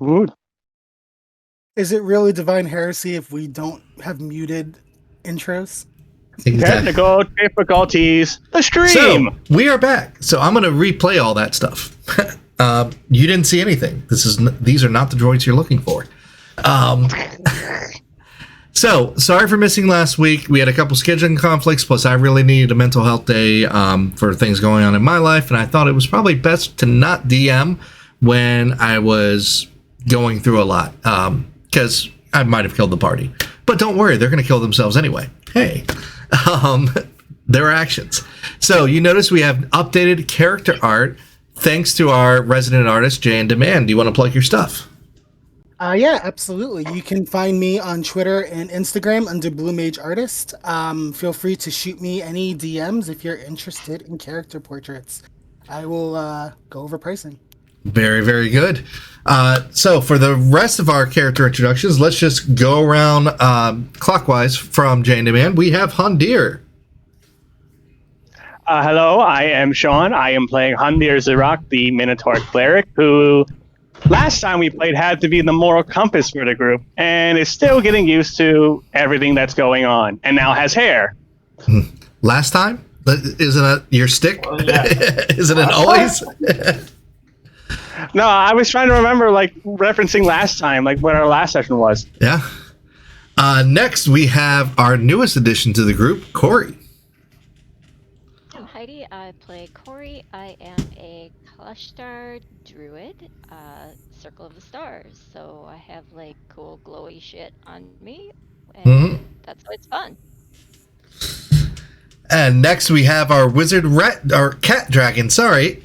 Ooh. Is it really Divine Heresy if we don't have muted intros? Exactly. Technical difficulties. The stream. So we are back. So I'm going to replay all that stuff. You didn't see anything. These are not the droids you're looking for. So sorry for missing last week. We had a couple scheduling conflicts. Plus, I really needed a mental health day for things going on in my life, and I thought it was probably best to not DM when I was going through a lot, because I might have killed the party. But don't worry, they're going to kill themselves anyway. Hey, there are actions. So you notice we have updated character art thanks to our resident artist, Jay in Demand. Do you want to plug your stuff? Yeah, absolutely. You can find me on Twitter and Instagram under Blue Mage Artist. Feel free to shoot me any DMs if you're interested in character portraits. I will go over pricing. Very, very good. So for the rest of our character introductions, let's just go around clockwise from Jay in Demand. We have Hundir. Hello, I am Sean. I am playing Hundir Zirak, the Minotaur cleric, who last time we played had to be the moral compass for the group, and is still getting used to everything that's going on, and now has hair. Last time? Isn't it your stick? Yeah. Isn't it always? No, I was trying to remember, like, referencing last time, like what our last session was. Yeah. Next, we have our newest addition to the group, Corey. I'm Heidi. I play Corey. I am a Kalashtar druid, Circle of the Stars. So I have like cool glowy shit on me, and that's why it's fun. And next, we have our wizard cat dragon. Sorry.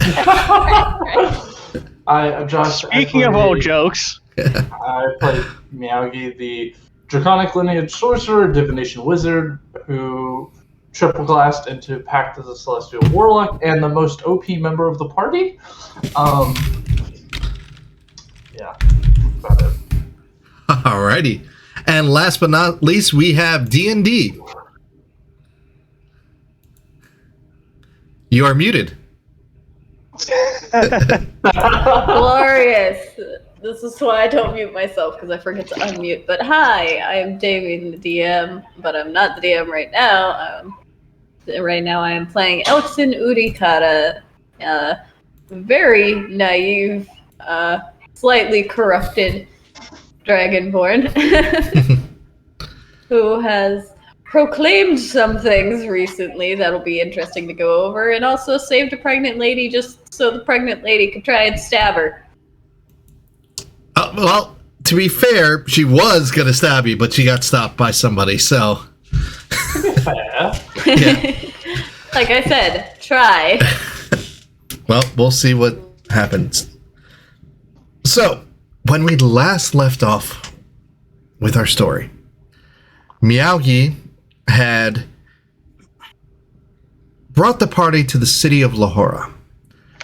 I'm Josh. Speaking of old jokes, I play Miyagi, the Draconic Lineage Sorcerer, Divination Wizard, who triple classed into Pact of the Celestial Warlock, and the most OP member of the party. Yeah, about it. Alrighty. And last but not least, we have D&D. You are muted. Glorious. This is why I don't mute myself, because I forget to unmute. But hi, I am Damien, the DM, but I'm not the DM right now. Right now I am playing Elkson Urikata, very naive, slightly corrupted dragonborn, who has proclaimed some things recently that'll be interesting to go over, and also saved a pregnant lady just so the pregnant lady could try and stab her. Well, to be fair, she was going to stab you, but she got stopped by somebody, so... Fair. Yeah. Like I said, try. Well, we'll see what happens. So, when we last left off with our story, Miyagi had brought the party to the city of Lahora.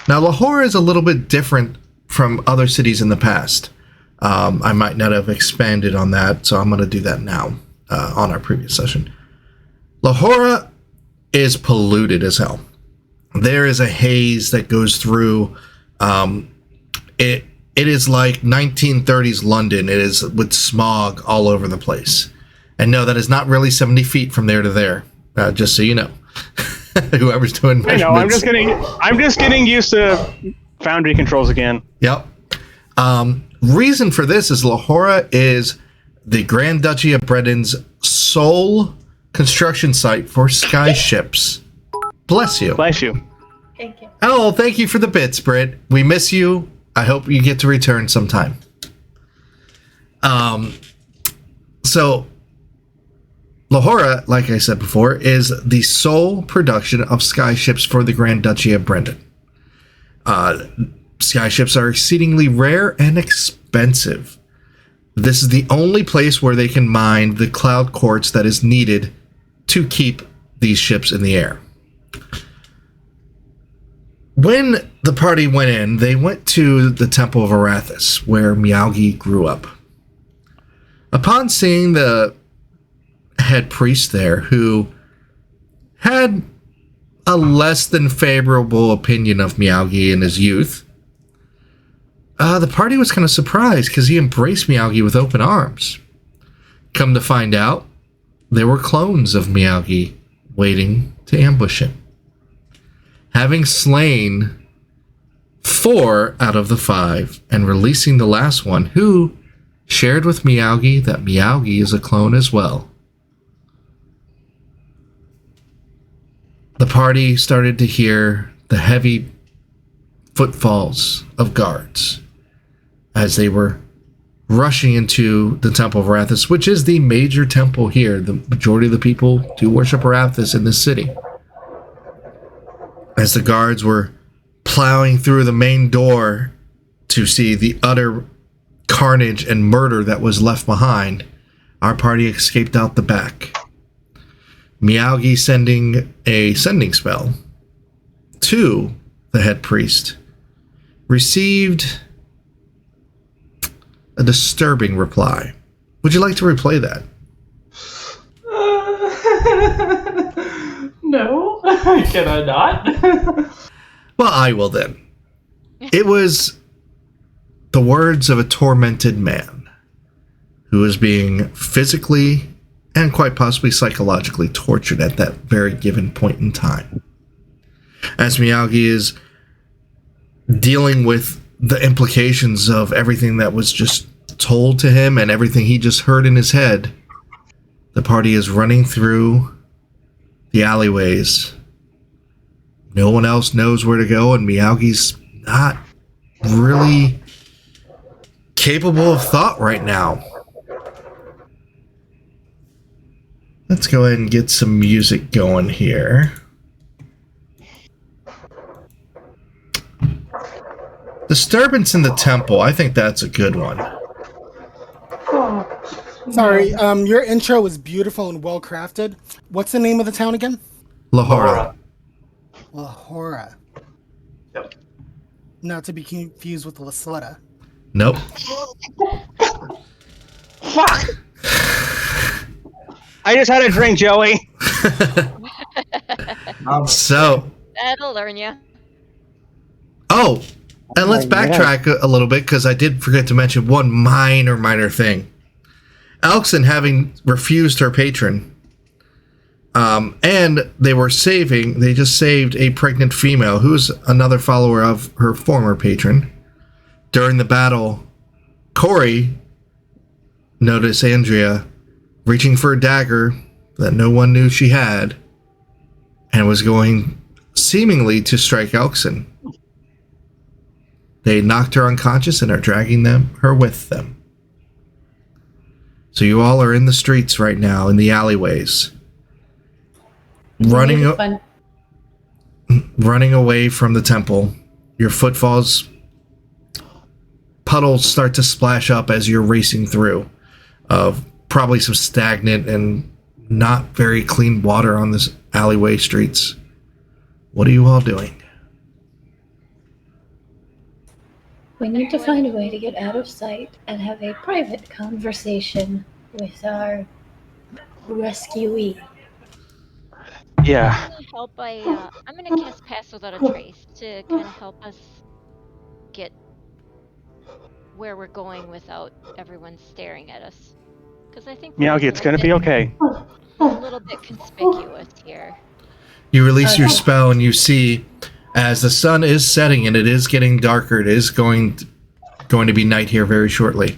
Now, Lahora is a little bit different from other cities in the past. I might not have expanded on that, so I'm going to do that now on our previous session. Lahora is polluted as hell. There is a haze that goes through. It is like 1930s London. It is with smog all over the place. And no, that is not really 70 feet from there to there. Just so you know, whoever's doing measurements. I know. I'm just getting used to Foundry controls again. Yep. Reason for this is Lahora is the Grand Duchy of Breton's sole construction site for sky ships. Bless you. Bless you. Thank you. Oh, thank you for the bits, Britt. We miss you. I hope you get to return sometime. So Lahora, like I said before, is the sole production of sky ships for the Grand Duchy of Breton. Sky ships are exceedingly rare and expensive. This is the only place where they can mine the cloud quartz that is needed to keep these ships in the air. When the party went in, they went to the Temple of Arathis, where Miyagi grew up. Upon seeing the head priest there, who had a less than favorable opinion of Miyagi in his youth, the party was kind of surprised because he embraced Miyagi with open arms. Come to find out, they were clones of Miyagi waiting to ambush him. Having slain 4 out of the 5 and releasing the last one, who shared with Miyagi that Miyagi is a clone as well. The party started to hear the heavy footfalls of guards as they were rushing into the Temple of Arathis, which is the major temple here. The majority of the people do worship Arathis in this city. As the guards were plowing through the main door to see the utter carnage and murder that was left behind, our party escaped out the back. Miyagi sending a sending spell to the head priest received a disturbing reply. Would you like to replay that? No, can I not? Well, I will then. It was the words of a tormented man who was being physically and quite possibly psychologically tortured at that very given point in time. As Miyagi is dealing with the implications of everything that was just told to him and everything he just heard in his head, the party is running through the alleyways. No one else knows where to go, and Miyagi's not really capable of thought right now. Let's go ahead and get some music going here. Disturbance in the Temple. I think that's a good one. Sorry, your intro was beautiful and well crafted. What's the name of the town again? Lahora. Lahora. Yep. Not to be confused with La Sletta. Nope. Fuck! I just had a drink, Joey. So, That'll learn you. oh, and let's backtrack a little bit because I did forget to mention one minor thing. Elkson, having refused her patron, and they just saved a pregnant female who's another follower of her former patron. During the battle, Corey noticed Andrea reaching for a dagger that no one knew she had and was going seemingly to strike Elkson. They knocked her unconscious and are dragging her with them. So you all are in the streets right now, in the alleyways, running away from the temple. Your footfalls, puddles start to splash up as you're racing through, of probably some stagnant and not very clean water on this alleyway streets. What are you all doing? We need to find a way to get out of sight and have a private conversation with our rescuee. Yeah. I'm gonna cast Pass Without a Trace to kind of help us get where we're going without everyone staring at us. Because I think Miyagi, it's gonna be okay. a little bit conspicuous here. You release your spell and you see, as the sun is setting and it is getting darker, it is going to be night here very shortly.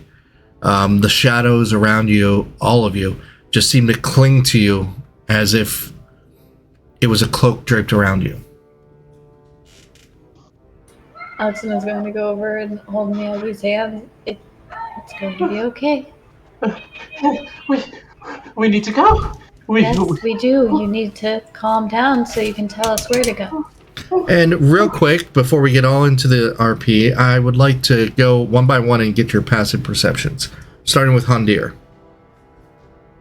The shadows around you, all of you, just seem to cling to you as if it was a cloak draped around you. Alison is going to go over and hold Miyagi's hand. It's going to be okay. We need to go. Yes, we do. You need to calm down so you can tell us where to go. And real quick, before we get all into the RP, I would like to go one by one and get your passive perceptions, starting with Hondir.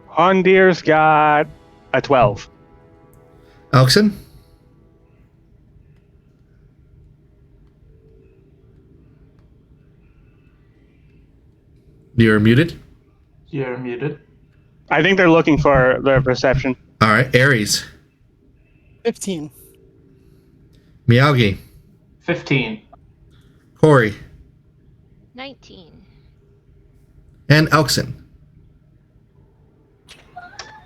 Hondir's got a 12. Alexon? You're muted. You're muted. I think they're looking for their perception. All right, Ares. 15. Miyagi, 15. Corey, 19. and Elkson.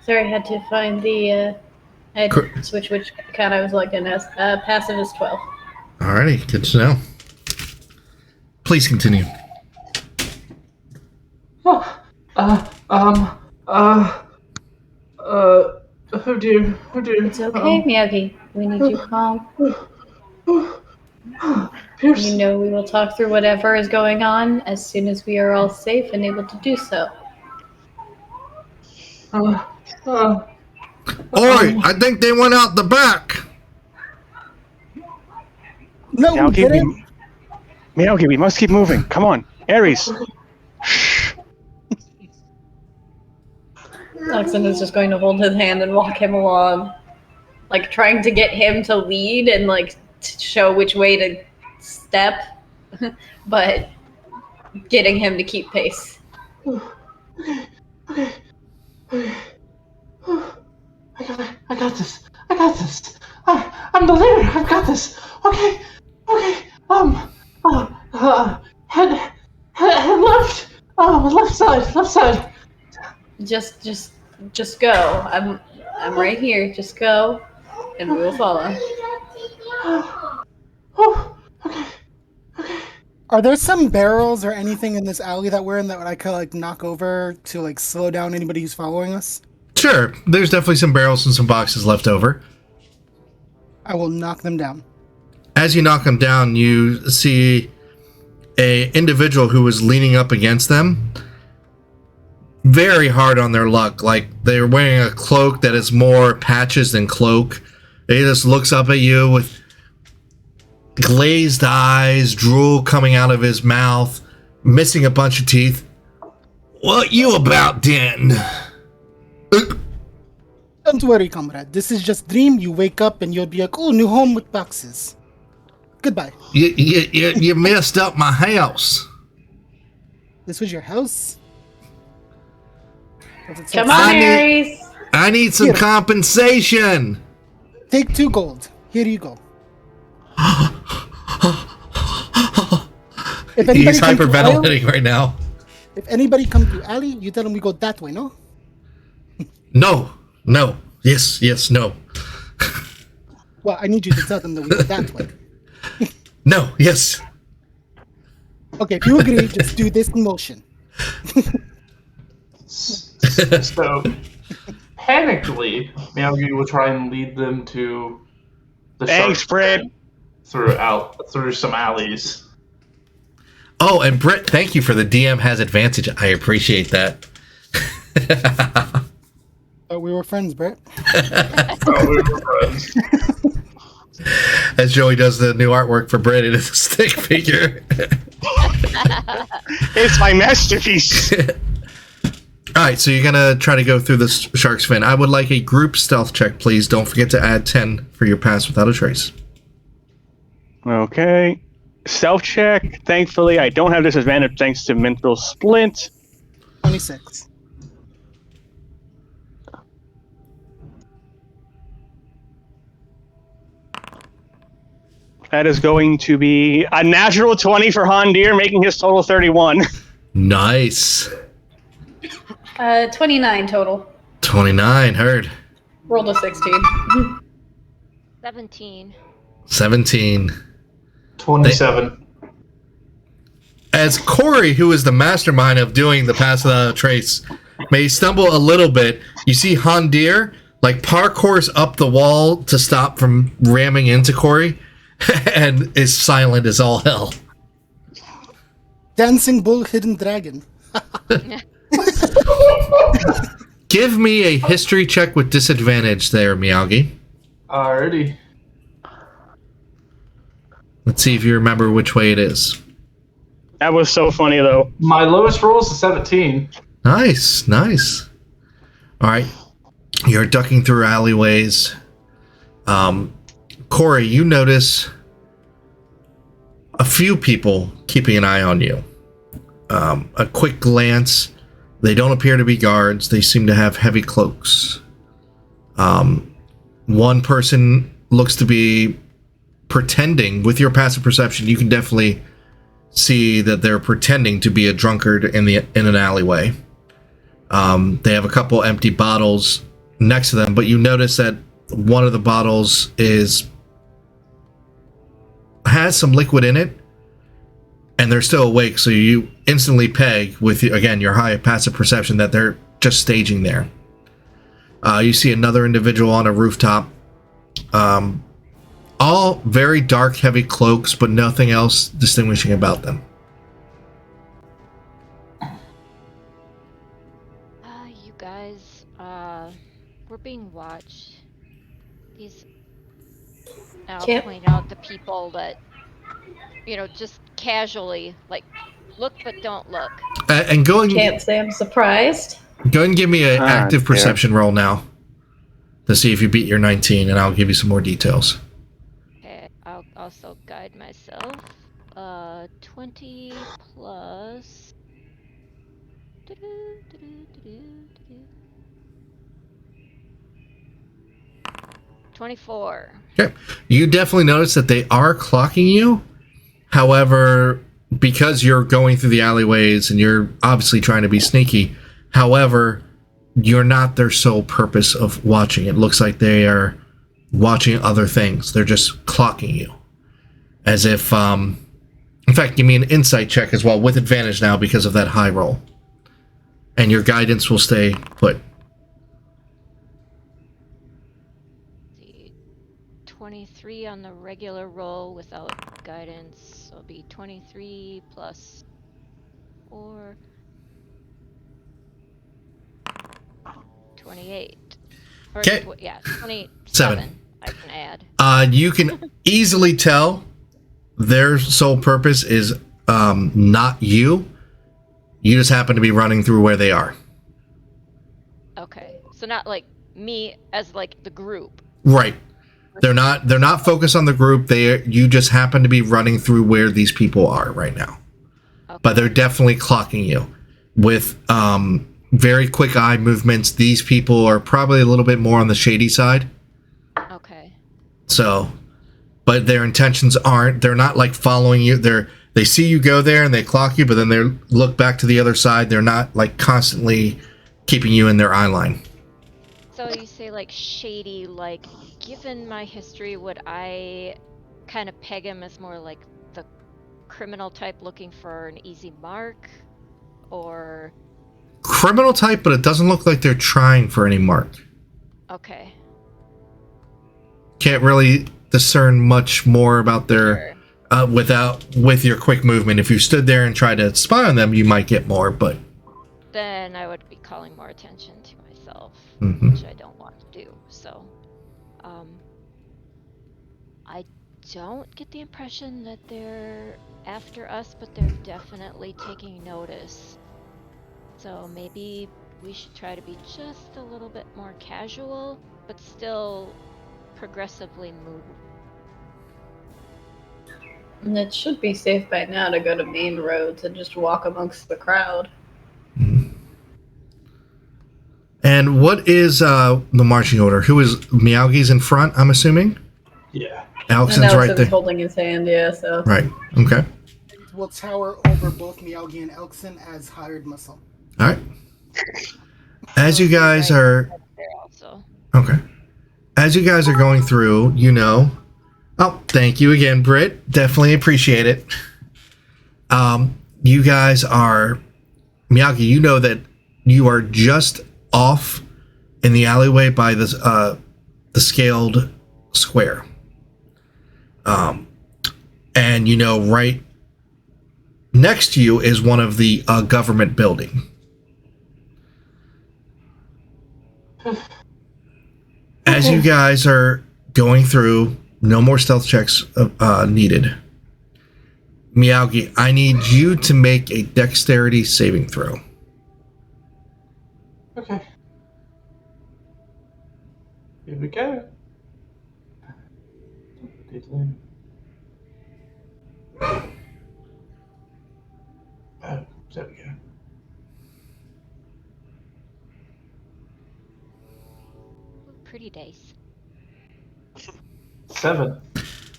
Sorry, I had to find the. I had Cor- to switch which kind I was looking at. Passive is 12. Alrighty, good to know. Please continue. Oh, oh dear. It's okay, Miyagi. We need you calm. Pierce. You know we will talk through whatever is going on as soon as we are all safe and able to do so. Oi, I think they went out the back. No, we didn't. Miyagi, we must keep moving. Come on, Ares. Oxen is just going to hold his hand and walk him along, like trying to get him to lead and like show which way to step, but getting him to keep pace. Okay. I got this. I'm the leader. I've got this. Okay. Head left. Left side. Just go. I'm right here. Just go, and we will follow. Oh, okay. Are there some barrels or anything in this alley that we're in that I could like knock over to like slow down anybody who's following us? Sure, there's definitely some barrels and some boxes left over. I will knock them down. As you knock them down, you see a individual who is leaning up against them. Very hard on their luck. Like they're wearing a cloak that is more patches than cloak. He just looks up at you with glazed eyes, drool coming out of his mouth, missing a bunch of teeth. What you about, Den? Don't worry, comrade. This is just dream. You wake up and you'll be like, oh, new home with boxes. Goodbye. You messed up my house. This was your house? Come on, Aries. I need some compensation. Take 2 gold. Here you go. He's hyperventilating right now. If anybody comes to alley, you tell them we go that way, no? No. Yes, no. Well, I need you to tell them that we go that way. No, yes. Okay, if you agree, just do this in motion. So, panically, Miyagi will try and lead them to the Thanks, Britt. through some alleys. Oh, and Britt, thank you for the DM has advantage. I appreciate that. We were friends, Brett. We were friends. As Joey does the new artwork for Britt, it is a stick figure. It's my masterpiece. All right, so you're gonna try to go through this shark's fin. I would like a group stealth check, please. Don't forget to add 10 for your pass without a trace. Okay. Self check. Thankfully, I don't have disadvantage thanks to mental splint. 26. That is going to be a natural 20 for Hondir, making his total 31. Nice. 29 total. 29, heard. Rolled a 16. 17. 17. 27. As Corey, who is the mastermind of doing the pass without a trace, may stumble a little bit, you see Hondir like parkours up the wall to stop from ramming into Corey, and is silent as all hell. Dancing bull, hidden dragon. Give me a history check with disadvantage there, Miyagi. Alrighty. Let's see if you remember which way it is. That was so funny, though. My lowest roll is a 17. Nice. All right. You're ducking through alleyways. Corey, you notice a few people keeping an eye on you. A quick glance. They don't appear to be guards. They seem to have heavy cloaks. One person looks to be pretending with your passive perception. You can definitely see that they're pretending to be a drunkard in an alleyway. They have a couple empty bottles next to them, but you notice that one of the bottles has some liquid in it, and they're still awake. So you instantly peg with again your high passive perception that they're just staging there. You see another individual on a rooftop. All very dark, heavy cloaks, but nothing else distinguishing about them. You guys, we're being watched. I'll Can't- point out the people that, just casually, like, look but don't look. And Can't say I'm surprised. go ahead and give me an active dear. perception roll now to see if you beat your 19, and I'll give you some more details. Okay, I'll also guide myself. 20 plus. 24. Okay. You definitely notice that they are clocking you. However, because you're going through the alleyways and you're obviously trying to be sneaky, however, you're not their sole purpose of watching. It looks like they are watching other things. They're just clocking you. As if, in fact, give me an insight check as well with advantage now because of that high roll. And your guidance will stay put. 23 on the regular roll without guidance. So it'll be 23 plus 4. 28. Or 27. I can add. You can easily tell their sole purpose is not you. You just happen to be running through where they are. Okay. So not like me as like the group. Right. They're not focused on the group. You just happen to be running through where these people are right now. Okay. But they're definitely clocking you with very quick eye movements. These people are probably a little bit more on the shady side. Okay. So, but their intentions aren't. They're not like following you. They see you go there and they clock you, but then they look back to the other side. They're not like constantly keeping you in their eye line. So you say like shady, like given my history, would I kind of peg him as more like the criminal type looking for an easy mark? Or Criminal type, but it doesn't look like they're trying for any mark. okay. Can't really discern much more about their with your quick movement. If you stood there and tried to spy on them, you might get more, but Then I would be calling more attention to myself, Mhm. which I don't want to do. So, I don't get the impression that they're after us, but they're definitely taking notice. So maybe we should try to be just a little bit more casual, but still progressively move. And it should be safe by now to go to main roads and just walk amongst the crowd. And what is the marching order? Who is Miyagi in front, I'm assuming? Yeah. Alexon's right there. Holding his hand, yeah, so. Right. Okay. Will tower over both Miyagi and Elkson as hired muscle. All right. As you guys are There also. okay. As you guys are going through, oh, thank you again, Britt. Definitely appreciate it. You guys are Miyagi, you know that you are just off in the alleyway by this the scaled square. And right next to you is one of the government building. As you guys are going through, no more stealth checks needed. Miyagi, I need you to make a dexterity saving throw. Okay. Here we go. Oh, there we go. Ooh, pretty dice. 7.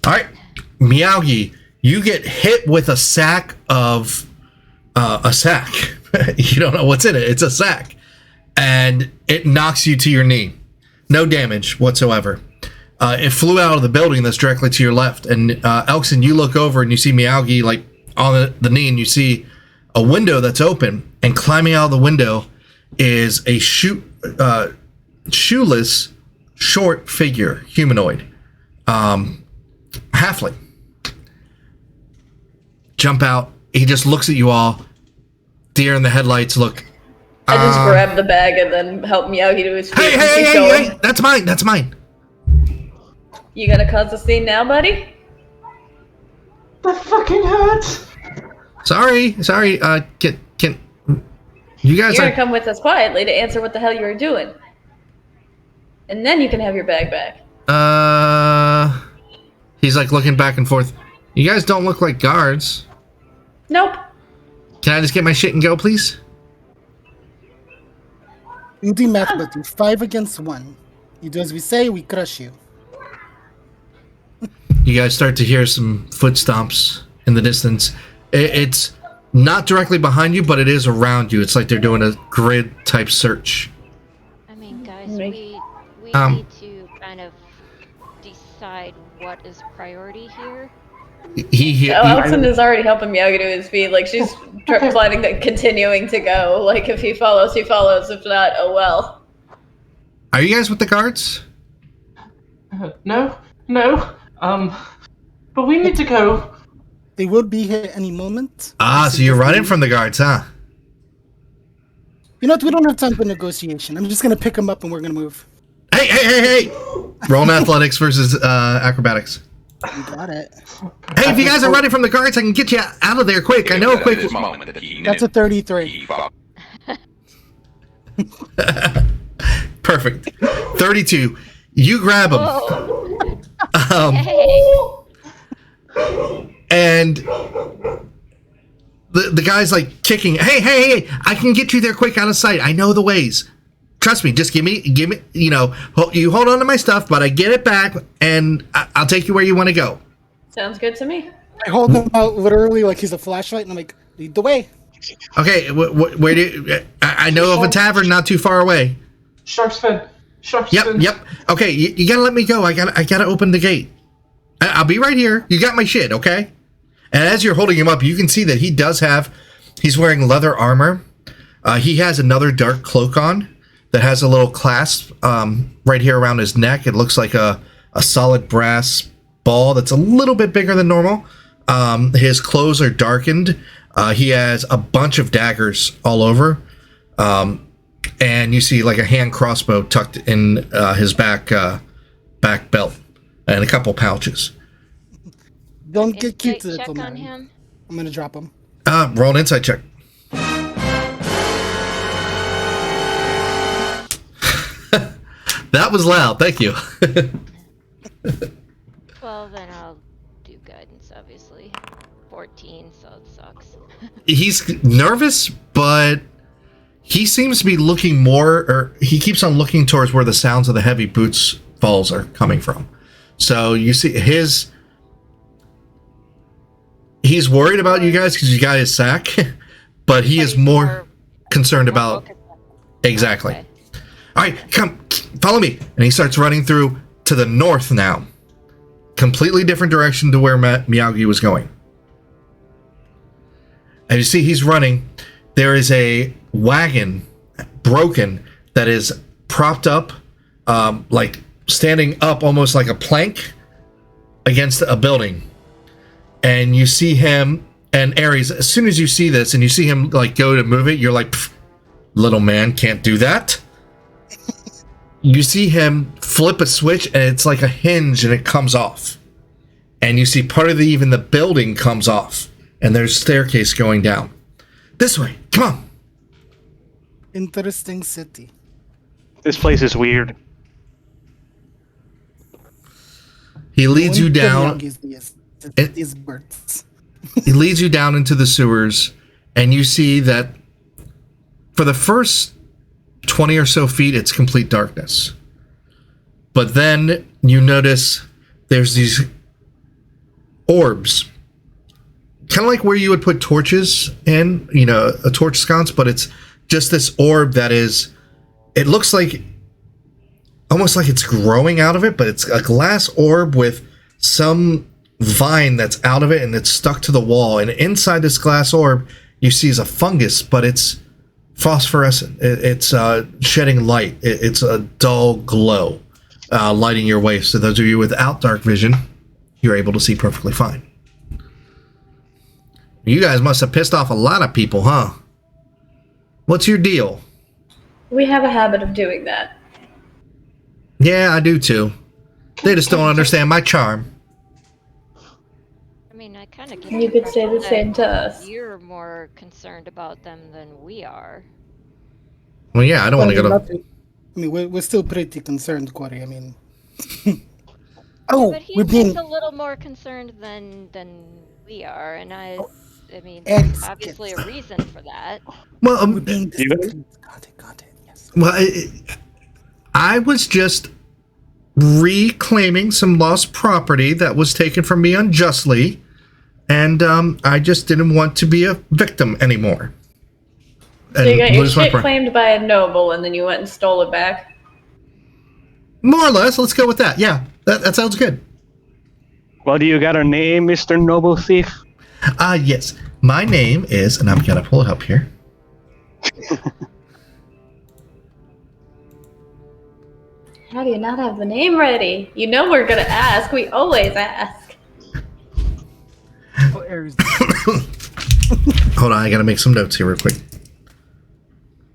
All right, Miyagi, you get hit with a sack of a sack. You don't know what's in it. It's a sack, and it knocks you to your knee. No damage whatsoever. It flew out of the building that's directly to your left, and Elkson, you look over and you see Miyagi like on the knee, and you see a window that's open, and climbing out of the window is a shoeless, short figure, humanoid, halfling. Jump out. He just looks at you all. Deer in the headlights. Look. I just grab the bag and then help Miyagi to his feet. Hey! That's mine. That's mine. You gonna cause a scene now, buddy? That fucking hurts. Sorry. Can you guys? You're gonna come with us quietly to answer what the hell you were doing, and then you can have your bag back. He's like looking back and forth. You guys don't look like guards. Nope. Can I just get my shit and go, please? You do math, but 5 against 1. You do as we say, we crush you. You guys start to hear some foot stomps in the distance. It's not directly behind you, but it is around you. It's like they're doing a grid type search. I mean, guys, we need to kind of decide what is priority here. Alison is already helping Miyagi to his feet. Like, she's planning on continuing to go. Like, if he follows, he follows. If not, oh well. Are you guys with the guards? No. But we need to go. They will be here any moment. So you're running from the guards, huh? You know what? We don't have time for negotiation. I'm just gonna pick them up and we're gonna move. Hey! Roll an athletics versus acrobatics. You got it. Hey, if you guys are running from the guards, I can get you out of there quick. I know a quick. That's a 33. Perfect. 32. You grab him. And the guy's like kicking. Hey! I can get you there quick, out of sight. I know the ways. Trust me. Just give me. You know, you hold on to my stuff, but I get it back, and I'll take you where you want to go. Sounds good to me. I hold him out literally like he's a flashlight, and I'm like, lead the way. Okay, where do I know of a tavern not too far away? Shark's Fin. Yep. Okay, you gotta let me go. I gotta open the gate. I'll be right here. You got my shit, okay? And as you're holding him up, you can see that he's wearing leather armor. He has another dark cloak on that has a little clasp right here around his neck. It looks like a solid brass ball that's a little bit bigger than normal. His clothes are darkened. He has a bunch of daggers all over. And you see like a hand crossbow tucked in his back belt and a couple pouches. Don't get cute to the check little on man. him. I'm gonna drop him. Roll an insight check. That was loud. Thank you. Well, then I'll do guidance, obviously. 14, so it sucks. He's nervous, but he seems to be looking he keeps on looking towards where the sounds of the heavy boots falls are coming from. So you see he's worried about you guys because you got his sack, but he is more concerned about... Exactly. Okay. All right, come, follow me. And he starts running through to the north now. Completely different direction to where Miyagi was going. And you see he's running. There is a wagon, broken, that is propped up, like standing up almost like a plank against a building. And you see him, and Ares, as soon as you see this and you see him like go to move it, you're like, little man can't do that. You see him flip a switch and it's like a hinge and it comes off. And you see part of even the building comes off. And there's a staircase going down. This way, come on. Interesting city. This place is weird. He leads you down. These birds. He leads you down into the sewers, and you see that for the first 20 or so feet, it's complete darkness. But then you notice there's these orbs, kind of like where you would put torches in, a torch sconce, but it's just this orb that is, it looks like almost like it's growing out of it, but it's a glass orb with some vine that's out of it and it's stuck to the wall. And inside this glass orb, you see is a fungus, but it's phosphorescent. It's shedding light. It's a dull glow, lighting your way. So those of you without dark vision, you're able to see perfectly fine. You guys must have pissed off a lot of people, huh? What's your deal? We have a habit of doing that. Yeah, I do too. They just don't understand my charm. I mean, I kind of get You could say the same to us. You're more concerned about them than we are. Well, yeah, I don't want to go to... I mean, we're still pretty concerned, Corey. I mean... But we're he's being... just a little more concerned than we are, and I mean, And- there's obviously a reason for that. Well, We're being content, yes. well, I was just reclaiming some lost property that was taken from me unjustly, and I just didn't want to be a victim anymore. So you got your lose my shit claimed by a noble, and then you went and stole it back? More or less, let's go with that. Yeah, that sounds good. Well, do you got a name, Mr. Noble Thief? Yes. My name is, and I'm going to pull it up here. How do you not have the name ready? You know we're gonna ask. We always ask. Oh, Aries. Hold on, I got to make some notes here real quick.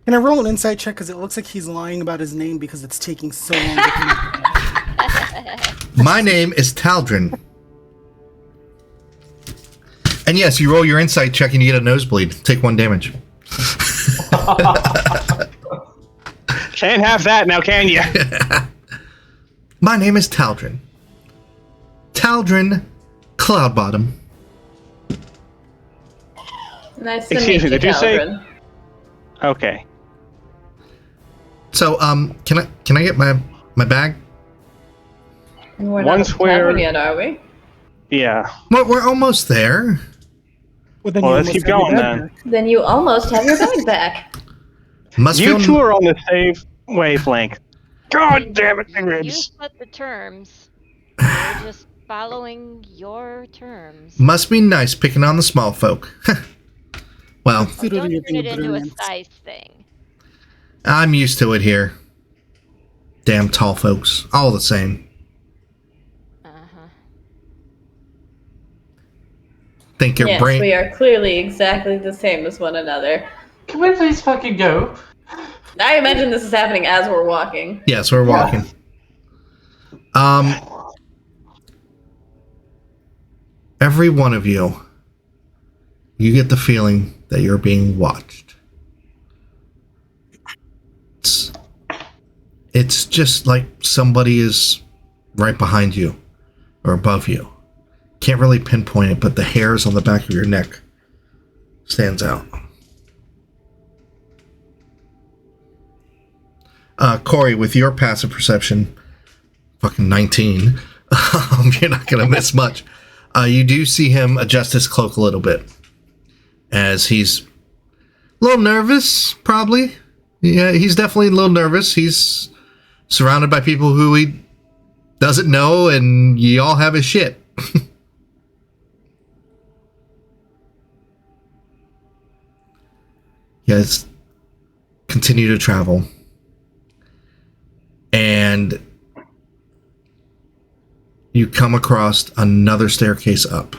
Can I roll an insight check? Because it looks like he's lying about his name because it's taking so long to come up. My name is Taldrin. And yes, you roll your insight check and you get a nosebleed. Take 1 damage. Can't have that now, can you? My name is Taldrin. Taldrin Cloudbottom. Nice to Excuse meet me, you, did you say- Talbrin. Okay. So, can I get my bag? And we're Once not we're- tavern yet, are we? Yeah. Well, we're almost there. Well, then Well, you let's almost keep have your going bag then. back. Then you almost have your bag back. Must You feel two are on the same wavelength. God damn it, You ribs. set the terms. We're just following your terms. must be nice picking on the small folk. Well, Oh, don't turn it into a Brilliant. size thing. I'm used to it here. Damn tall folks, all the same. Uh-huh. Think your Yes, brain. we are clearly exactly the same as one another. Can we please fucking go? I imagine this is happening as we're walking. Yes, we're walking. Every one of you, you get the feeling that you're being watched. It's just like somebody is right behind you or above you. Can't really pinpoint it, but the hairs on the back of your neck stands out. Corey, with your passive perception, fucking 19, you're not going to miss much. You do see him adjust his cloak a little bit as he's a little nervous, probably. Yeah, he's definitely a little nervous. He's surrounded by people who he doesn't know, and you all have his shit. You guys continue to travel. And you come across another staircase up.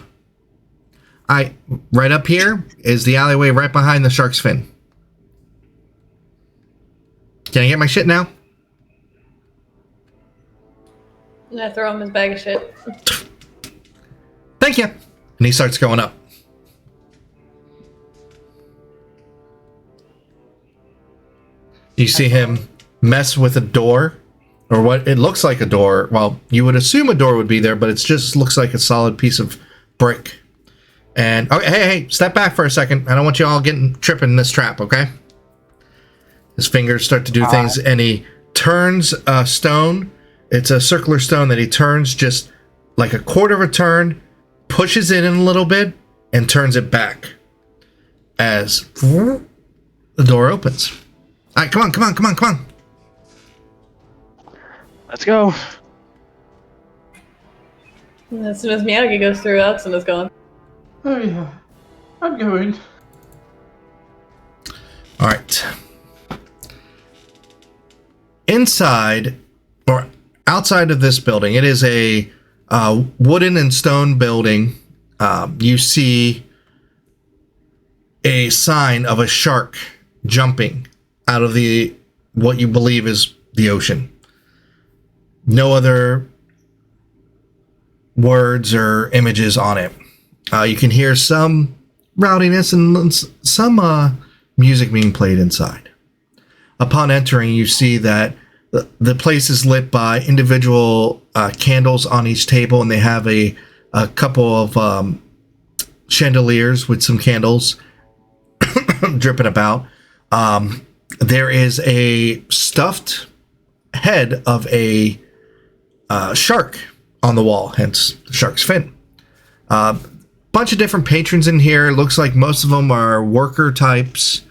Right up here is the alleyway right behind the shark's fin. Can I get my shit now? And I throw him his bag of shit. Thank you. And he starts going up. You see him mess with a door, or what it looks like a door. Well, you would assume a door would be there, but it just looks like a solid piece of brick. And oh, hey, step back for a second. I don't want you all tripping in this trap, okay? His fingers start to do things, and he turns a stone. It's a circular stone that he turns just like a quarter of a turn, pushes it in a little bit and turns it back as the door opens. All right, come on. Let's go. As soon as Miyagi goes through, Oxen is gone. Oh yeah, I'm going. All right. Inside or outside of this building, it is a wooden and stone building. You see a sign of a shark jumping out of what you believe is the ocean. No other words or images on it. You can hear some rowdiness and some music being played inside. Upon entering, you see that the place is lit by individual candles on each table, and they have a couple of chandeliers with some candles dripping about. There is a stuffed head of a shark on the wall, hence the shark's fin. Bunch of different patrons in here. Looks like most of them are worker types.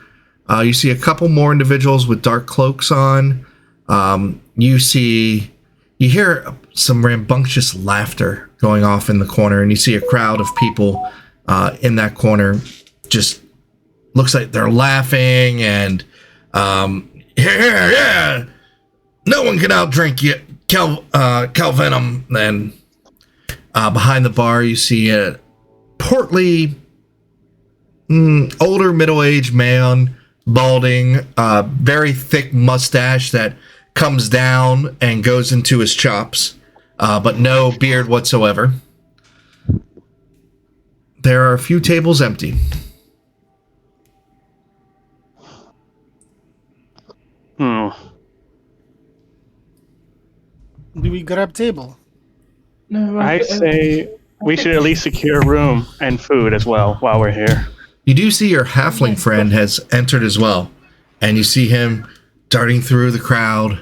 You see a couple more individuals with dark cloaks on. You hear some rambunctious laughter going off in the corner, and you see a crowd of people in that corner. Just looks like they're laughing and yeah, no one can outdrink you, Cal Venom. And behind the bar, you see a portly, older middle-aged man, balding, very thick mustache that comes down and goes into his chops, but no beard whatsoever. There are a few tables empty. Do we grab table? No, I'd say we should at least secure room and food as well while we're here. You do see your halfling friend has entered as well, and you see him darting through the crowd,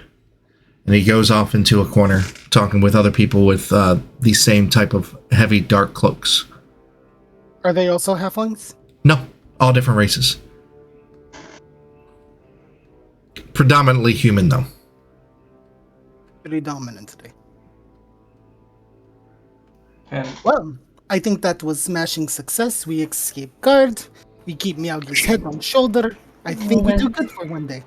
and he goes off into a corner talking with other people with the same type of heavy dark cloaks. Are they also halflings? No, all different races. Predominantly human, though. Pretty dominant today. And Well, I think that was smashing success. We escape guard. We keep Miyagi's head on shoulder. I think we do good for one day.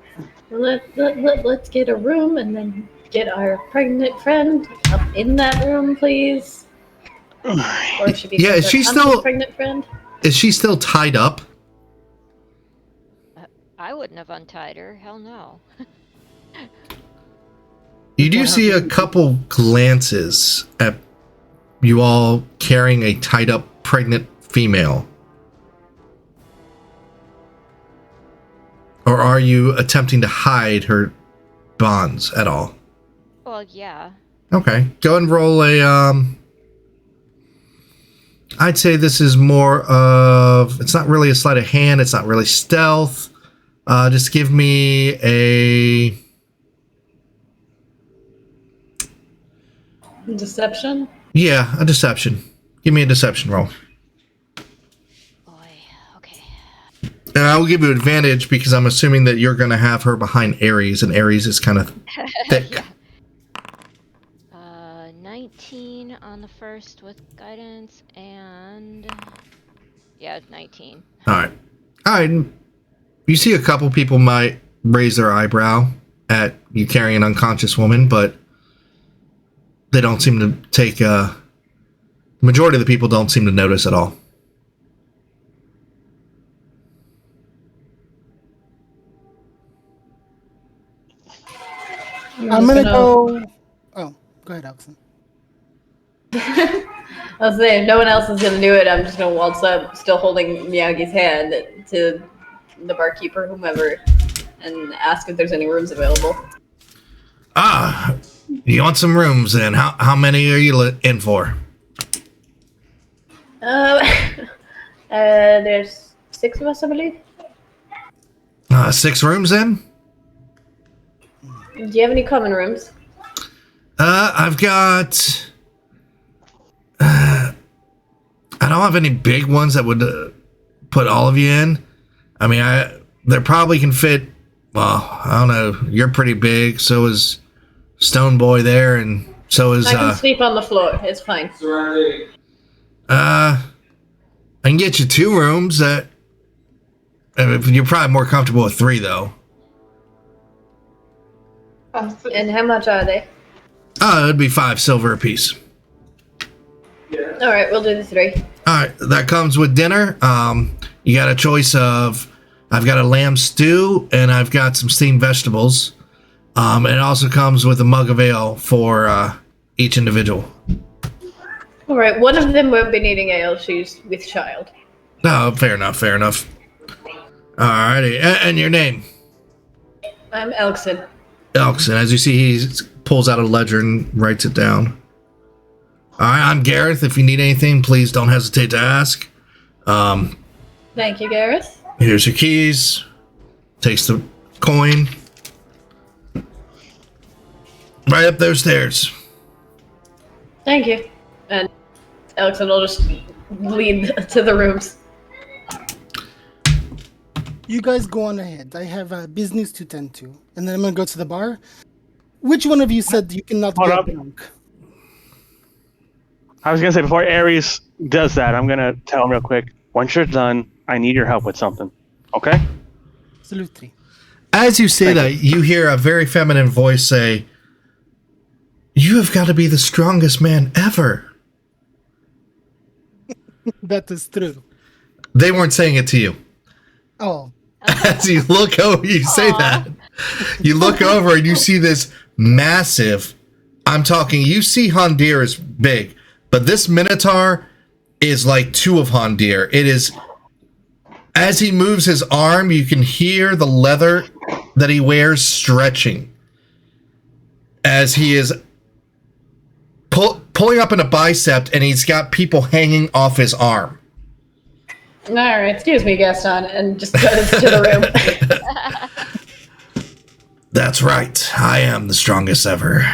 Let's get a room and then get our pregnant friend up in that room, please. Or should be Yeah, is she still pregnant friend? Is she still tied up? I wouldn't have untied her. Hell no. You do see a couple glances at you all carrying a tied up pregnant female. Or are you attempting to hide her bonds at all? Well, yeah. Okay, go and roll a I'd say this is more of, it's not really a sleight of hand, it's not really stealth. Just give me a Deception? Yeah, a deception. Give me a deception roll. Boy, okay. And I will give you advantage because I'm assuming that you're going to have her behind Ares, and Ares is kind of thick. Yeah. 19 on the first with guidance, and yeah, 19. All right. You see a couple people might raise their eyebrow at you carrying an unconscious woman, but they don't seem to take the majority of the people don't seem to notice at all. I'm gonna go. Oh, go ahead, Alison. I was saying, if no one else is gonna do it, I'm just gonna waltz up, still holding Miyagi's hand, to the barkeeper, whomever, and ask if there's any rooms available. You want some rooms then? How many are you in for? There's 6 of us, I believe. 6 rooms then? Do you have any common rooms? I've got I don't have any big ones that would put all of you in. I mean, they probably can fit. Well, I don't know. You're pretty big. So is Stone Boy there, and so is. I can sleep on the floor. It's fine. I can get you 2 rooms. You're probably more comfortable with 3, though. And how much are they? Oh, it'd be 5 silver apiece. All right, we'll do the 3. All right, that comes with dinner. You got a choice of, I've got a lamb stew and I've got some steamed vegetables. And it also comes with a mug of ale for each individual. All right, one of them won't be needing ale. She's with child. Oh, fair enough. All righty, and your name? I'm Elkson. Elkson. As you see, he pulls out a ledger and writes it down. All right, I'm Gareth. If you need anything, please don't hesitate to ask. Thank you, Gareth. Here's your keys. Takes the coin. Right up those stairs. Thank you. And Elkson will just lead to the rooms. You guys go on ahead. I have business to tend to. And then I'm going to go to the bar. Which one of you said you cannot Hold get up. drunk? I was gonna say before Ares does that, I'm gonna tell him real quick. Once you're done, I need your help with something. Okay? Absolutely. As you say that, you hear a very feminine voice say, "You have got to be the strongest man ever." That is true. They weren't saying it to you. Oh, As you look over, you say that. You look over and you see this massive. I'm talking. You see Hondir is big, but this Minotaur is like 2 of Hondir. It is. As he moves his arm, you can hear the leather that he wears stretching. As he is pulling up in a bicep, and he's got people hanging off his arm. All right, excuse me, Gaston, and just goes to the room. That's right. I am the strongest ever.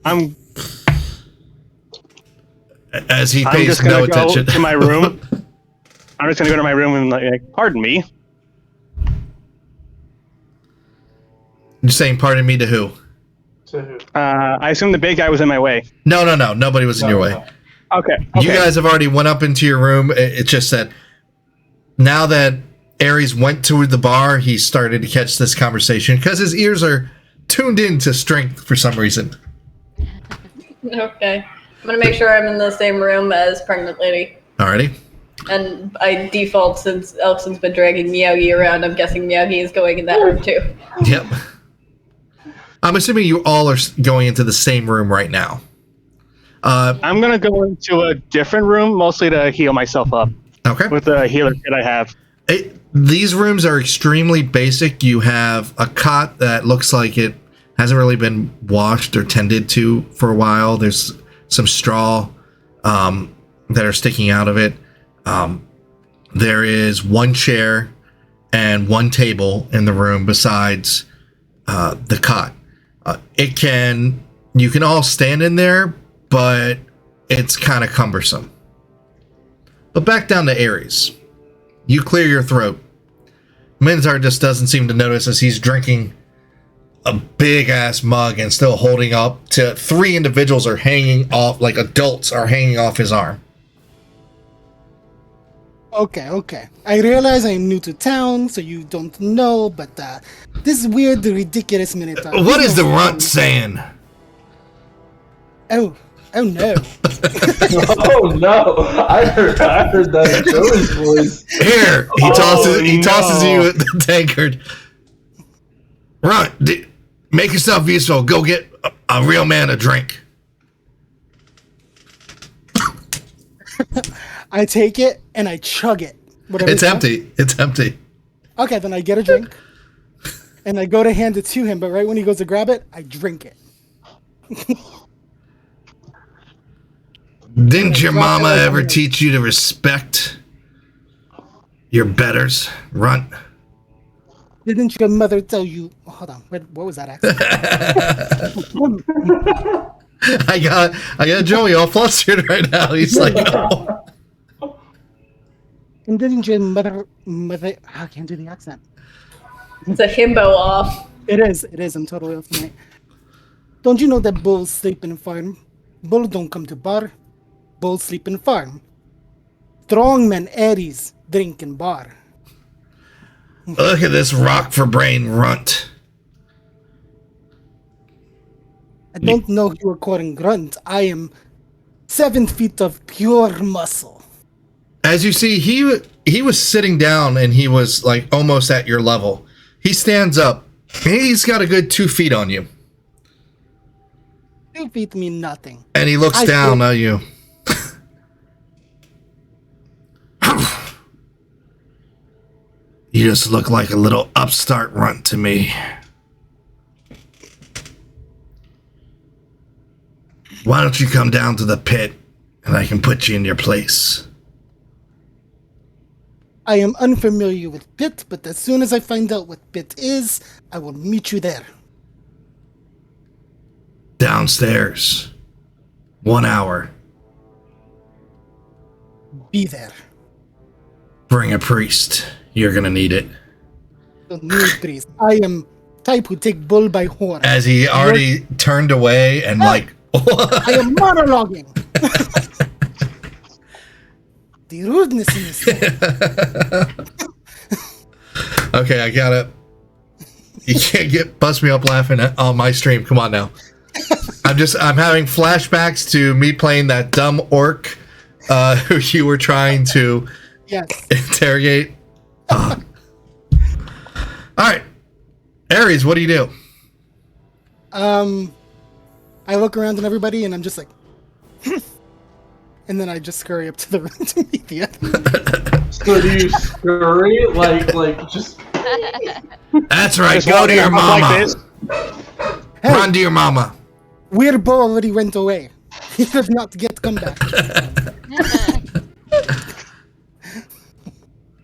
I'm As he I'm pays just gonna no go attention to my room. I'm just gonna go to my room and like, pardon me. You're saying pardon me to who? To who? I assume the big guy was in my way. No. Nobody was in your way. Okay. You guys have already went up into your room. It's just that now that Ares went to the bar, he started to catch this conversation because his ears are tuned into strength for some reason. Okay. I'm going to make sure I'm in the same room as Pregnant Lady. Alrighty. And by default, since Elkson's been dragging Miyagi around, I'm guessing Miyagi is going in that room too. Yep. I'm assuming you all are going into the same room right now. I'm gonna go into a different room, mostly to heal myself up Okay. with the healer kit I have. These rooms are extremely basic. You have a cot that looks like it hasn't really been washed or tended to for a while. There's some straw that are sticking out of it. There is 1 chair and 1 table in the room besides the cot. You can all stand in there, but it's kind of cumbersome. But back down to Ares. You clear your throat. Minotaur just doesn't seem to notice as he's drinking a big ass mug and still holding up to 3 individuals are hanging off, like adults are hanging off his arm. okay. I realize I'm new to town, so you don't know, but this weird, ridiculous Minotaur. What is the runt saying? Oh no. Oh no! I heard that in Joey's voice. Here, he tosses you the tankard. Runt, make yourself useful. Go get a real man a drink. I take it and I chug it. It's empty. It's empty. Okay, then I get a drink. And I go to hand it to him, but right when he goes to grab it, I drink it. Didn't your mama ever teach you to respect your betters, Runt? Didn't your mother tell you... Hold on, what was that accent? I got Joey all flustered right now. He's like, oh. And then your mother, I can't do the accent. It's a himbo off. It is. I'm totally off tonight. Don't you know that bulls sleep in farm? Bull don't come to bar. Bull sleep in farm. Strong men Aries drink in bar. Look at this rock for brain runt. I don't know who you are calling grunt. I am 7 feet of pure muscle. As you see, he was sitting down and he was like almost at your level. He stands up. He's got a good 2 feet on you. 2 feet mean nothing. And he looks down at you. You just look like a little upstart runt to me. Why don't you come down to the pit and I can put you in your place? I am unfamiliar with pit, but as soon as I find out what pit is, I will meet you there. Downstairs. 1 hour. Be there. Bring a priest. You're gonna need it. Don't need priest. I am type who take bull by horn. As he already turned away and like... I am monologuing. The rudeness in this. Okay, I got it. You can't bust me up laughing on my stream. Come on now. I'm having flashbacks to me playing that dumb orc who you were trying to interrogate. All right, Aries, what do you do? I look around at everybody and I'm just like, and then I just scurry up to the room to meet the other. So do you scurry like just? That's right. Just Go to your mama. like this. Hey, Run to your mama. Weird Bo already went away. He did not get come back.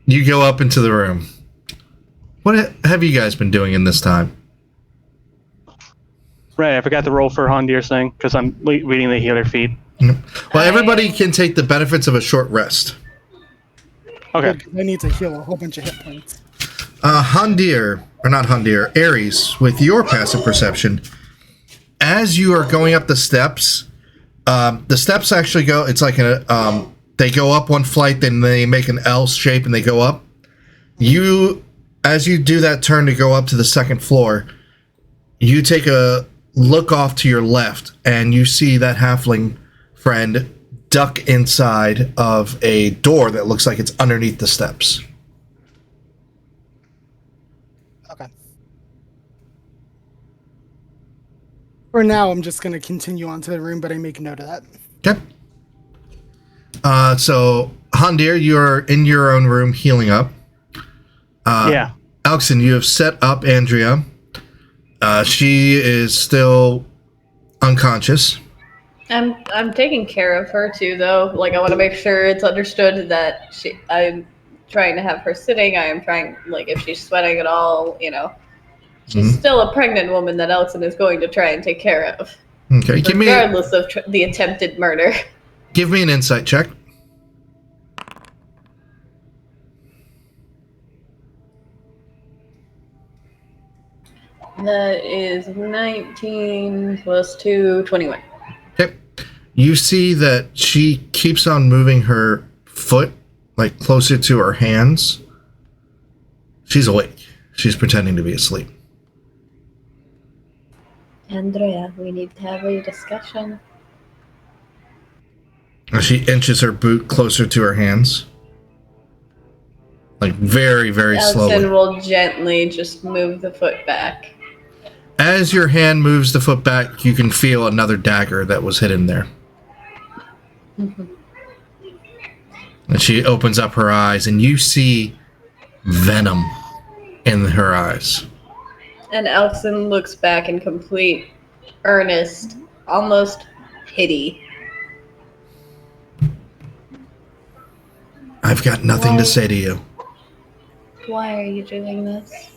You go up into the room. What have you guys been doing in this time? Right, I forgot to roll for Hondir's thing because I'm reading the healer feed. Well, everybody can take the benefits of a short rest. Okay. I need to heal a whole bunch of hit points. Aries, with your passive perception, as you are going up the steps actually go, it's like they go up one flight, then they make an L shape and they go up. As you do that turn to go up to the second floor, you take a look off to your left and you see that halfling friend duck inside of a door that looks like it's underneath the steps. Okay. For now, I'm just going to continue on to the room, but I make note of that. Okay. So, Hondir, you're in your own room healing up. Yeah. Alexon, you have set up Andrea. She is still unconscious. I'm taking care of her too, though. Like, I want to make sure it's understood that I'm trying to have her sitting. I am trying, like, if she's sweating at all, she's still a pregnant woman that Alexon is going to try and take care of. Okay, regardless of the attempted murder. Give me an insight check. That is 19 plus 2, 21. Okay. You see that she keeps on moving her foot, like, closer to her hands. She's awake. She's pretending to be asleep. Andrea, we need to have a discussion. She inches her boot closer to her hands. Like, very, very slowly. Alexon will gently just move the foot back. As your hand moves the foot back, you can feel another dagger that was hidden there. And she opens up her eyes, and you see venom in her eyes. And Alexon looks back in complete earnest, almost pity. I've got nothing to say to you. Why are you doing this?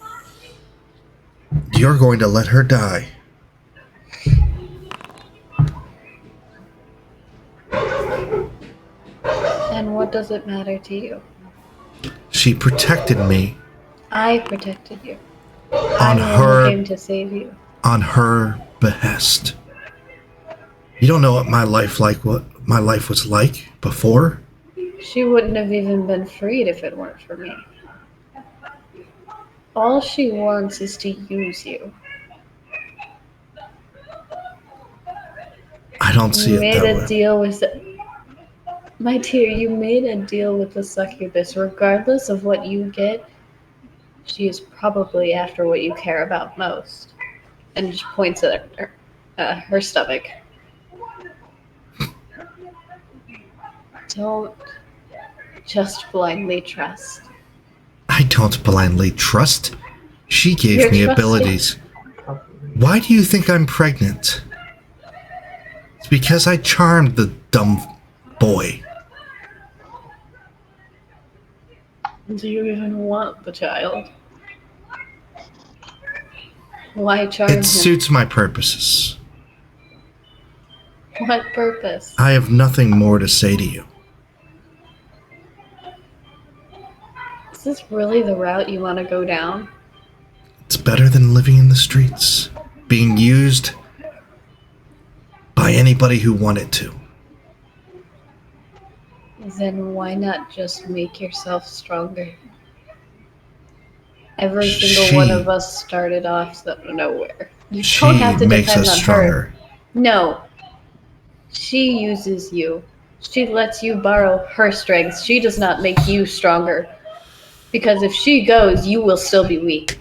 You're going to let her die. And what does it matter to you? She protected me I protected you. on I'm the one who came her to save you. on her behest. You don't know what my life was like before. She wouldn't have even been freed if it weren't for me. All she wants is to use you. I don't see You it made that a way. deal with my dear, you made a deal with the succubus. Regardless of what you get, she is probably after what you care about most. And just points at her stomach. Don't just blindly trust. I don't blindly trust. She gave You're me trusting. abilities. Why do you think I'm pregnant? It's because I charmed the dumb boy. Do you even want the child? Why charm him? It suits my purposes. What purpose? I have nothing more to say to you. Is this really the route you want to go down? It's better than living in the streets, being used by anybody who wanted to. Then why not just make yourself stronger? Every single one of us started off nowhere. You don't have to makes depend us on stronger. her. No. She uses you. She lets you borrow her strengths. She does not make you stronger. Because if she goes, you will still be weak.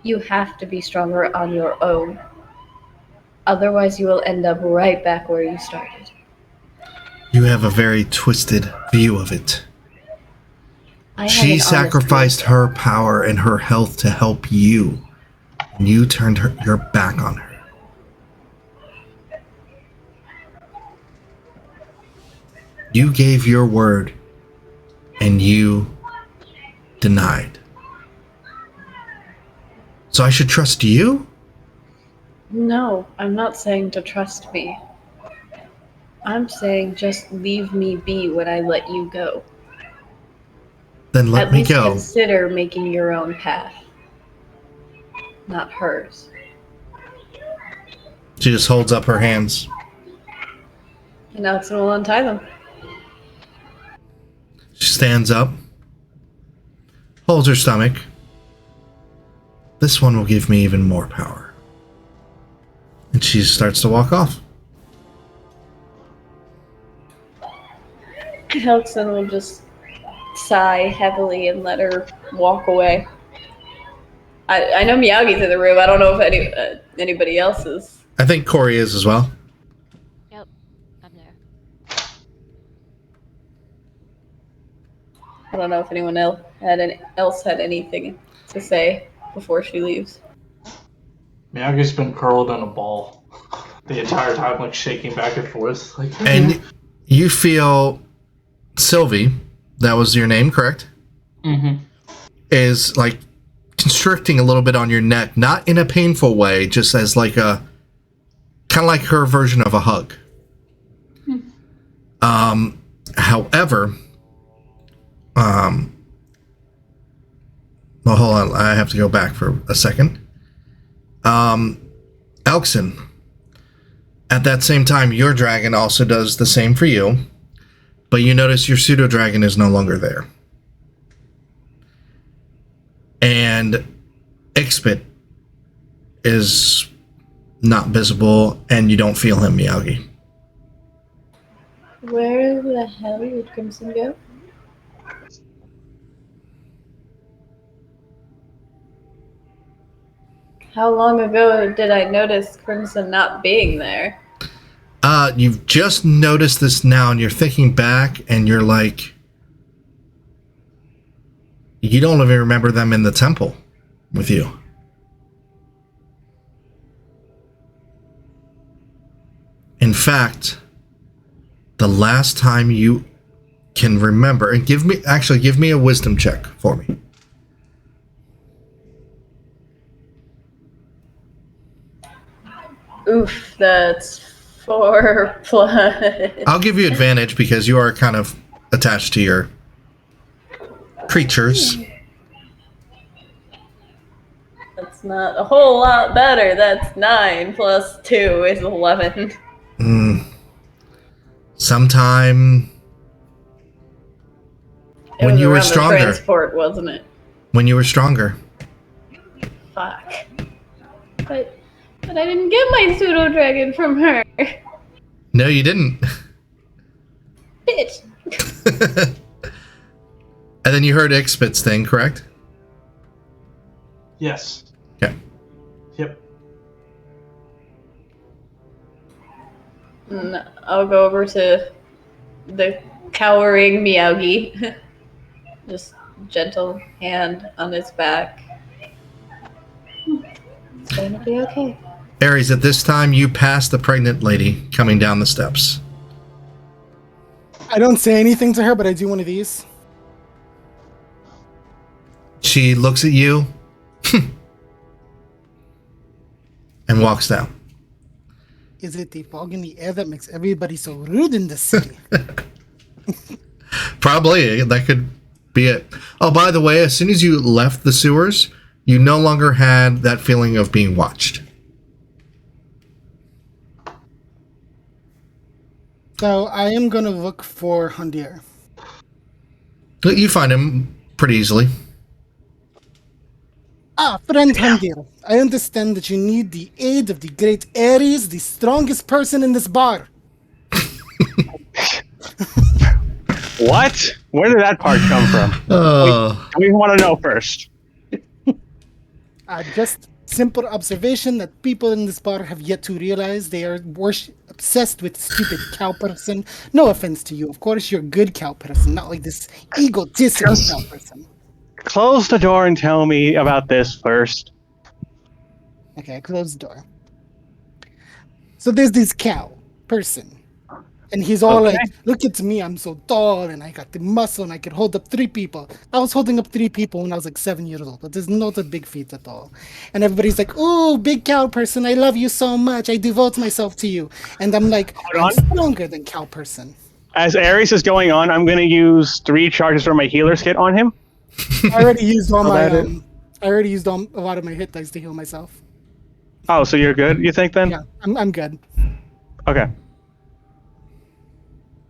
You have to be stronger on your own. Otherwise, you will end up right back where you started. You have a very twisted view of it. I have an She honest sacrificed view. her power and her health to help you, and you turned your back on her. You gave your word, and you denied. So I should trust you? No, I'm not saying to trust me. I'm saying just leave me be when I let you go. Then let At me least go. consider making your own path. Not hers. She just holds up her hands. And Alex will untie them. She stands up, holds her stomach. This one will give me even more power. And she starts to walk off. Helxon will just sigh heavily and let her walk away. I know Miyagi's in the room. I don't know if anybody else is. I think Corey is as well. Yep, I'm there. I don't know if anyone else had anything to say before she leaves. Miyagi's been curled in a ball the entire time, like shaking back and forth. Like, And you feel Sylvie, that was your name, correct? mm-hmm. Is like constricting a little bit on your neck, not in a painful way, just as like a kind of like her version of a hug. However, well, hold on, I have to go back for a second. Elkson, at that same time, your dragon also does the same for you, but you notice your pseudo dragon is no longer there. And Ixpit is not visible, and you don't feel him, Miyagi. Where the hell did Crimson go? How long ago did I notice Crimson not being there? You've just noticed this now, and you're thinking back, and you're like, you don't even remember them in the temple with you. In fact, the last time you can remember, and give me a wisdom check for me. Oof, that's 4+. I'll give you advantage because you are kind of attached to your creatures. That's not a whole lot better. That's 9 plus 2 is 11. Sometime It when was you were around the stronger. transport, wasn't it? When you were stronger. Fuck. But I didn't get my pseudo dragon from her. No, you didn't. Bitch. And then you heard Ixpit's thing, correct? Yes. Yeah. Yep. I'll go over to the cowering Miyagi. Just gentle hand on his back. It's gonna be okay. Ares, at this time, you pass the pregnant lady coming down the steps. I don't say anything to her, but I do one of these. She looks at you and walks down. Is it the fog in the air that makes everybody so rude in this city? Probably. That could be it. Oh, by the way, as soon as you left the sewers, you no longer had that feeling of being watched. So I am gonna look for Hundir. You find him pretty easily. Ah, friend Hundir, I understand that you need the aid of the great Ares, the strongest person in this bar. What? Where did that part come from? We want to know first. Just simple observation that people in this bar have yet to realize they are obsessed with stupid cow person. No offense to you. Of course, you're a good cow person, not like this egotistical cow person. Close the door and tell me about this first. Okay, I close the door. So there's this cow person. And he's all Okay. like, look at me, I'm so tall and I got the muscle and I could hold up 3 people. I was holding up 3 people when I was like 7 years old, but it's not a big feat at all. And everybody's like, oh, big cow person, I love you so much. I devote myself to you. And I'm like, I'm on. stronger than cow person. As Ares is going on, I'm going to use 3 charges from my healer's kit on him. I already used all my, that I already used a lot of my hit dice to heal myself. Oh, so you're good, you think, then? Yeah, I'm good. Okay.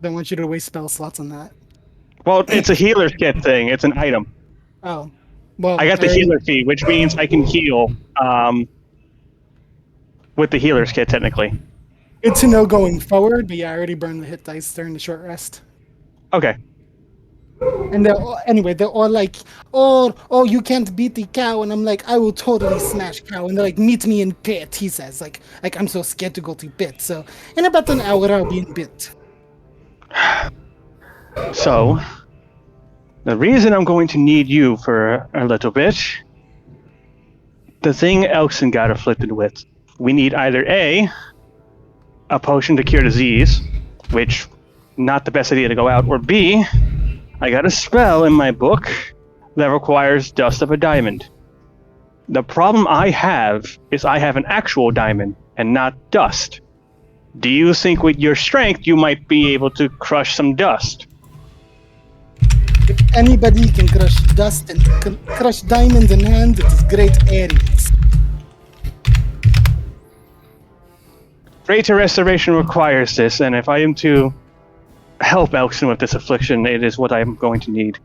Don't want you to waste spell slots on that. Well, it's a healer's kit thing. It's an item. Oh, well. I got the already- healer fee, which means I can heal with the healer's kit, technically. Good to know going forward, but yeah, I already burned the hit dice during the short rest. Okay. And they're all like, oh, you can't beat the cow. And I'm like, I will totally smash cow. And they're like, meet me in pit, he says. Like I'm so scared to go to pit. So in about an hour, I'll be in pit. So, the reason I'm going to need you for a little bit, the thing Elkson got afflicted with, we need either A, potion to cure disease, which, not the best idea to go out, or B, I got a spell in my book that requires dust of a diamond. The problem I have is I have an actual diamond and not dust. Do you think with your strength you might be able to crush some dust? If anybody can crush dust and crush diamond in hand, it is great Ares. Greater restoration requires this, and if I am to help Elkson with this affliction, it is what I am going to need.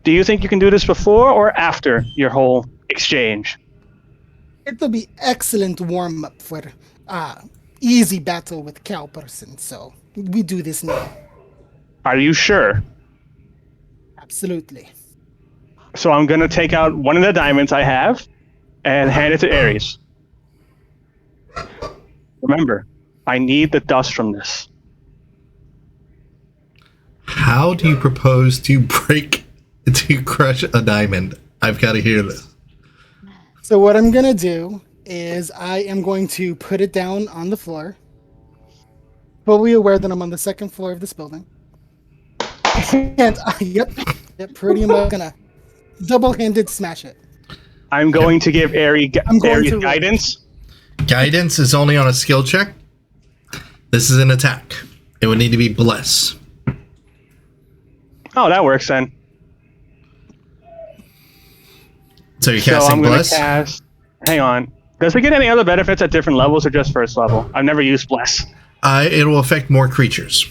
Do you think you can do this before or after your whole exchange? It'll be excellent warm up for easy battle with cow person. So we do this now. Are you sure? Absolutely. So I'm going to take out one of the diamonds I have and hand it to Ares. Remember, I need the dust from this. How do you propose to crush a diamond? I've got to hear this. So what I'm gonna do is I am going to put it down on the floor. Fully aware that I'm on the 2nd floor of this building. And yep, pretty much gonna double-handed smash it. I'm going to give Ares I'm going to- guidance. Guidance is only on a skill check. This is an attack. It would need to be bless. Oh, that works then. So you're So casting I'm going to Bless? cast. Hang on. Does it get any other benefits at different levels or just first level? I've never used Bless. It will affect more creatures.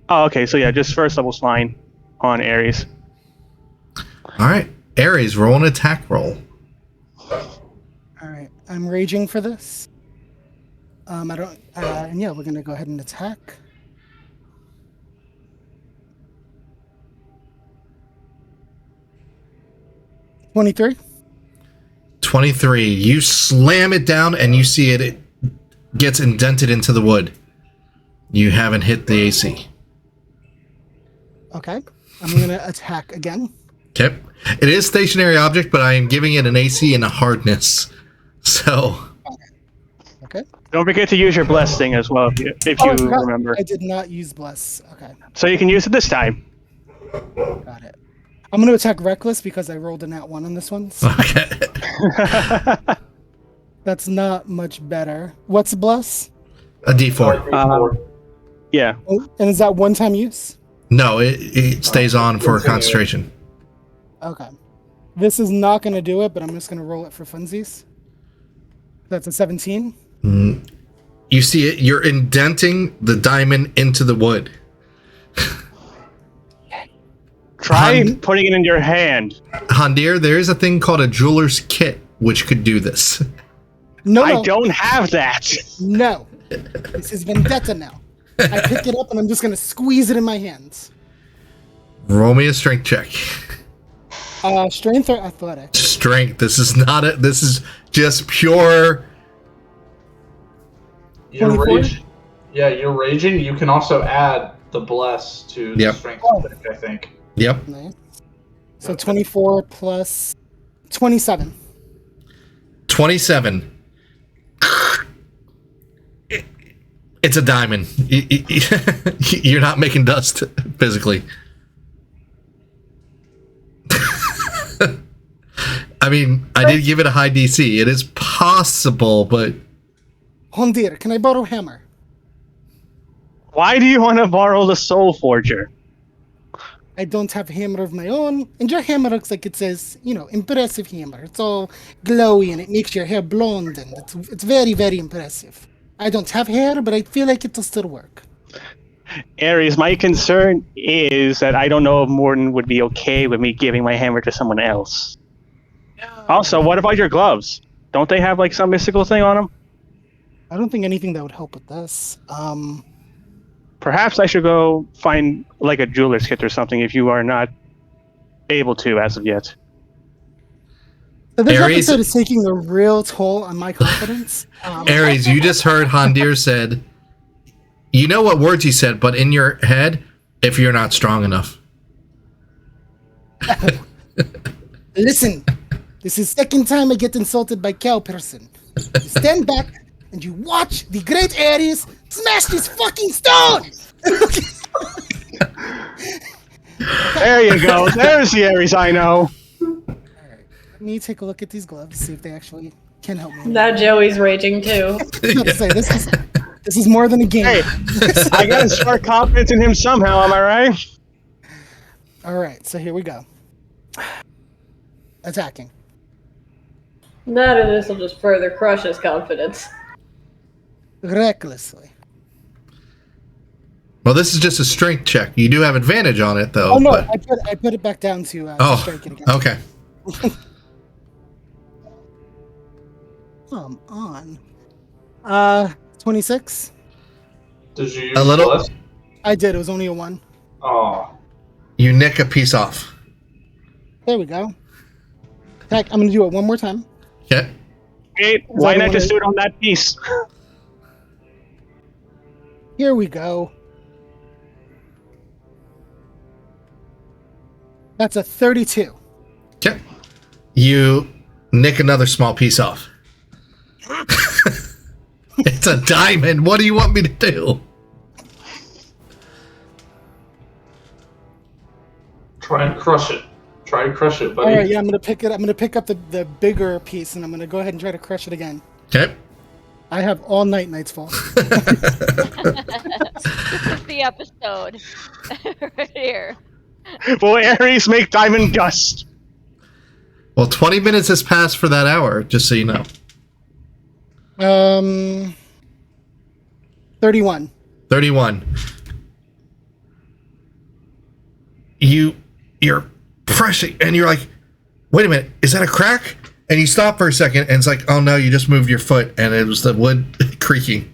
Oh, okay. So yeah, just first level's fine on Ares. All right. Ares, roll an attack roll. All right, I'm raging for this. I don't, and yeah, we're gonna go ahead and attack. $23. 23. You slam it down and you see it gets indented into the wood. You haven't hit the AC. Okay, I'm gonna attack again. Okay. It is stationary object, but I am giving it an AC and a hardness. So Okay. Don't forget to use your Bless thing as well if Oh, I you forgot. remember. I did not use bless. Okay, So you can use it this time. got it. I'm gonna attack reckless because I rolled a nat 1 on this one. So okay. that's not much better. What's bless? A D4. Yeah. Oh, and is that one-time use? No, it stays on for concentration. Okay. This is not gonna do it, but I'm just gonna roll it for funsies. That's a 17. You see it, you're indenting the diamond into the wood. Try putting it in your hand. Handir, there is a thing called a jeweler's kit which could do this. No, I don't have that. No. This is vendetta now. I pick it up and I'm just gonna squeeze it in my hands. Roll me a strength check. Strength or athletics? Strength. This is not it. This is just pure. You're 24? raging. Yeah, you're raging. You can also add the bless to the Yep. strength check, I think. Yep. Nice. So 24 plus 27. 27. It's a diamond. You're not making dust physically. I mean, I did give it a high DC. It is possible, but Hondir, can I borrow hammer? Why do you want to borrow the Soul Forger? I don't have hammer of my own, and your hammer looks like it says, impressive hammer. It's all glowy and it makes your hair blonde, and it's very, very impressive. I don't have hair, but I feel like it'll still work. Ares, my concern is that I don't know if Morton would be okay with me giving my hammer to someone else. Also, what about your gloves? Don't they have like some mystical thing on them? I don't think anything that would help with this. Perhaps I should go find like a jeweler's kit or something if you are not able to as of yet. So this Ares- episode is taking a real toll on my confidence. Ares, you just heard Handir said, you know what words he said, but in your head, if you're not strong enough. Listen, this is second time I get insulted by cow person. You stand back and you watch the great Ares smash this fucking stone! There you go. There's the Ares I know. Let me take a look at these gloves, see if they actually can help me. Now Joey's raging too. I was about to say, this is more than a game. Hey, I gotta spark confidence in him somehow, am I right? Alright, so here we go. Attacking. None of this will just further crush his confidence. Recklessly. Well, this is just a strength check. You do have advantage on it, though. Oh no, but- I put it back down to strike it again. Okay. Come on. 26? Did you use A little- bless? I did, it was only a 1. Oh. You nick a piece off. There we go. Heck, I'm gonna do it one more time. Okay. Wait, why not just do it on that piece? Here we go. That's a 32. Okay. You nick another small piece off. It's a diamond. What do you want me to do? Try and crush it. Try to crush it, buddy. Alright, yeah, I'm gonna pick it. I'm gonna pick up the bigger piece and I'm gonna go ahead and try to crush it again. Okay. I have all night Nightfall. This is the episode right here. Will Ares make diamond gust? Well, 20 minutes has passed for that hour, just so you know. 31. 31. You're pressing, and you're like, wait a minute, is that a crack? And you stop for a second, and it's like, oh no, you just moved your foot, and it was the wood creaking.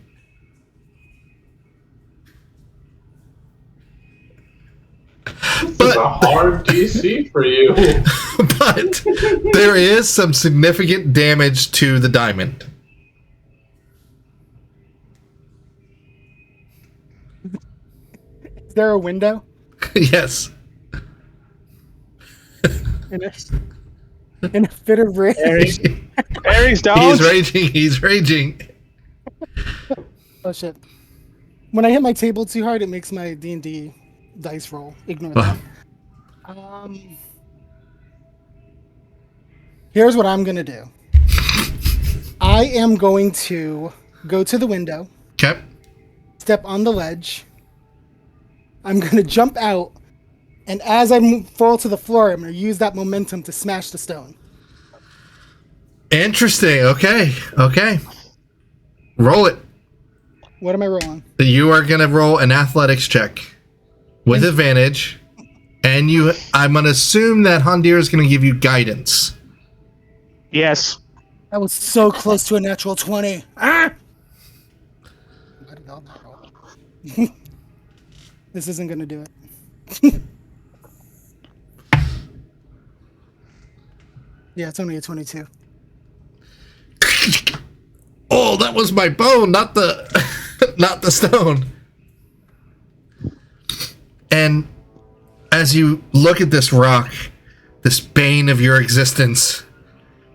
This is a hard DC for you. But there is some significant damage to the diamond. Is there a window? Yes. In a fit of rage. Ares, don't. He's raging. Oh shit. When I hit my table too hard, it makes my D&D dice roll. Ignore that. Here's what I'm gonna do. I am going to go to the window, Okay. step on the ledge. I'm gonna jump out, and as I fall to the floor, I'm gonna use that momentum to smash the stone. Interesting. Okay. Roll it. What am I rolling? You are gonna roll an athletics check with advantage, and I'm gonna assume that Handir is gonna give you guidance. Yes. That was so close to a natural 20. Ah! This isn't gonna do it. Yeah, it's only a 22. Oh, that was my bone, not the not the stone. And as you look at this rock, this bane of your existence,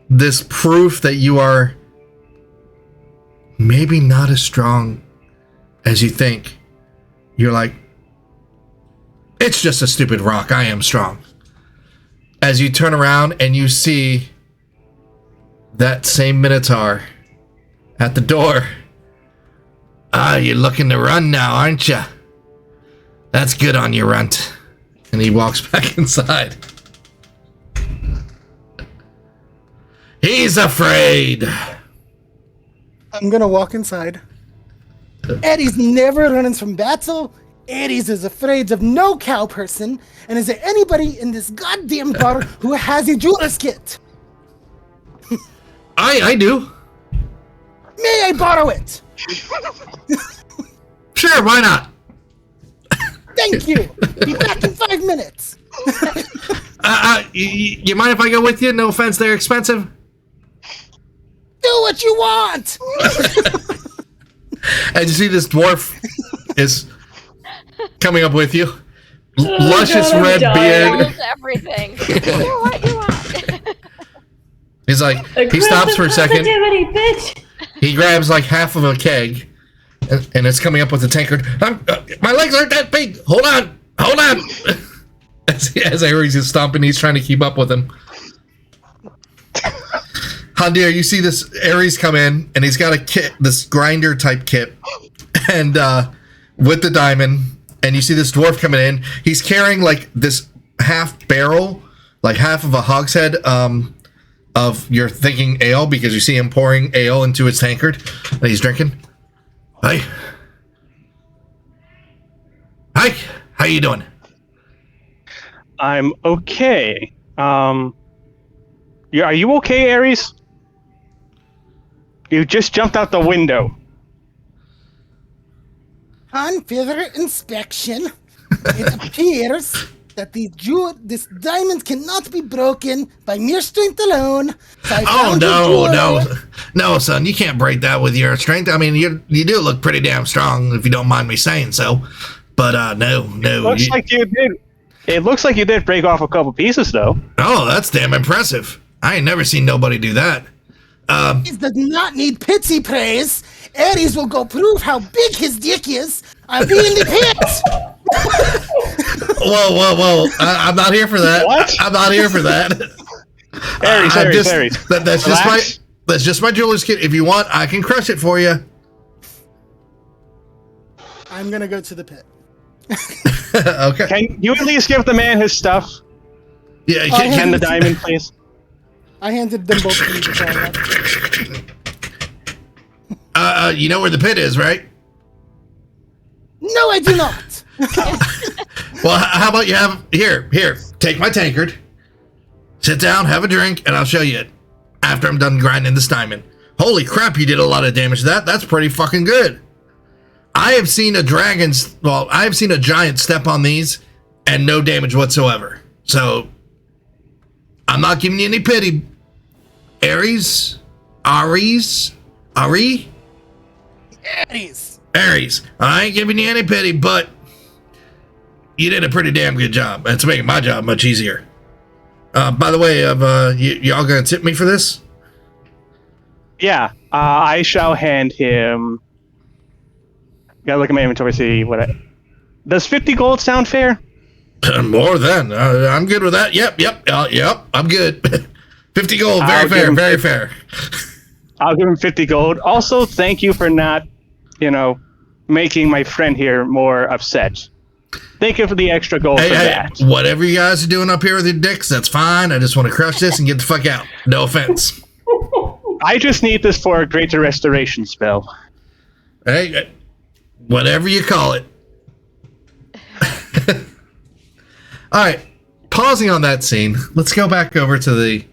this proof that you are maybe not as strong as you think, you're like, it's just a stupid rock. I am strong. As you turn around and you see that same Minotaur at the door. Ah, you're looking to run now, aren't you? That's good on you, Runt. And he walks back inside. He's afraid. I'm gonna walk inside. Eddie's never running from battle. Ares is afraid of no cow person. And is there anybody in this goddamn bar who has a jeweler's kit? I do. May I borrow it? Sure, why not? Thank you. Be back in 5 minutes. You mind if I go with you? No offense, they're expensive. Do what you want. And you see this dwarf is coming up with you. Luscious God, I'm red dying. beard. Sells everything. Do what you want. He's like, he stops for a second. Positivity, bitch. He grabs like half of a keg, and it's coming up with a tankard. My legs aren't that big. Hold on. As Ares is stomping, he's trying to keep up with him. Handir, you see this Ares come in, and he's got a kit, this grinder type kit, and with the diamond. And you see this dwarf coming in. He's carrying like this half barrel, like half of a hogshead of you're thinking ale, because you see him pouring ale into his tankard, and he's drinking. Hi, how you doing? I'm okay. Are you okay, Ares? You just jumped out the window. On further inspection, it appears that this diamond cannot be broken by mere strength alone. So I found a jeweler. No, son, you can't break that with your strength. I mean, you do look pretty damn strong, if you don't mind me saying so. But no. Looks like you did. It looks like you did break off a couple pieces, though. Oh, that's damn impressive. I ain't never seen nobody do that. He does not need pity praise. Ares will go prove how big his dick is. I'll be in the pit. Whoa. I'm not here for that. What? I'm not here for that. Ares. That's just my jeweler's kit. If you want, I can crush it for you. I'm gonna go to the pit. Okay. Can you at least give the man his stuff? Yeah. I Can, And the handed- diamond, please. I handed them both to you. you know where the pit is, right? No, I do not. Well, how about you have here? Take my tankard. Sit down, have a drink, and I'll show you it after I'm done grinding this diamond. Holy crap, you did a lot of damage to that. That's pretty fucking good. I have seen a giant step on these and no damage whatsoever. So, I'm not giving you any pity. Aries? Ari? Aries. I ain't giving you any pity, but you did a pretty damn good job. That's making my job much easier. By the way, y'all gonna tip me for this? Yeah, I shall hand him. Gotta look at my inventory, see what does 50 gold sound fair? More than. I'm good with that. Yep, I'm good. 50 gold, very fair. I'll give him 50 gold. Also, thank you for not, making my friend here more upset. Thank you for the extra gold for that. Whatever you guys are doing up here with your dicks, that's fine. I just want to crush this and get the fuck out. No offense. I just need this for a greater restoration spell. Hey, whatever you call it. All right, pausing on that scene, let's go back over to the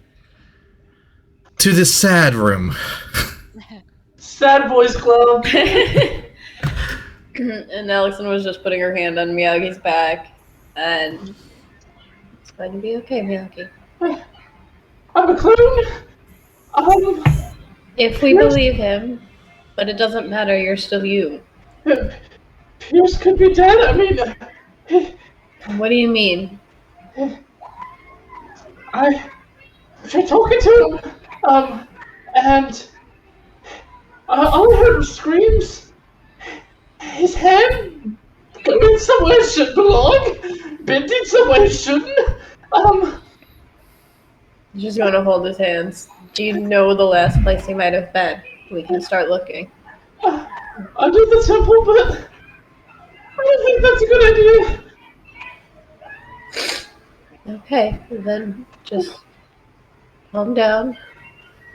sad room. Sad Boys Club. And Alison was just putting her hand on Miyagi's back, and it's going to be okay, Miyagi. I'm a clone. If we believe him, but it doesn't matter, you're still you. Pierce could be dead. I mean, What do you mean? I tried talking to him, and all I heard was screams. His hand going somewhere it shouldn't belong, bending somewhere it shouldn't. She's going to hold his hands. Do you know the last place he might have been? We can start looking. Under the temple, but I don't think that's a good idea. Okay, then just calm down.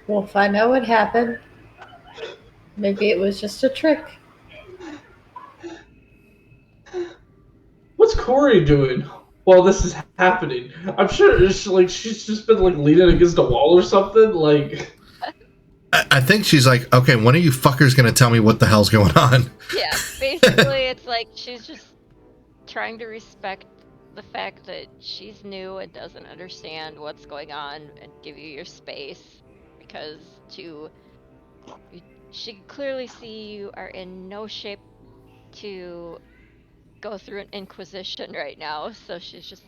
We'll find out what happened. Maybe it was just a trick. What's Corey doing while this is happening? I'm sure she's just been leaning against a wall or something. I think she's like, okay, when are you fuckers gonna tell me what the hell's going on? Yeah, basically, it's like she's just trying to respect the fact that she's new and doesn't understand what's going on and give you your space because she can clearly see you are in no shape to go through an inquisition right now, so she's just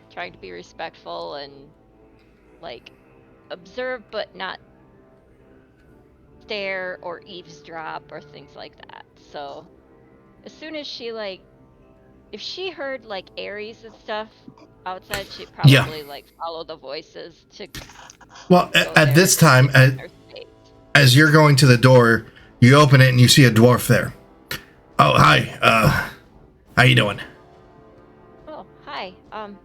trying to be respectful and observe but not stare or eavesdrop or things like that. So as soon as she if she heard Aries and stuff outside, she'd probably follow the voices to Well, go at there this time, in her space. as you're going to the door, you open it and you see a dwarf there. Oh, hi. How you doing? Oh, hi. I'm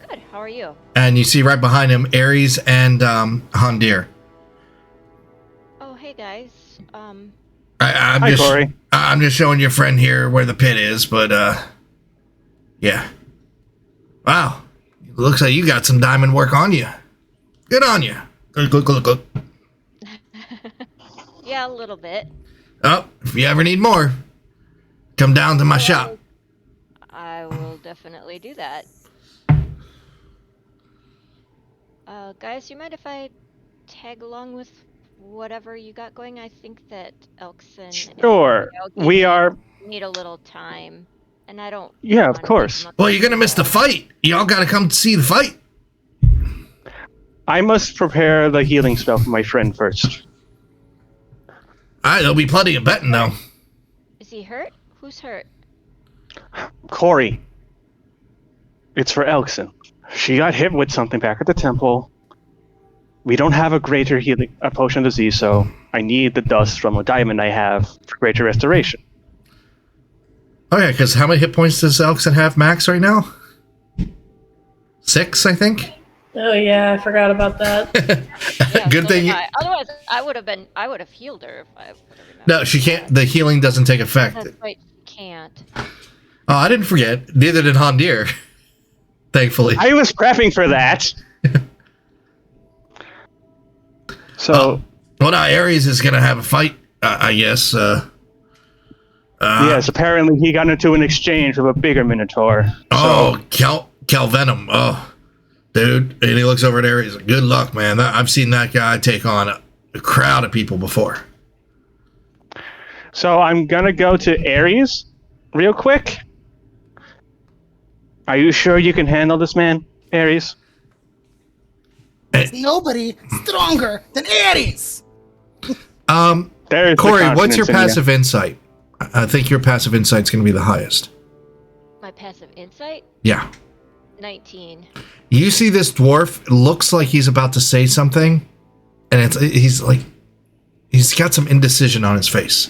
good. How are you? And you see right behind him Aries and Hondir. Oh, hey guys. Hi, Corey. I'm just showing your friend here where the pit is, but yeah. Wow, looks like you got some diamond work on you. Good on you. Good. Yeah, a little bit. Oh, if you ever need more, come down to my shop. I will definitely do that. Guys, you mind if I tag along with whatever you got going? I think that Elkson Sure. and We are. need a little time, and I don't. Yeah, of wanna course. give them Well, you're gonna miss the fight. Y'all gotta come see the fight. I must prepare the healing spell for my friend first. Alright, there'll be plenty of betting though. Is he hurt? Who's hurt? Corey. It's for Elkson. She got hit with something back at the temple. We don't have a greater healing potion of disease, so I need the dust from a diamond I have for greater restoration. Oh yeah, because how many hit points does Elkson have max right now? 6, I think. Oh yeah, I forgot about that. Yeah, Good so thing. did I. Otherwise, I would have healed her if I would have remembered. No, she can't. The healing doesn't take effect. That's right, she can't. Oh, I didn't forget. Neither did Hondir. Thankfully. I was prepping for that. So, Well, now Ares is gonna have a fight, I guess. yes, apparently he got into an exchange with a bigger Minotaur. Oh, Calvenom. Oh, dude. And he looks over at Ares. Good luck, man. I've seen that guy take on a crowd of people before. So I'm gonna go to Ares real quick. Are you sure you can handle this man, Ares? There's nobody stronger than Ares. There's Corey, the what's your confidence in you. passive insight? I think your passive insight's going to be the highest. My passive insight, Yeah. 19. You see this dwarf, it looks like he's about to say something, and he's got some indecision on his face.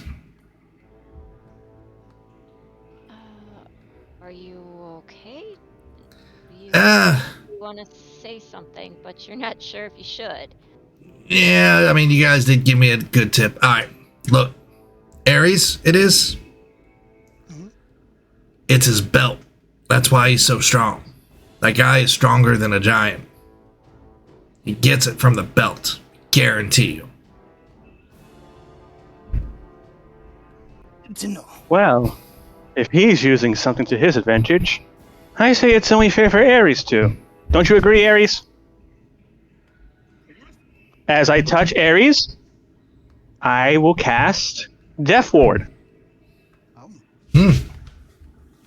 Are you okay? You want to say something, but you're not sure if you should. Yeah, I mean, you guys did give me a good tip. All right, look. Ares, it is. It's his belt. That's why he's so strong. That guy is stronger than a giant. He gets it from the belt. Guarantee you. Good to know. Well, if he's using something to his advantage, I say it's only fair for Ares too. Don't you agree, Ares? As I touch Ares, I will cast Death Ward.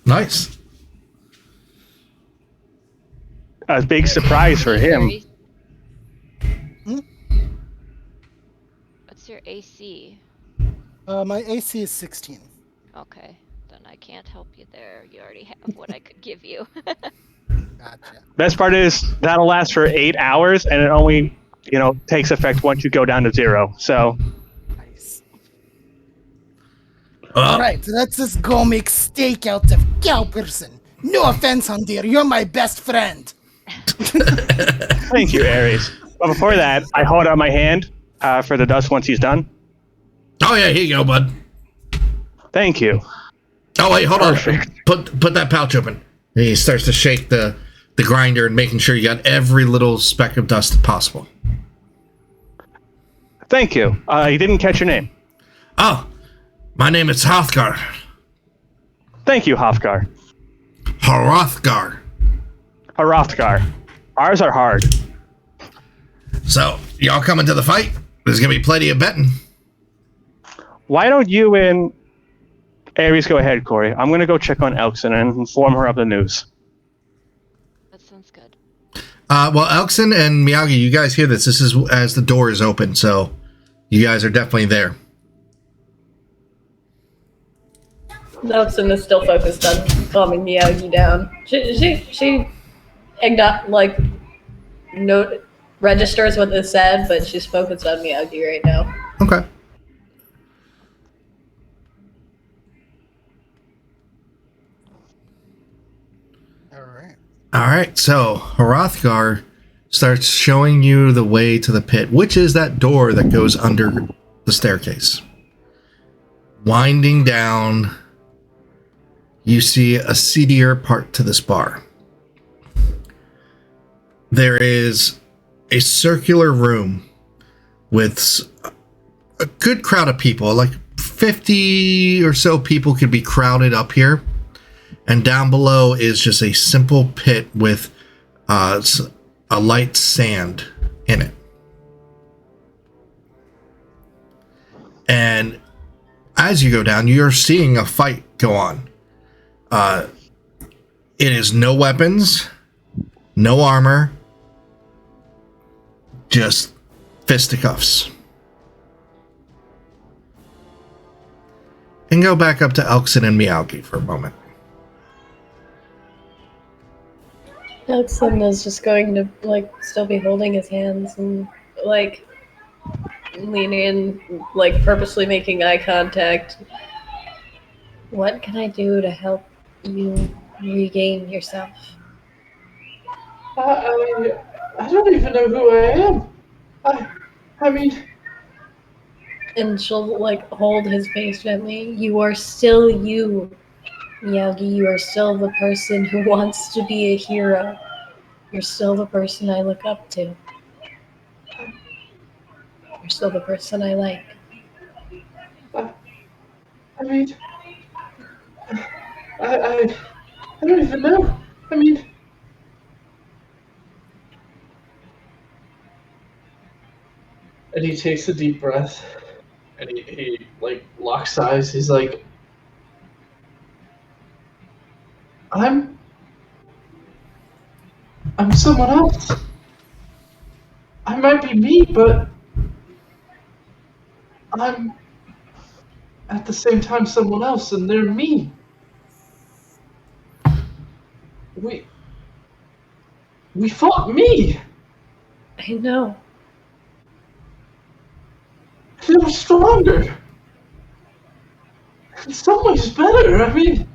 Nice. A big surprise for him. What's your AC? My AC is 16. Okay, then I can't help you there. You already have what I could give you. Gotcha. Best part is that'll last for 8 hours, and it only, takes effect once you go down to 0. So, Nice. Alright, so let's just go make steak out of cow person. No offense, Hundir, you're my best friend. thank you, Ares. But before that, I hold out my hand for the dust once he's done. Oh yeah, here you go, bud. Thank you. Oh wait, hold Perfect. on. Put that pouch open. And he starts to shake the grinder and making sure you got every little speck of dust possible. Thank you. He didn't catch your name. Oh, my name is Hrothgar. Thank you, Hrothgar. Hrothgar. Hrothgar. Ours are hard. So, y'all coming to the fight? There's gonna be plenty of betting. Why don't you and Ares go ahead, Corey? I'm going to go check on Elkson and inform her of the news. That sounds good. Well, Elkson and Miyagi, you guys hear this. This is as the door is open, so you guys are definitely there. Nelson is still focused on calming Miyagi down. She registers what is said, but she's focused on Miyagi right now. Okay. All right, so Hrothgar starts showing you the way to the pit, which is that door that goes under the staircase. Winding down, you see a seedier part to this bar. There is a circular room with a good crowd of people, like 50 or so people could be crowded up here. And down below is just a simple pit with a light sand in it. And as you go down, you're seeing a fight go on. It is no weapons, no armor, just fisticuffs. And go back up to Elkson and Miyagi for a moment. Nelson is just going to still be holding his hands and leaning in, purposely making eye contact. What can I do to help you regain yourself? I don't even know who I am. I mean, And she'll like hold his face gently. You are still you, Miyagi. You are still the person who wants to be a hero. You're still the person I look up to. You're still the person I like. I mean, I don't even know. I mean, and he takes a deep breath, and he like locks eyes. He's like, I'm someone else. I might be me, but I'm at the same time someone else, and they're me. We fought me. I know. They were stronger. In some ways better. I mean,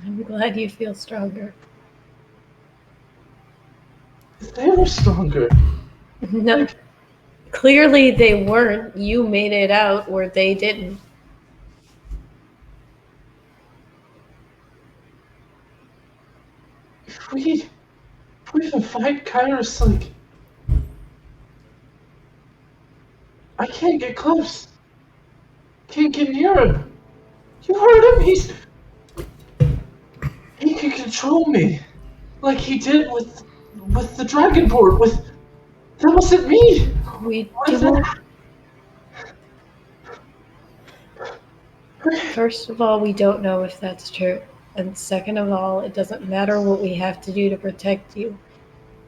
I'm glad you feel stronger. they were stronger. No. Clearly they weren't. You made it out or they didn't. If we even fight Kairos, like, I can't get close. Can't get near him. You heard him? He can control me, like he did with the dragon board. That wasn't me. We What is don't. that? First of all, we don't know if that's true. And second of all, it doesn't matter what we have to do to protect you.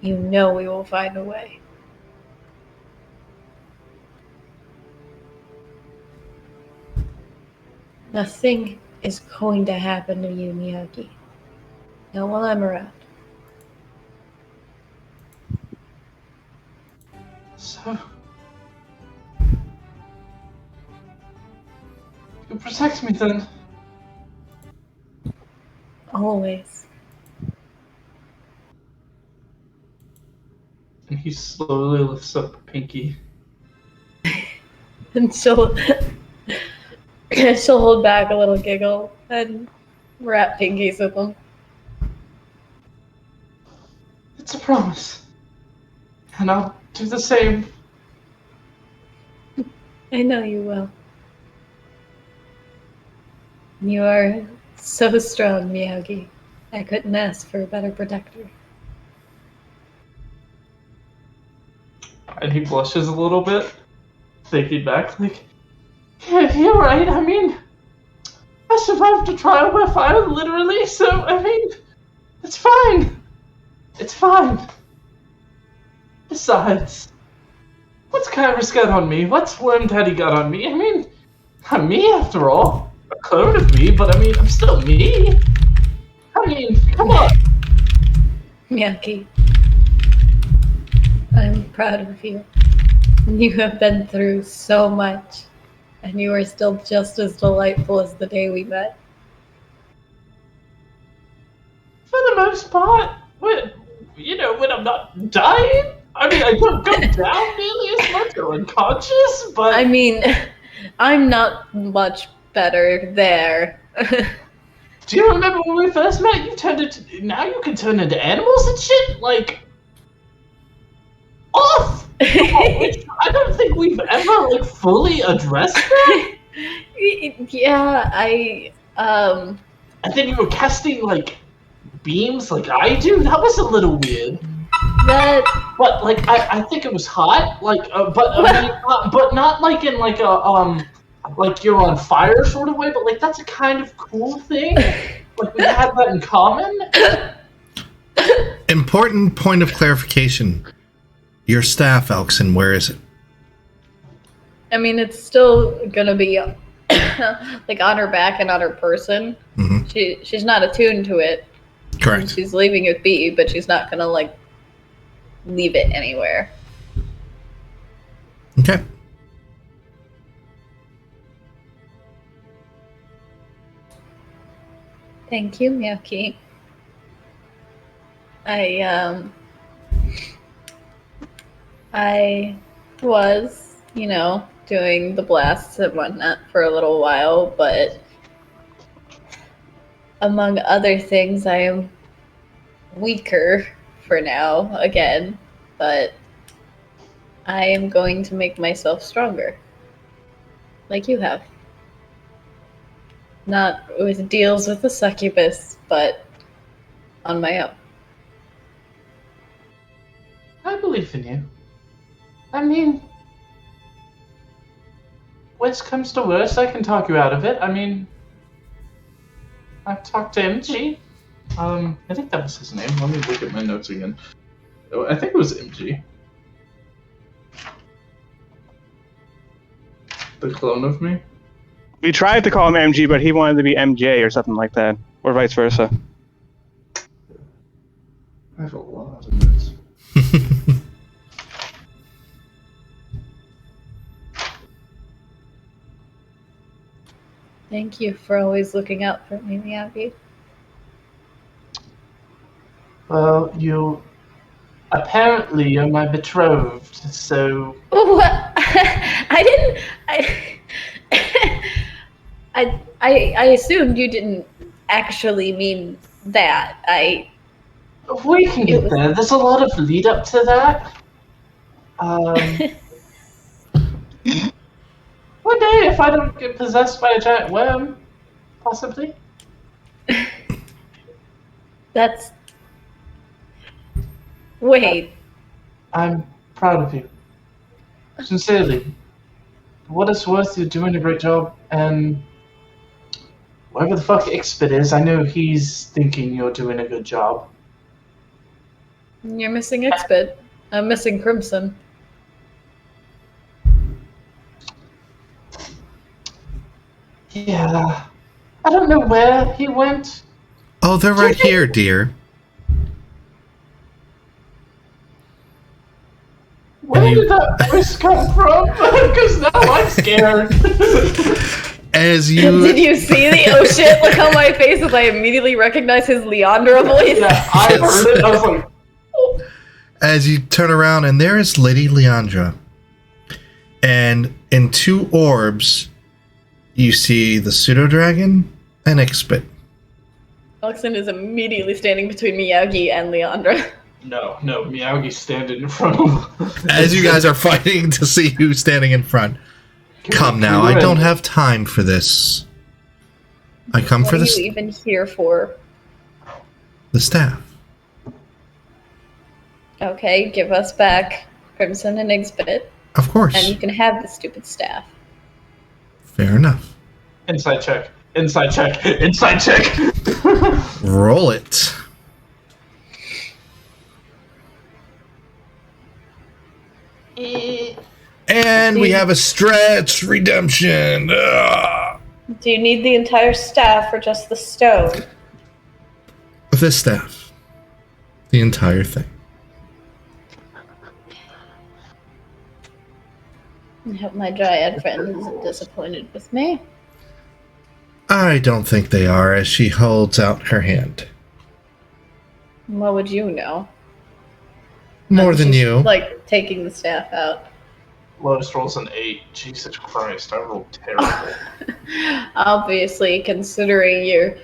You know we will find a way. Nothing is going to happen to you, Miyagi. Not while I'm around. So you protect me then. Always. And he slowly lifts up a pinky. And she'll hold back a little giggle and wrap pinkies with them. It's a promise. And I'll do the same. I know you will. You are so strong, Miyagi. I couldn't ask for a better protector. And he blushes a little bit, thinking back, like, yeah, you're right. I mean, I survived a trial by fire, literally, so, I mean, it's fine. It's fine. Besides, what's Kairos got on me? What's Worm Daddy got on me? I mean, I'm me after all. A clone of me, but I mean, I'm still me. I mean, come on. Miyagi, I'm proud of you. You have been through so much, and you are still just as delightful as the day we met. For the most part, when I'm not dying. I mean, I don't go down nearly as much or unconscious, but... I mean, I'm not much better there. Do you remember when we first met? Now you can turn into animals and shit? Like... Off! I don't think we've ever, like, fully addressed that. Yeah, And then you were casting, like, beams like I do? That was a little weird. But, like, I think it was hot. Like, but not like in, like, a, like you're on fire sort of way, but, like, that's a kind of cool thing. Like, we had that in common. Important point of clarification. Your staff, Elkson, where is it? I mean, it's still gonna be like on her back and on her person. Mm-hmm. She's not attuned to it. Correct. She's leaving it be, but she's not gonna like leave it anywhere. Okay. Thank you, Miyaki. I was, doing the blasts and whatnot for a little while, but among other things, I am weaker for now again, but I am going to make myself stronger. Like you have. Not with deals with the succubus, but on my own. I believe in you. I mean, worst comes to worst, I can talk you out of it. I mean, I've talked to MG. I think that was his name. Let me look at my notes again. Oh, I think it was MG. The clone of me? We tried to call him MG, but he wanted to be MJ or something like that, or vice versa. I have a lot of notes. Thank you for always looking out for me, Miyagi. Well, you apparently are my betrothed, so What? I didn't. I assumed you didn't actually mean that. we can get there. There's a lot of lead up to that. One day, if I don't get possessed by a giant worm, possibly. That's. Wait. I'm proud of you. Sincerely. For what it's worth, you're doing a great job, and whatever the fuck Ixpit is, I know he's thinking you're doing a good job. You're missing Xbit. I'm missing Crimson. Yeah. I don't know where he went. Oh, they're right here, dear. Where did that voice come from? Because now I'm scared. As you... Did you see the oh shit look on my face as I immediately recognized his Leandra voice? Yeah, I heard it. I was like, oh. As you turn around, and there is Lady Leandra. And in two orbs, you see the pseudo-dragon and Ixpit. Alexin is immediately standing between Miyagi and Leandra. No, Miyagi's standing in front of him. As you guys are fighting to see who's standing in front. Come now, I don't have time for this. I come for What are this. you even here for? The staff. Okay, give us back Crimson and Xbit, Of course. and you can have the stupid staff. Fair enough. Inside check. Inside check. Inside check. Roll it. And we have a stretch redemption. Ugh. Do you need the entire staff or just the stone? The staff. The entire thing. I hope my dryad friend isn't disappointed with me. I don't think they are, as she holds out her hand. What would you know? More than She's, you. Like, taking the staff out. Lotus rolls an 8. Jesus Christ, I rolled terrible. Obviously, considering you're,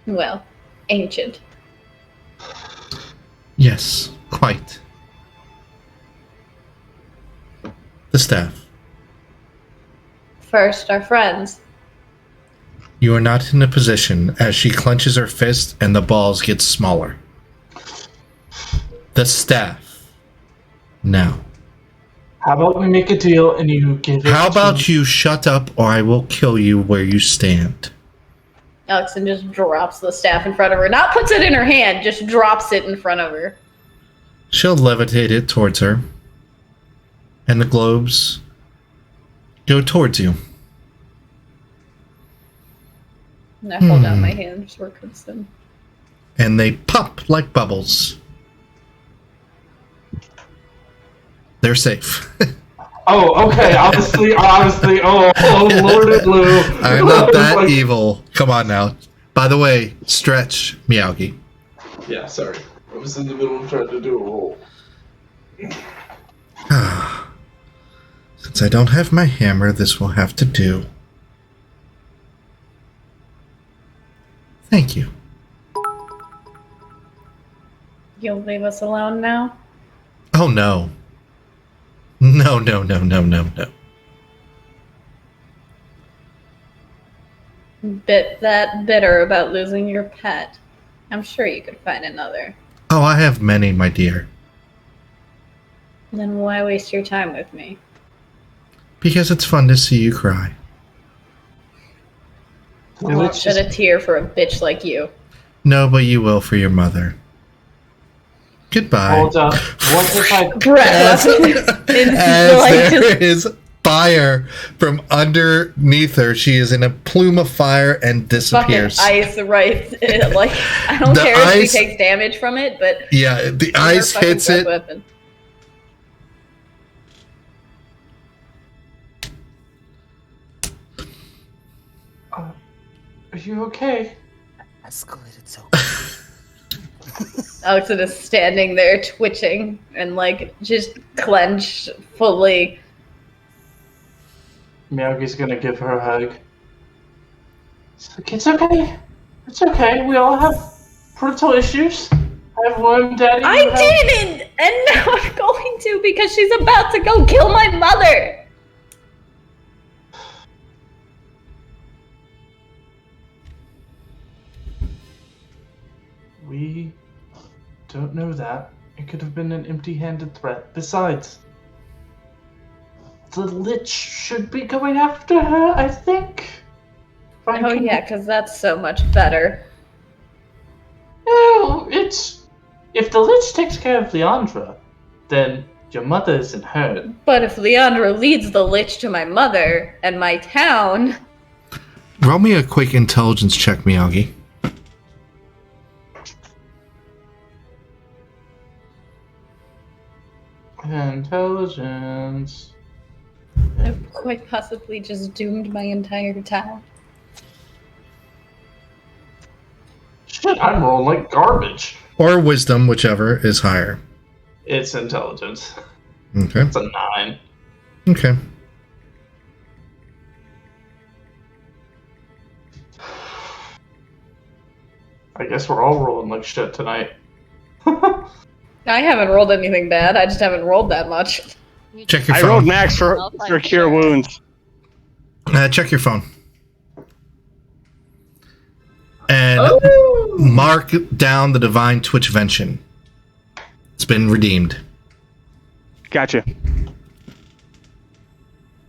well, ancient. Yes, quite. The staff. First, our friends. You are not in a position, as she clenches her fist and the balls get smaller. The staff. Now. How about we make a deal and you give it How about to... you shut up or I will kill you where you stand? Alexin just drops the staff in front of her. Not puts it in her hand, just drops it in front of her. She'll levitate it towards her. And the globes go towards you. And I hold out my hand for Crimson. And they pop like bubbles. They're safe. Oh, okay. Honestly. Oh, Lord of Blue. I'm not that evil. Come on now. By the way, stretch, Miyagi. Yeah, sorry. I was in the middle of trying to do a roll. Since I don't have my hammer, this will have to do. Thank you. You'll leave us alone now? Oh, no. No. Bit that bitter about losing your pet. I'm sure you could find another. Oh, I have many, my dear. Then why waste your time with me? Because it's fun to see you cry. I won't shed a tear for a bitch like you. No, but you will for your mother. Goodbye. Hold up. What if I... Breath. As there is fire from underneath her, she is in a plume of fire and disappears. Fucking ice, right? Like, I don't The care if ice- she takes damage from it, but... Yeah, the ice her fucking hits breath it. Weapon. Are you okay? Escalated so. Alexon is standing there twitching and, like, just clenched fully. Miyagi's gonna give her a hug. It's like, it's okay. It's okay. We all have parental issues. I have one, Daddy. I didn't! And now I'm going to because she's about to go kill my mother! We don't know that. It could have been an empty-handed threat. Besides, the Lich should be going after her, I think. Oh yeah, because that's so much better. No, it's... If the Lich takes care of Leandra, then your mother isn't hurt. But if Leandra leads the Lich to my mother and my town... Roll me a quick intelligence check, Miyagi. Intelligence. I've quite possibly just doomed my entire town. Shit, I'm rolling like garbage. Or wisdom, whichever is higher. It's intelligence. Okay. It's a 9. Okay. I guess we're all rolling like shit tonight. I haven't rolled anything bad, I just haven't rolled that much. Check your I phone. rolled max for I'm cure sure. wounds. Check your phone. And Oh! mark down the divine twitchvention. It's been redeemed. Gotcha.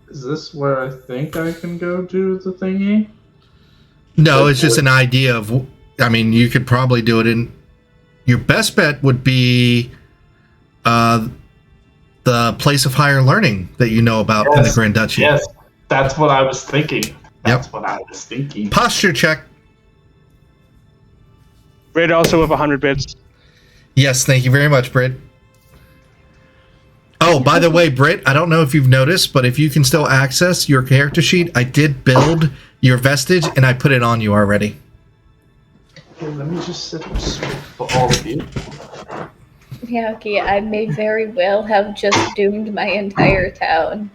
Is this where I think I can go do the thingy? No, it's just an idea of. I mean, you could probably do it in. Your best bet would be the place of higher learning that you know about in the Grand Duchy. Yes, that's what I was thinking. That's what I was thinking. Posture check. Brit also with 100 bits. Yes, thank you very much, Britt. Oh, by the way, Britt, I don't know if you've noticed, but if you can still access your character sheet, I did build your vestige and I put it on you already. Okay, let me just sit up straight for all of you. Yeah, okay, I may very well have just doomed my entire town.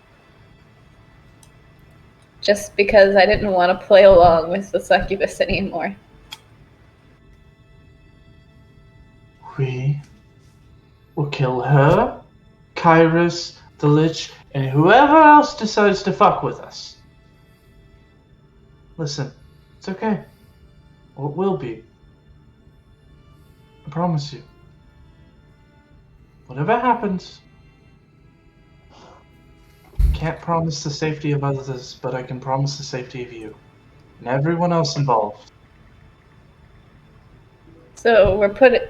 Just because I didn't want to play along with the succubus anymore. We will kill her, Kyrus, the Lich, and whoever else decides to fuck with us. Listen, it's okay. Or it will be. I promise you. Whatever happens, can't promise the safety of others, but I can promise the safety of you and everyone else involved. So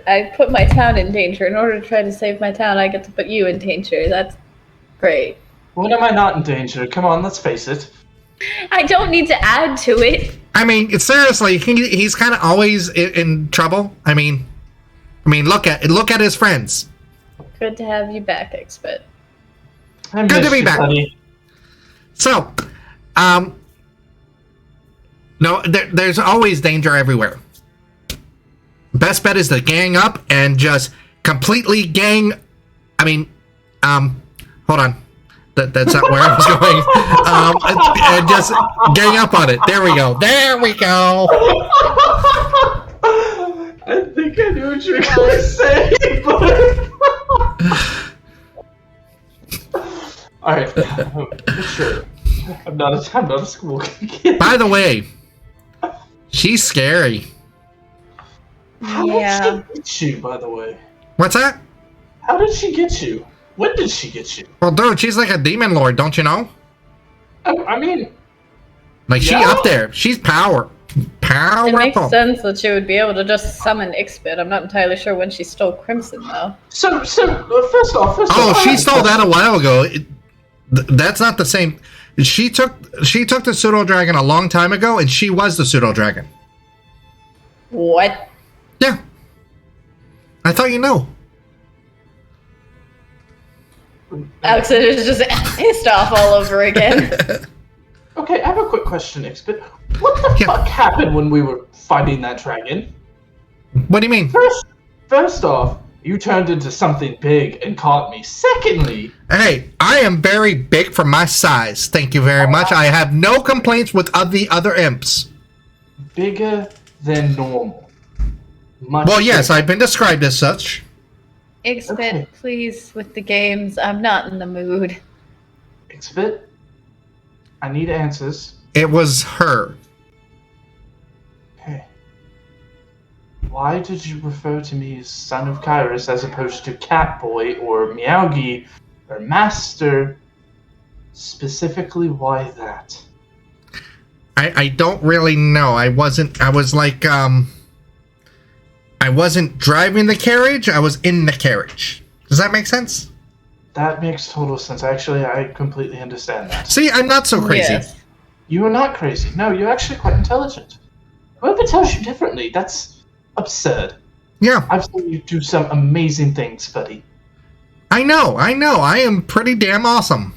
I put my town in danger. In order to try to save my town, I get to put you in danger. That's great. When am I not in danger? Come on, let's face it. I don't need to add to it. I mean, seriously, he's kind of always in trouble. I mean, look at his friends. Good to have you back, Expert. Good to be back. Buddy. So, no, there's always danger everywhere. Best bet is to gang up and just completely gang. I mean, hold on. That's not where I was going. And just gang up on it. There we go. There we go. I think I knew what you were going to say, but... Alright, sure. I'm not a school kid. By the way, she's scary. How did she get you, by the way? What's that? How did she get you? When did she get you? Well, dude, she's like a demon lord, don't you know? I mean... Like, she Yeah. up there. She's powerful. It makes sense that she would be able to just summon Ixbit. I'm not entirely sure when she stole Crimson, though. So first off... Oh, she stole that a while ago. That's not the same. She took the pseudo dragon a long time ago, and she was the pseudo dragon. What? Yeah. I thought you knew. Alex is just pissed off all over again. Okay, I have a quick question, Ixbit. What the fuck happened when we were fighting that dragon? What do you mean? First off, you turned into something big and caught me. Secondly... Hey, I am very big for my size. Thank you very much. I have no complaints with the other imps. Bigger than normal. Much Well, yes, bigger. I've been described as such. Ixbit, Okay. please, with the games. I'm not in the mood. Ixbit, I need answers. It was her. Okay. Why did you refer to me as son of Kyrus as opposed to Catboy or Meowgi or Master? Specifically, why that? I don't really know. I was driving the carriage. I was in the carriage. Does that make sense? That makes total sense. Actually, I completely understand that. See, I'm not so crazy. Yes. You are not crazy. No, you're actually quite intelligent. Whoever tells you differently, that's absurd. Yeah, I've seen you do some amazing things, buddy. I know. I am pretty damn awesome.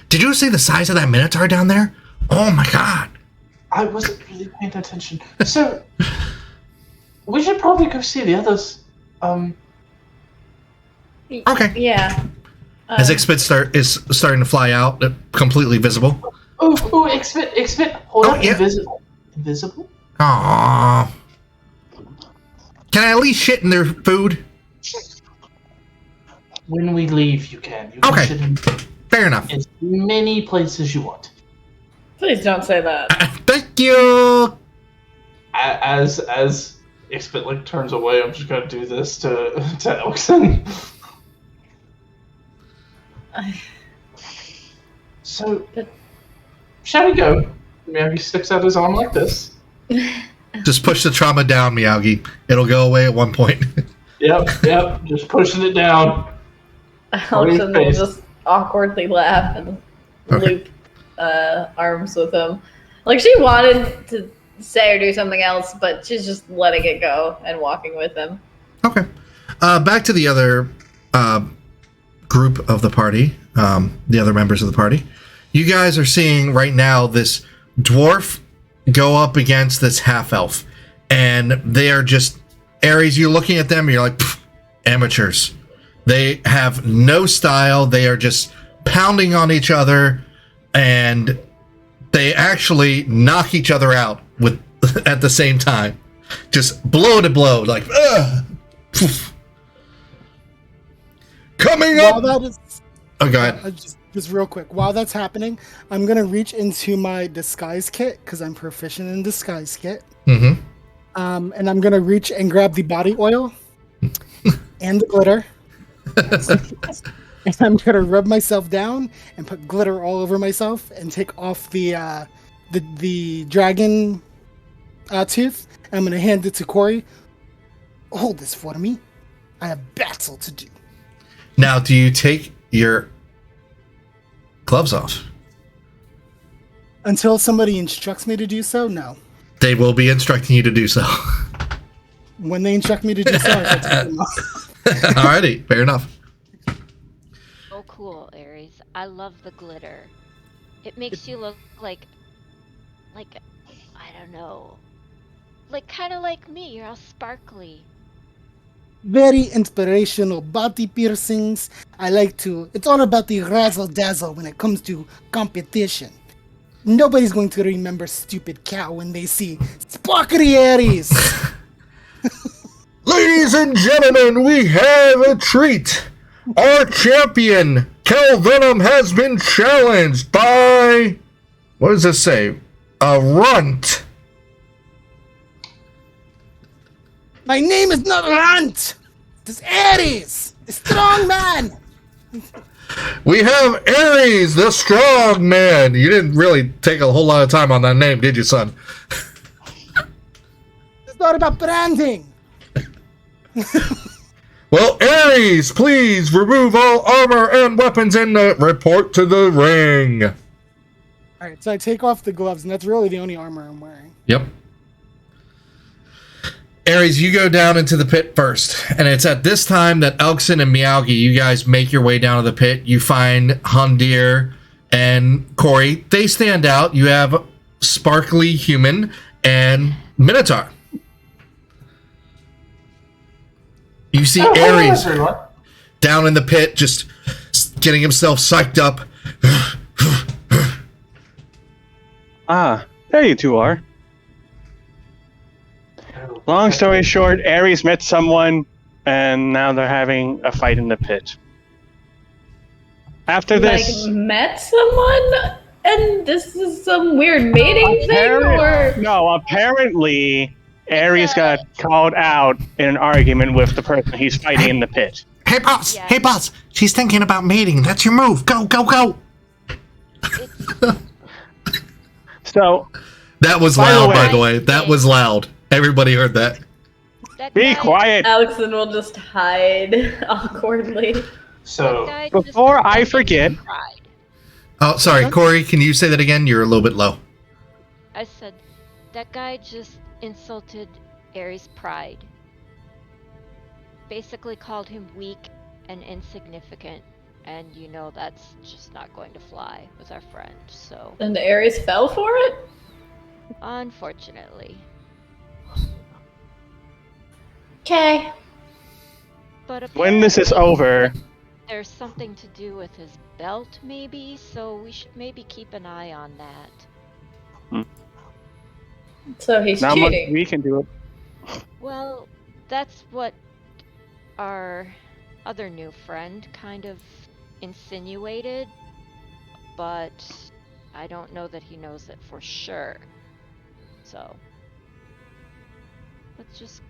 Did you see the size of that minotaur down there? Oh my god. I wasn't really paying attention. So, we should probably go see the others. Okay. Yeah. As Ixbit is starting to fly out, completely visible. Oh, Xfit, hold Oh, on, yeah. invisible. Invisible? Aww. Can I at least shit in their food? When we leave, you can. You can Okay. sit in Fair enough. as many places you want. Please don't say that. Thank you. As Xfit like turns away, I'm just gonna do this to Elkson. So, shall we go? Miyagi sticks out his arm like this. Just push the trauma down, Miyagi. It'll go away at one point. Yep, just pushing it down. Alton will just awkwardly laugh and loop arms with him. Like, she wanted to say or do something else, but she's just letting it go and walking with him. Okay. Back to the other group of the party, the other members of the party. You guys are seeing right now this dwarf go up against this half-elf. And they are just... Ares, you're looking at them and you're like, amateurs. They have no style. They are just pounding on each other. And they actually knock each other out with at the same time. Just blow to blow. Like, ugh. Poof. Coming While up. that is, Oh, go ahead. just real quick, while that's happening, I'm gonna reach into my disguise kit because I'm proficient in disguise kit. Mm-hmm. And I'm gonna reach and grab the body oil and the glitter. And I'm gonna rub myself down and put glitter all over myself and take off the dragon tooth. I'm gonna hand it to Corey. Hold this for me. I have battle to do. Now, do you take your gloves off? Until somebody instructs me to do so, no. They will be instructing you to do so. When they instruct me to do so, I shall take them off. Alrighty, fair enough. Oh, cool, Ares. I love the glitter. It makes you look like I don't know, like kind of like me. You're all sparkly. Very inspirational body piercings. It's all about the razzle dazzle when it comes to competition. Nobody's going to remember stupid cow when they see sparkly Aries. Ladies and gentlemen, we have a treat. Our champion, Kel Venom, has been challenged by... What does this say? A runt. My name is not Runt. It's Aries, a strong man. We have Ares, the strong man. You didn't really take a whole lot of time on that name, did you, son? It's not about branding. Well, Ares, please remove all armor and weapons and report to the ring. All right, so I take off the gloves, and that's really the only armor I'm wearing. Yep. Ares, you go down into the pit first, and it's at this time that Elkson and Meowgi, you guys make your way down to the pit. You find Hundir and Corey. They stand out. You have Sparkly Human and Minotaur. You see Ares down in the pit, just getting himself psyched up. Ah, there you two are. Long story short, Ares met someone, and now they're having a fight in the pit. After this... Like, met someone? And this is some weird mating thing? Or... No, apparently... Ares got called out in an argument with the person he's fighting in the pit. Hey, boss! Yeah. Hey, boss! She's thinking about mating. That's your move. Go, go, go! So... That was loud, by the way. That was loud. Everybody heard that. Be quiet! Alexon will just hide awkwardly. So, Before I forget... Oh, sorry. Corey, can you say that again? You're a little bit low. I said, that guy just insulted Ares' pride. Basically called him weak and insignificant, and you know that's just not going to fly with our friend, so... And Ares fell for it? Unfortunately. Okay. But When this is over... there's something to do with his belt, maybe, so we should maybe keep an eye on that. So he's Not much cheating. we can do it. Well, that's what our other new friend kind of insinuated, but I don't know that he knows it for sure. So let's just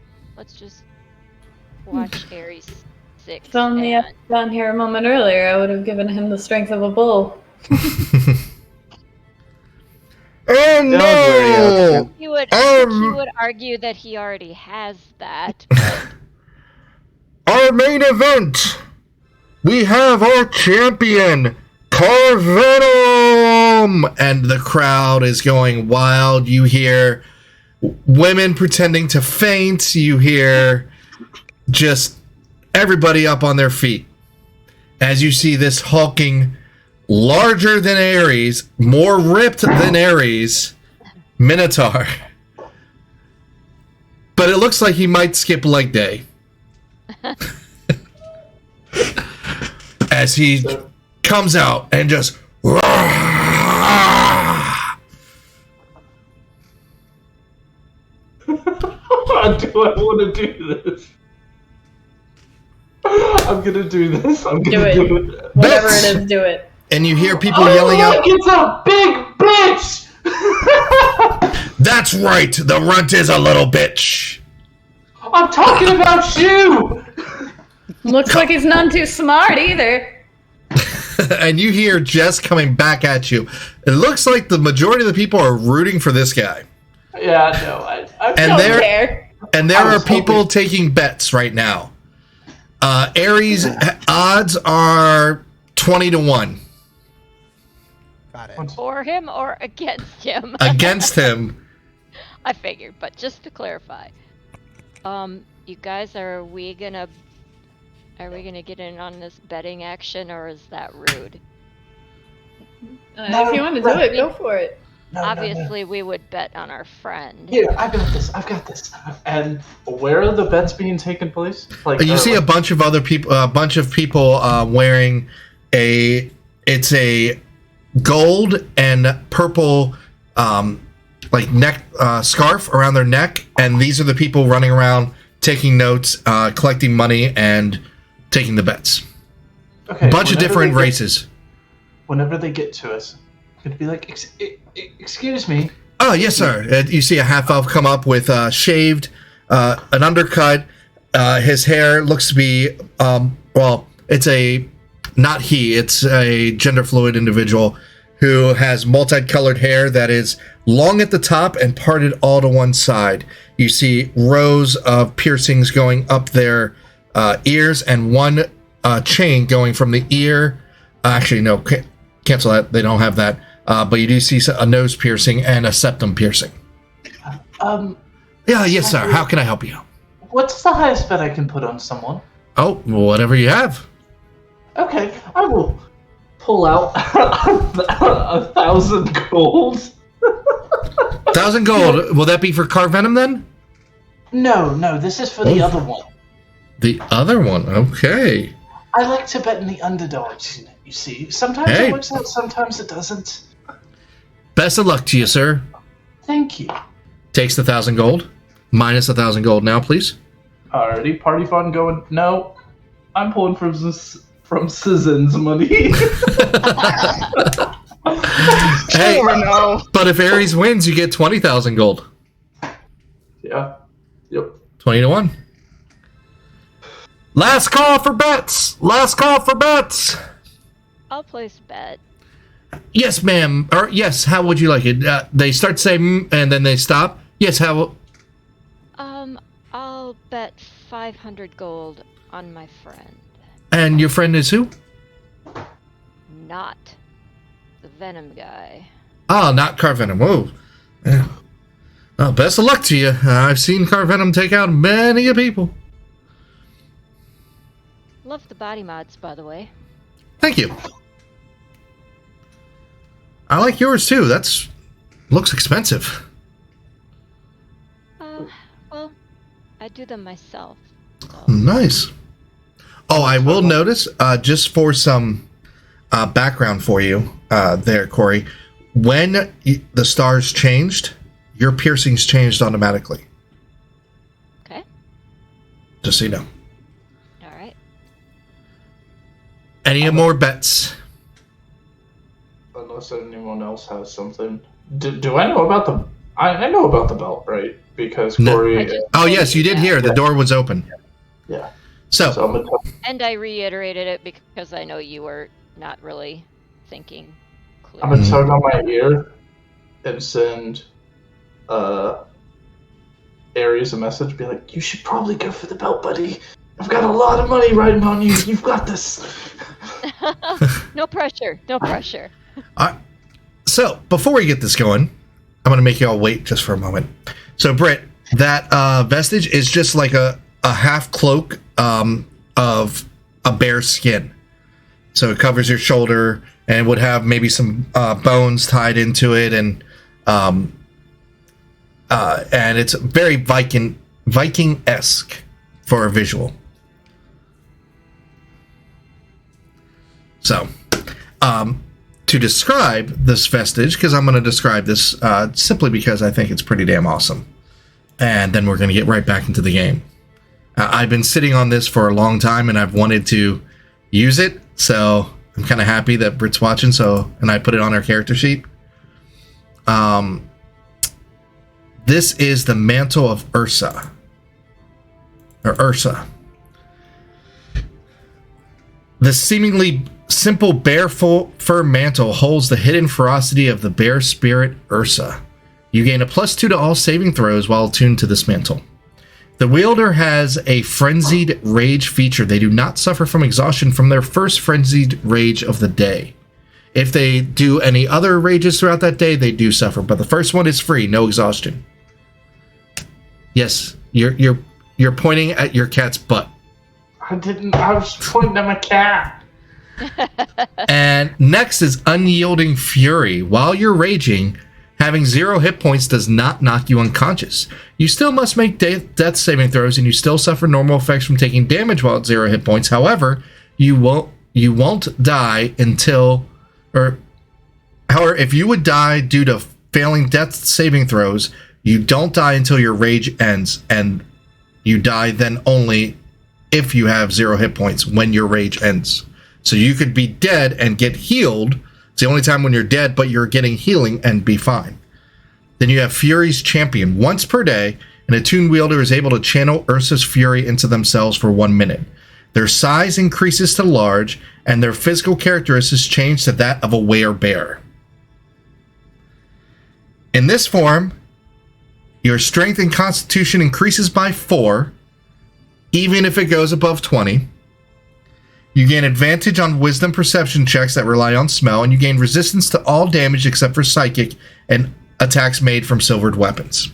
watch Ares 6. If only I'd gone here a moment earlier, I would have given him the strength of a bull. Oh Don't worry, no! Elkson. He would argue that he already has that. But Our main event! We have our champion, Carvenom! And the crowd is going wild. You hear women pretending to faint. You hear just everybody up on their feet. As you see this hulking, larger than Ares, more ripped than Ares, Minotaur. But it looks like he might skip leg day. As he comes out and just... do I want to do this? I'm gonna do this. I'm gonna do it. Whatever it is, do it. And you hear people Oh, yelling look, out, it's a big bitch! "That's right, the runt is a little bitch." I'm talking about you! Looks like he's none too smart either. And you hear Jess coming back at you. It looks like the majority of the people are rooting for this guy. Yeah, no, I And Don't there, care. and there I are was people hoping- taking bets right now. Ares odds are 20-1 Got it. for him or against him? against him. I figured, but just to clarify, you guys, are we gonna Are we gonna get in on this betting action, or is that rude? If you want to do it, go for it. No, Obviously, we would bet on our friend. Here, I've got this. And where are the bets being taken place? Like You see a bunch of other people, wearing it's a gold and purple, like neck scarf around their neck, and these are the people running around taking notes, collecting money, and taking the bets. Okay, Bunch of different races. Whenever they get to us, could be like, excuse me. Oh yes, sir. You see a half elf come up with shaved, an undercut. His hair looks to be it's a gender fluid individual who has multicolored hair that is long at the top and parted all to one side. You see rows of piercings going up their ears and one chain going from the ear. Actually, no, cancel that. They don't have that. But you do see a nose piercing and a septum piercing. Yeah, yes, sir. How can I help you? What's the highest bet I can put on someone? Oh, whatever you have. Okay, I will pull out 1,000 gold. 1,000 gold. Will that be for Carvenom then? No, this is for the other one. The other one. Okay. I like to bet in the underdogs, you see. Sometimes it works out, sometimes it doesn't. Best of luck to you, sir. Thank you. Takes the 1,000 gold. Minus 1,000 gold now, please. Alrighty, party fun going. No, I'm pulling from Susan's money. Hey, no. but if Ares wins, you get 20,000 gold. Yeah. Yep. 20 to 1. Last call for bets. Last call for bets. I'll place a bet. Yes, ma'am. Or yes, how would you like it? They start saying and then they stop. Yes, how? I'll bet 500 gold on my friend. And your friend is who? Not the Venom guy. Oh, not Carvenom. Whoa. Yeah. Well, best of luck to you. I've seen Carvenom take out many a people. Love the body mods, by the way. Thank you. I like yours too. Looks expensive. Well, I do them myself. So. Nice. Oh, I will notice, just for some background for you there, Corey, when the stars changed, your piercings changed automatically. Okay. Just so you know. All right. Any more bets? Unless anyone else has something. Do I know about the... I know about the belt, right? Because Corey... No. Oh, yes, you did hear. The door was open. Yeah. So I'm gonna And I reiterated it because I know you were not really thinking I'm clearly. gonna tug on my ear and send Ares a message. Be like, you should probably go for the belt, buddy. I've got a lot of money riding on you. You've got this. No pressure. No pressure. So, before we get this going, I'm going to make you all wait just for a moment. So, Britt, that vestige is just like a half cloak of a bear's skin. So, it covers your shoulder and would have maybe some bones tied into it, and it's very Viking-esque for a visual. So, to describe this vestige, because I'm going to describe this simply because I think it's pretty damn awesome. And then we're going to get right back into the game. I've been sitting on this for a long time, and I've wanted to use it, so I'm kind of happy that Britt's watching, and I put it on our character sheet. This is the mantle of Ursa. Or Ursa. The seemingly simple bear fur mantle holds the hidden ferocity of the bear spirit Ursa. You gain a +2 to all saving throws while attuned to this mantle. The wielder has a frenzied rage feature. They do not suffer from exhaustion from their first frenzied rage of the day. If they do any other rages throughout that day, they do suffer, but the first one is free, no exhaustion. Yes, you're pointing at your cat's butt. I didn't. I was pointing at my cat. And next is Unyielding Fury. While you're raging, having 0 hit points does not knock you unconscious. You still must make death saving throws, and you still suffer normal effects from taking damage while at 0 hit points. However, you won't die until, however, if you would die due to failing death saving throws, you don't die until your rage ends, and you die then only if you have 0 hit points when your rage ends. So you could be dead and get healed. It's the only time when you're dead, but you're getting healing and be fine. Then you have Fury's Champion. Once per day, an attuned wielder is able to channel Ursa's fury into themselves for 1 minute. Their size increases to large, and their physical characteristics change to that of a werebear. In this form, your strength and constitution increases by 4, even if it goes above 20. You gain advantage on wisdom perception checks that rely on smell, and you gain resistance to all damage except for psychic and attacks made from silvered weapons.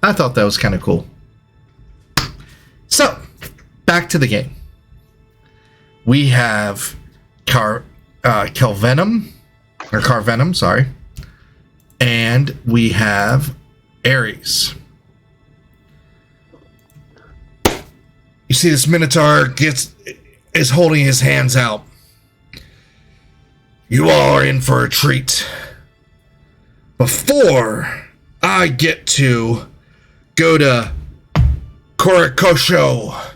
I thought that was kind of cool. So, back to the game. We have Carvenom, sorry. And we have Ares. You see this Minotaur is holding his hands out. You all are in for a treat. Before I get to go to Korokosho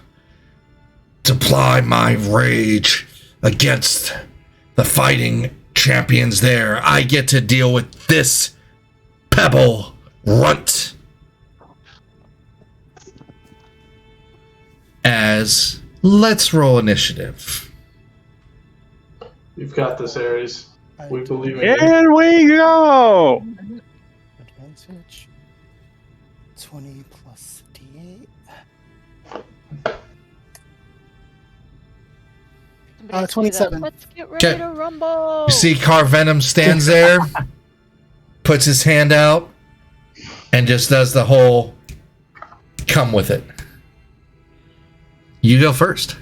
to ply my rage against the fighting champions there, I get to deal with this pebble runt. As let's roll initiative. You've got this, Ares. We believe in you. Here we go! Advantage. 20 plus D8. 27. Let's get ready Okay. to rumble. You see Carvenom stands there, puts his hand out, and just does the whole come with it. You go first.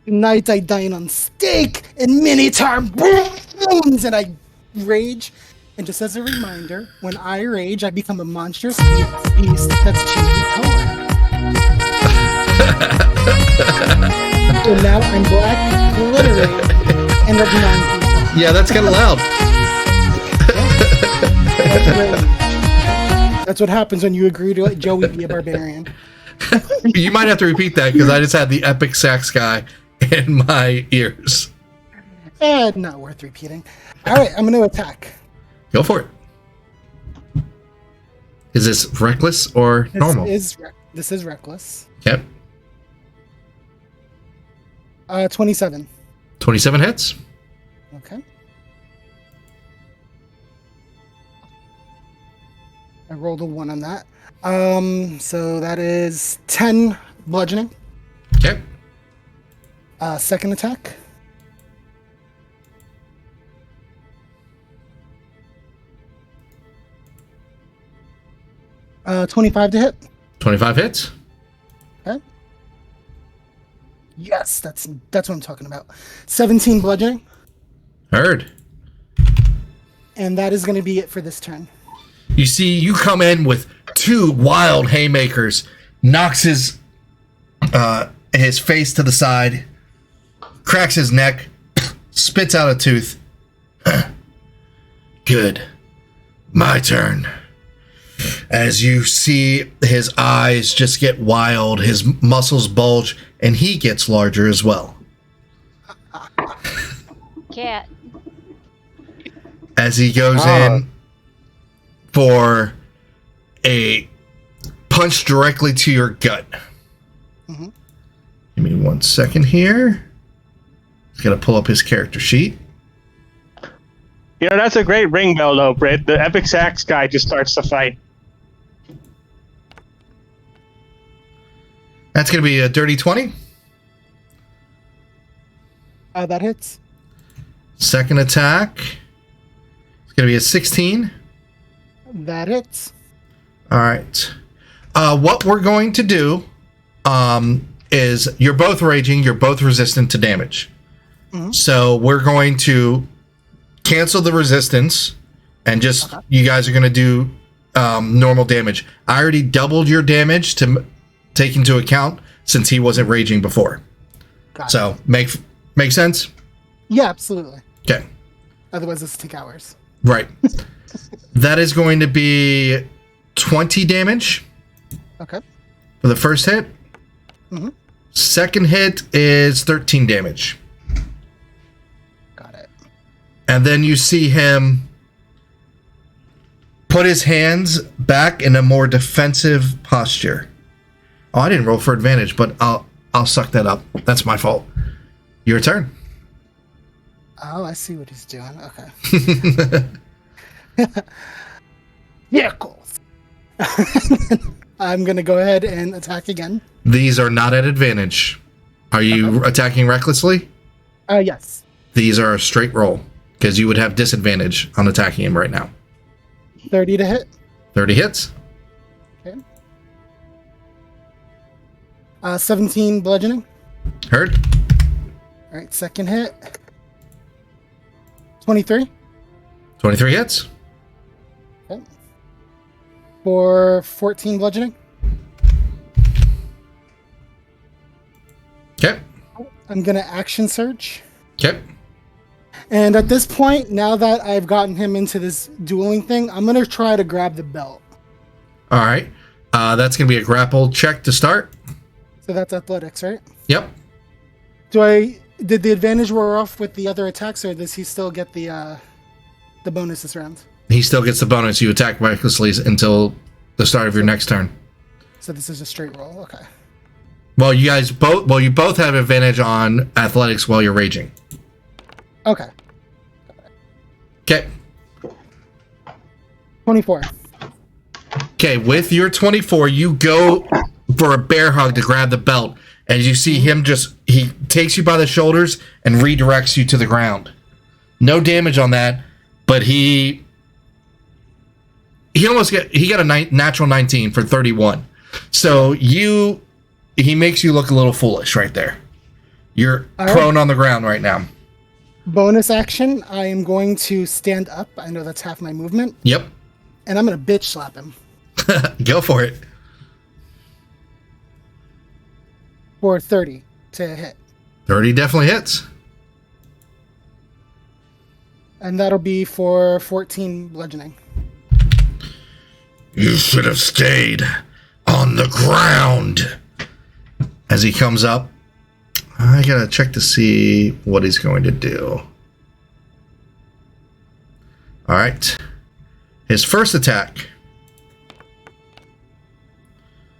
Tonight I dine on steak and Minotaur bones, and I rage. And just as a reminder, when I rage, I become a monstrous beast that's changing color. So now I'm black, glittering, and of non-people. Yeah, that's kind of loud. That's rage. That's what happens when you agree to let Joey be a barbarian. You might have to repeat that because I just had the epic sax guy in my ears. Not worth repeating. All right, I'm going to attack. Go for it. Is this reckless or normal? This is reckless. Yep. 27. 27 hits. Okay. I rolled a 1 on that. So that is 10 bludgeoning. Okay. Second attack. Uh, 25 to hit. 25 hits. Okay. Yes, that's what I'm talking about. 17 bludgeoning. Heard. And that is going to be it for this turn. You see, you come in with 2 wild haymakers, knocks his face to the side, cracks his neck, spits out a tooth. Good. My turn. As you see his eyes just get wild, his muscles bulge, and he gets larger as well. Cat. As he goes in for a punch directly to your gut. Mm-hmm. Give me 1 second here. He's going to pull up his character sheet. You know, that's a great ring bell, though, Britt. The epic sax guy just starts to fight. That's going to be a dirty 20. That hits. Second attack. It's going to be a 16. That hits. All right. What we're going to do is you're both raging, you're both resistant to damage. So we're going to cancel the resistance and just you guys are going to do normal damage. I already doubled your damage to take into account since he wasn't raging before. So make sense? Yeah, absolutely. Okay. Otherwise, this will take hours. Right. That is going to be 20 damage. Okay. For the first hit. Second hit is 13 damage. Got it. And then you see him put his hands back in a more defensive posture. Oh, I didn't roll for advantage, but I'll suck that up. That's my fault. Your turn. Oh, I see what he's doing. Okay. Vehicles. I'm gonna go ahead and attack again. These are not at advantage. Are you attacking recklessly? Yes. These are a straight roll because you would have disadvantage on attacking him right now. 30 to hit. 30 hits. Okay. 17 bludgeoning. Heard. All right, second hit. 23. 23 hits. Okay. For 14 bludgeoning. Okay. I'm gonna action surge. Okay. And at this point, now that I've gotten him into this dueling thing, I'm gonna try to grab the belt. All right. That's going to be a grapple check to start. So that's athletics, right? Yep. Did the advantage wear off with the other attacks, or does he still get the bonus this round? He still gets the bonus. You attack recklessly until the start of your next turn. So this is a straight roll. Okay. Well, you both have advantage on athletics while you're raging. Okay. Okay. 24. Okay, with your 24, you go for a bear hug to grab the belt, and you see him he takes you by the shoulders and redirects you to the ground. No damage on that, but he got a natural 19 for 31. So he makes you look a little foolish right there. You're prone on the ground right now. Bonus action, I am going to stand up. I know that's half my movement. Yep. And I'm going to bitch slap him. Go for it. For 30 to hit. 30 definitely hits. And that'll be for 14 bludgeoning. You should have stayed on the ground. As he comes up, I gotta check to see what he's going to do. Alright. His first attack.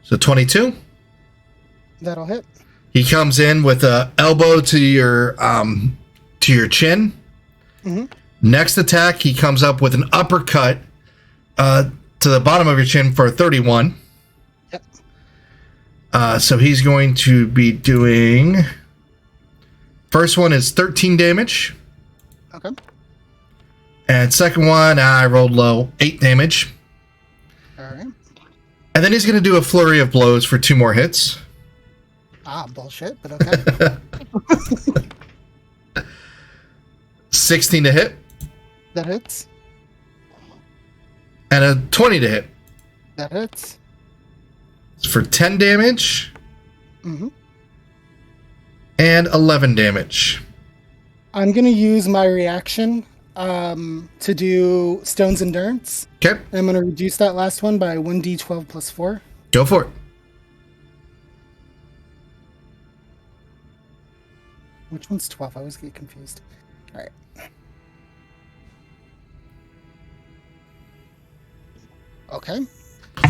So 22. That'll hit. He comes in with a elbow to your chin. Mm-hmm. Next attack, he comes up with an uppercut to the bottom of your chin for 31. Yep. So he's going to be doing... First one is 13 damage. Okay. And second one, I rolled low, 8 damage. All right. And then he's going to do a flurry of blows for 2 more hits. Bullshit, but okay. 16 to hit. That hits. And a 20 to hit. That hits. It's for 10 damage. Mm-hmm. And 11 damage. I'm going to use my reaction to do Stone's Endurance. Okay. I'm going to reduce that last one by 1d12 plus 4. Go for it. Which one's 12? I always get confused. All right. Okay.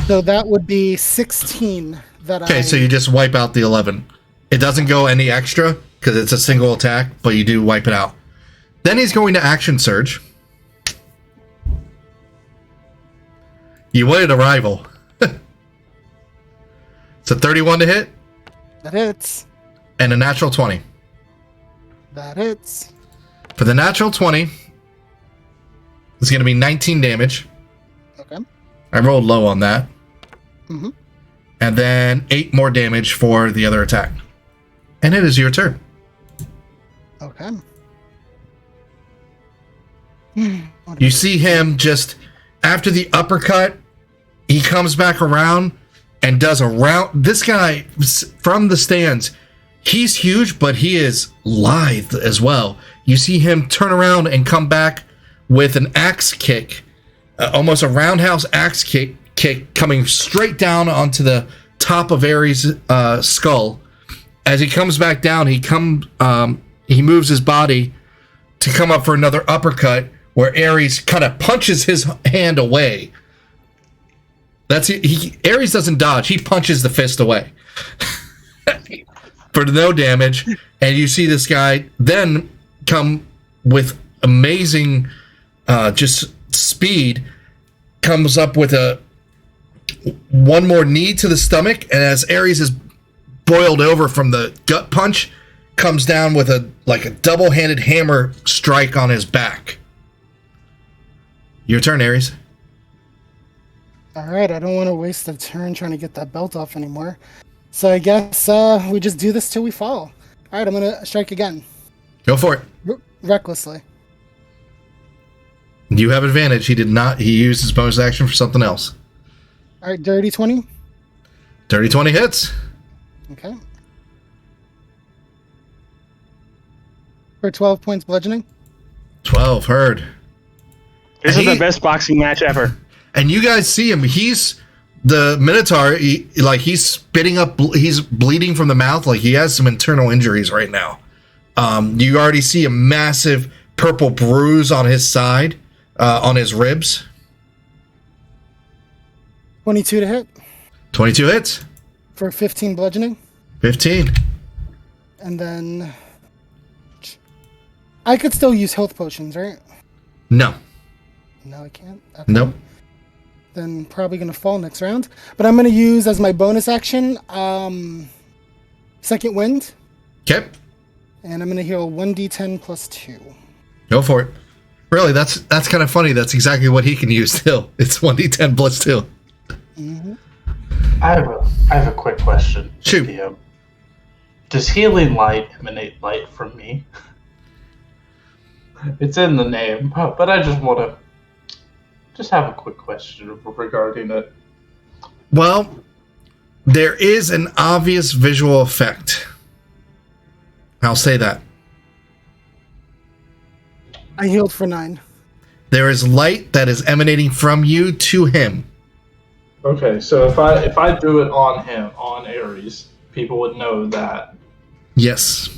So that would be 16 that Okay, so you just wipe out the 11. It doesn't go any extra because it's a single attack, but you do wipe it out. Then he's going to action surge. You wanted a rival. It's a 31 to hit. That hits. And a natural 20. That hits. For the natural 20, it's going to be 19 damage. Okay. I rolled low on that. Mm-hmm. and then 8 more damage for the other attack. And it is your turn. Okay. You see him just after the uppercut, he comes back around and does a round. This guy from the stands, he's huge, but he is lithe as well. You see him turn around and come back with an axe kick, almost a roundhouse axe kick coming straight down onto the top of Ares' skull. As he comes back down, he moves his body to come up for another uppercut, where Ares kind of punches his hand away. Ares doesn't dodge; he punches the fist away for no damage. And you see this guy then come with amazing, just speed. Comes up with one more knee to the stomach, and as Ares is boiled over from the gut punch, comes down with a double-handed hammer strike on his back. Your turn, Ares. All right, I don't want to waste a turn trying to get that belt off anymore. So I guess we just do this till we fall. All right, I'm going to strike again. Go for it. Recklessly. You have advantage. He did not. He used his bonus action for something else. All right, dirty 20. Dirty 20 hits. Okay. For 12 points bludgeoning. 12, heard. This is the best boxing match ever. And you guys see him. He's the Minotaur. He's spitting up. He's bleeding from the mouth. Like he has some internal injuries right now. You already see a massive purple bruise on his side, on his ribs. 22 to hit. 22 hits. For 15 bludgeoning. 15. And then I could still use health potions, right? No. No, I can't. Okay. Nope. Then probably going to fall next round. But I'm going to use as my bonus action, Second Wind. Okay. And I'm going to heal 1d10 plus 2. Go for it. Really, that's kind of funny. That's exactly what he can use still. It's 1d10 plus 2. Mm-hmm. I have a quick question. Shoot. Does healing light emanate light from me? It's in the name, but I just want to have a quick question regarding it. Well, there is an obvious visual effect. I'll say that. I healed for 9. There is light that is emanating from you to him. Okay, so if I do it on him, on Ares, people would know that. Yes.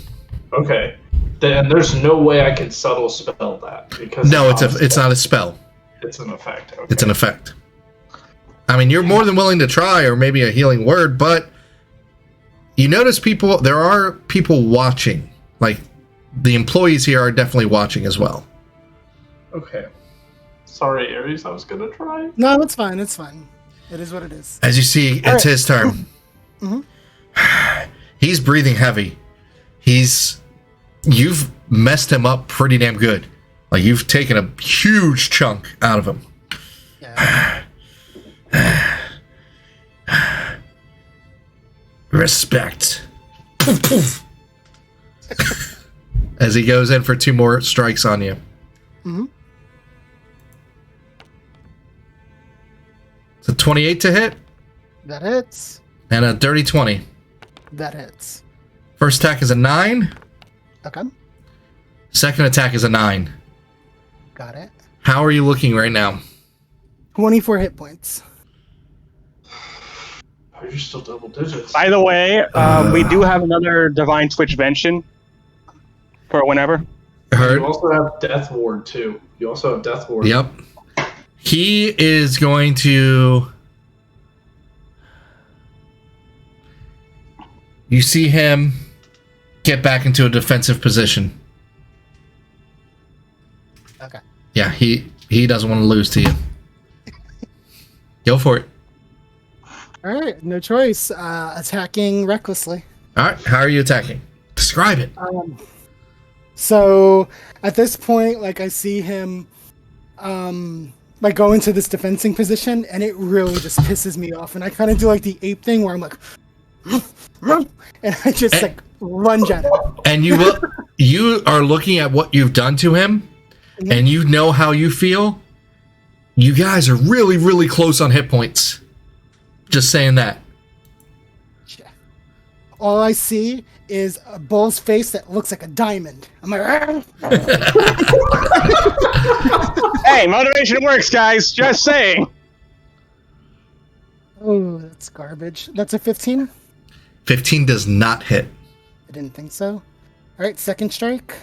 Okay. Then there's no way I can subtle spell that because No, it's not a spell. It's an effect. Okay. It's an effect. I mean, you're more than willing to try, or maybe a healing word, but you notice there are people watching. Like, the employees here are definitely watching as well. Okay. Sorry, Ares, I was gonna try. No, it's fine. It's fine. It is what it is. As you see, it's his turn. Mm-hmm. He's breathing heavy. You've messed him up pretty damn good. Like, you've taken a huge chunk out of him. Yeah. Respect. Poof, poof. As he goes in for 2 more strikes on you. Mm-hmm. It's a 28 to hit. That hits. And a dirty 20. That hits. First attack is a 9. Okay. Second attack is a 9. Got it. How are you looking right now? 24 hit points. Oh, you're still double digits. By the way, we do have another Divine Switchvention for whenever. Heard. You also have Death Ward, too. You also have Death Ward. Yep. He is going to... You see him get back into a defensive position. Okay. Yeah, he doesn't want to lose to you. Go for it. All right. No choice. Attacking recklessly. All right, how are you attacking? Describe it. So at this point, like I see him, like go into this defending position, and it really just pisses me off. And I kind of do like the ape thing where I'm like, and I just like lunge at him. And you are looking at what you've done to him, and you know how you feel. You guys are really, really close on hit points. Just saying that. All I see is a bull's face that looks like a diamond. I'm like, Hey, motivation works, guys. Just saying. oh, that's garbage. That's a 15? 15 does not hit. I didn't think so. All right, second strike.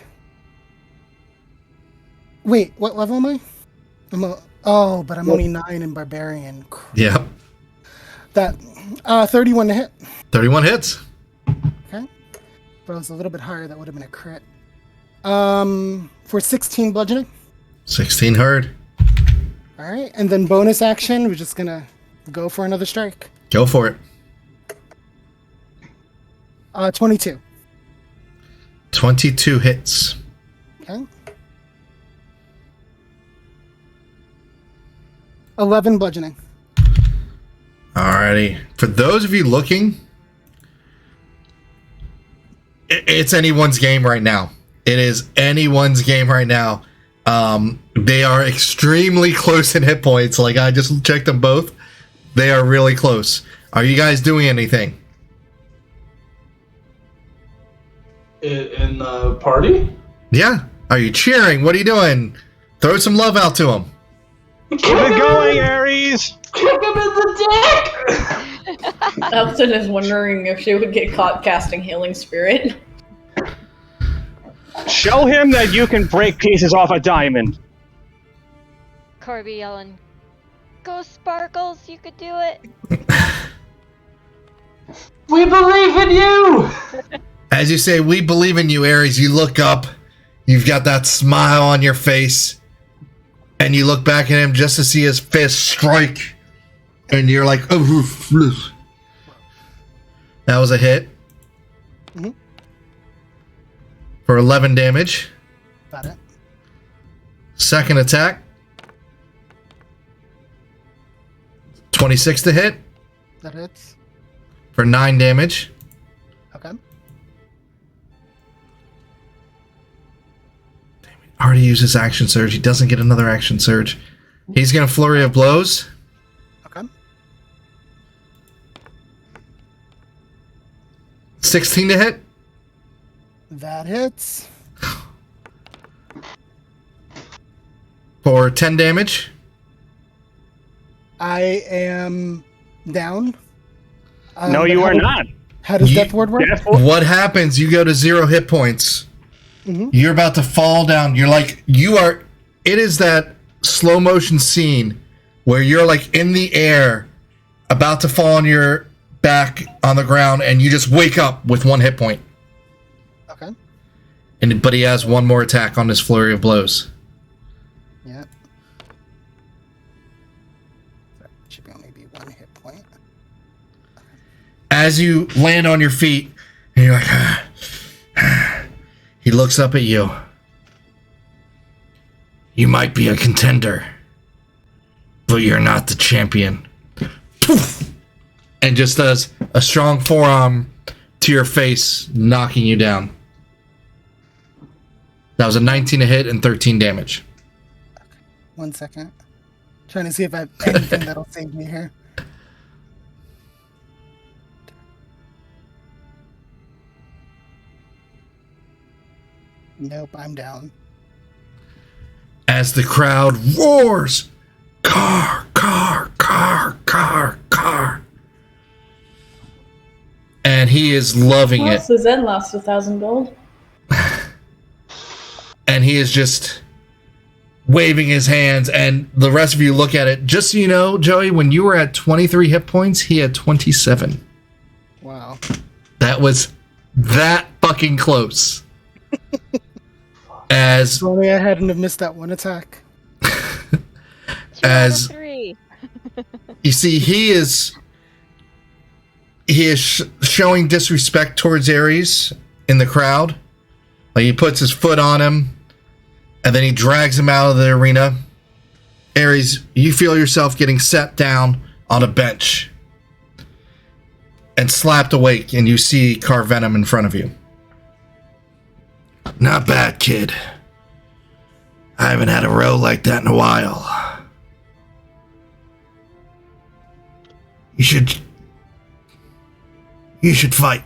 Wait, what level am I? But I'm only 9 in Barbarian. Yeah. That 31 to hit. 31 hits. Okay. If I was a little bit higher, that would have been a crit. For 16 bludgeoning. 16 heard. All right, and then bonus action, we're just gonna go for another strike. Go for it. 22. 22 hits. Okay. 11 bludgeoning. Alrighty. For those of you looking, it's anyone's game right now. It is anyone's game right now. They are extremely close in hit points. Like, I just checked them both. They are really close. Are you guys doing anything? In the party? Yeah. Are you cheering? What are you doing? Throw some love out to them. Keep it going, Ares. Kick him in the dick! Elton is wondering if she would get caught casting Healing Spirit. Show him that you can break pieces off a diamond. Corby yelling, "Go Sparkles, you could do it!" We believe in you! As you say, we believe in you, Ares. You look up. You've got that smile on your face. And you look back at him just to see his fist strike. And you're like, oh. That was a hit. Mm-hmm. For 11 damage. Got it. Second attack. 26 to hit. That hits. For 9 damage. Okay. Already used his action surge. He doesn't get another action surge. He's going to flurry of blows. Okay. 16 to hit. That hits. For 10 damage. I am down. No, you are not. How does Death Ward work? What happens? You go to 0 hit points. Mm-hmm. You're about to fall down. You're like, it is that slow motion scene where you're like in the air, about to fall on your back on the ground, and you just wake up with 1 hit point. Okay. But he has 1 more attack on his flurry of blows. Yeah. So it should be only be 1 hit point. As you land on your feet, and you're like, he looks up at you. You might be a contender, but you're not the champion. Poof! And just does a strong forearm to your face, knocking you down. That was a 19 to hit and 13 damage. 1 second. Trying to see if I have anything that'll save me here. Nope, I'm down. As the crowd roars, car, car, car, car, car. And he is loving it. So Zen lost 1,000 gold. And he is just waving his hands, and the rest of you look at it. Just so you know, Joey, when you were at 23 hit points, he had 27. Wow. That was that fucking close. As If only I hadn't have missed that 1 attack. as 3. you see, he is showing disrespect towards Ares in the crowd. Like, he puts his foot on him, and then he drags him out of the arena. Ares, you feel yourself getting set down on a bench and slapped awake, and you see Carvenom in front of you. Not bad, kid. I haven't had a row like that in a while. You should fight.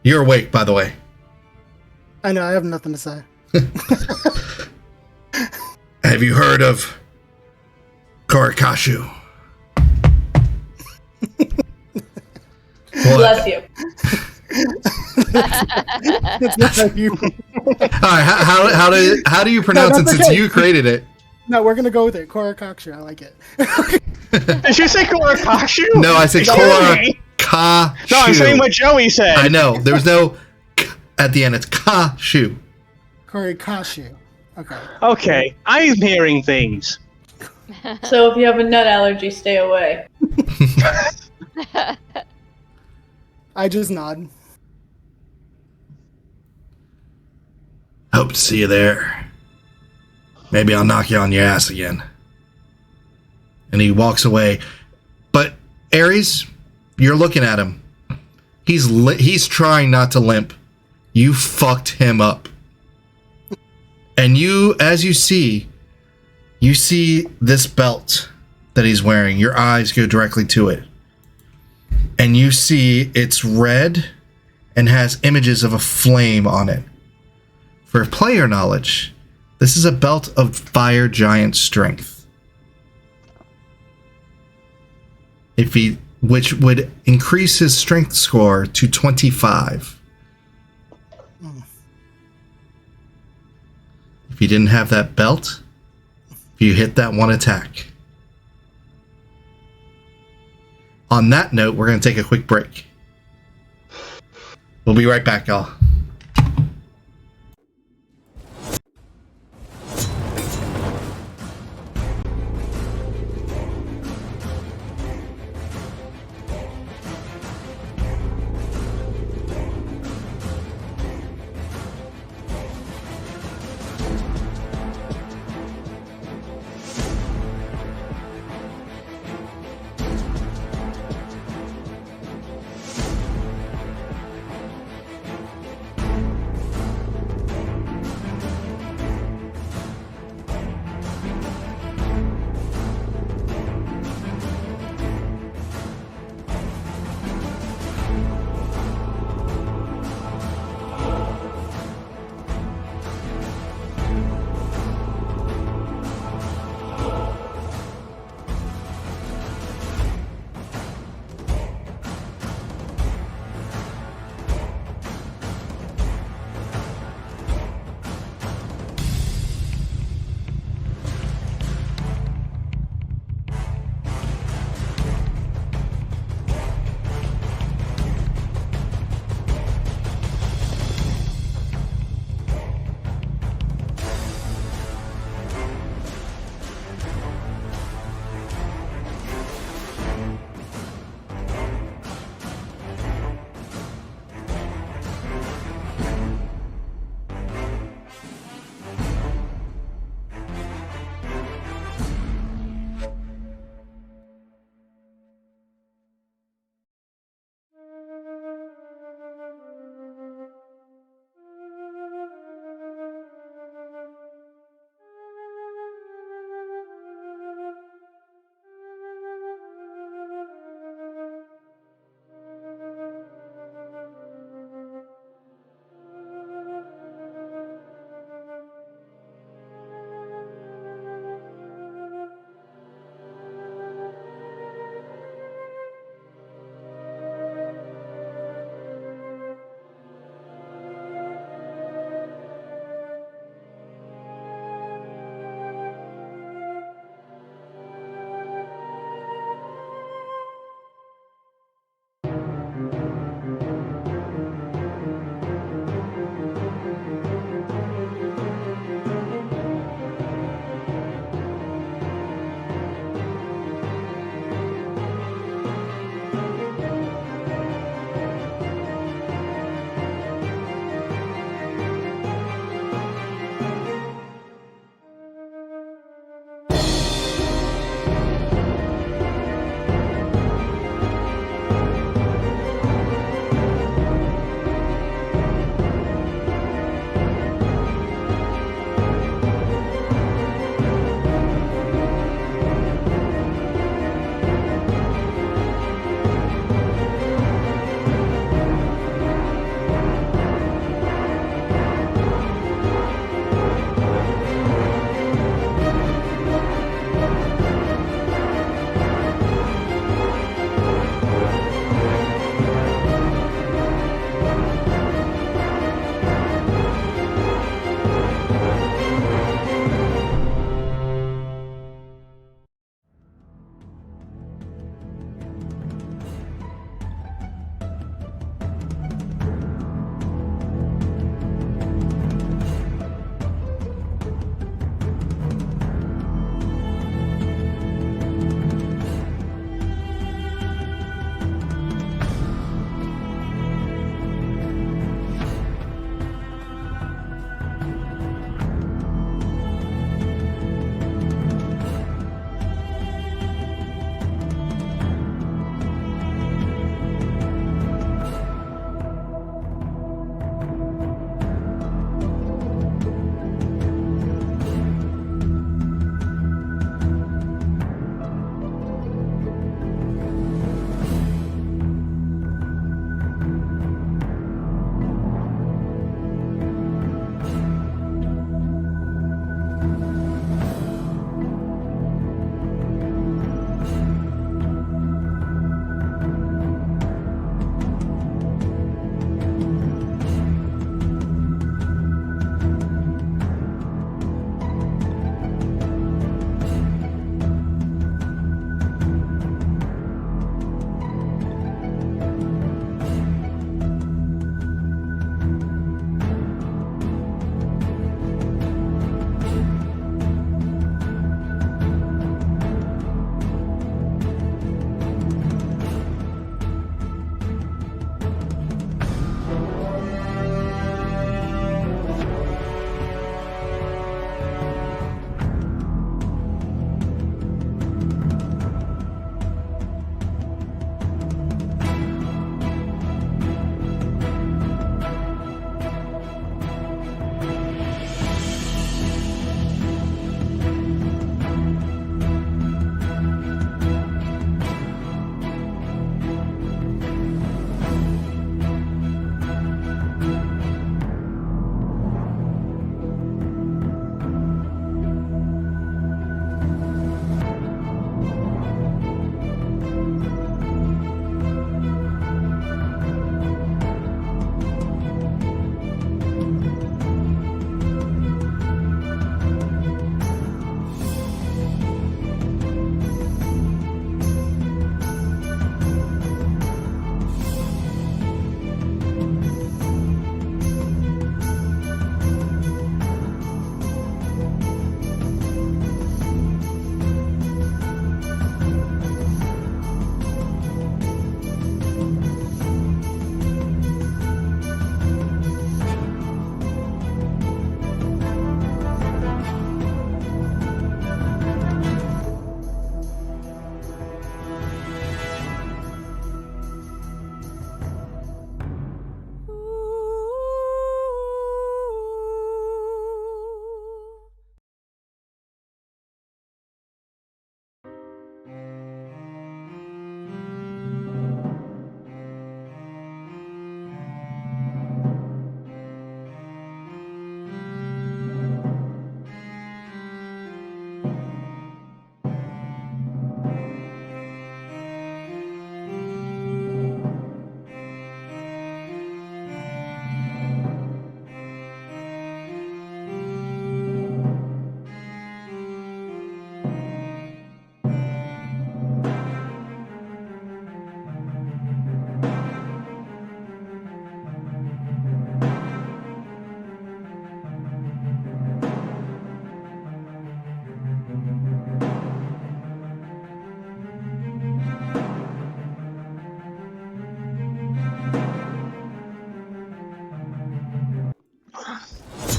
You're awake, by the way. I know, I have nothing to say. Have you heard of Korikashu? Bless you. It's not how you. All right, how do you pronounce it since you created it? No, we're gonna go with it. Korikashu, I like it. Did you say Korikashu? No, I said Korikashu. No, I'm saying what Joey said. I know. There was no k at the end. It's Kashu. Korikashu. Okay. Okay, I'm hearing things. So if you have a nut allergy, stay away. I just nod. Hope to see you there. Maybe I'll knock you on your ass again. And he walks away. But Ares, you're looking at him. He's trying not to limp. You fucked him up. And as you see this belt that he's wearing. Your eyes go directly to it. And you see it's red and has images of a flame on it. For player knowledge, this is a belt of fire giant strength. Which would increase his strength score to 25. If you didn't have that belt, if you hit that one attack. On that note, we're going to take a quick break. We'll be right back, y'all.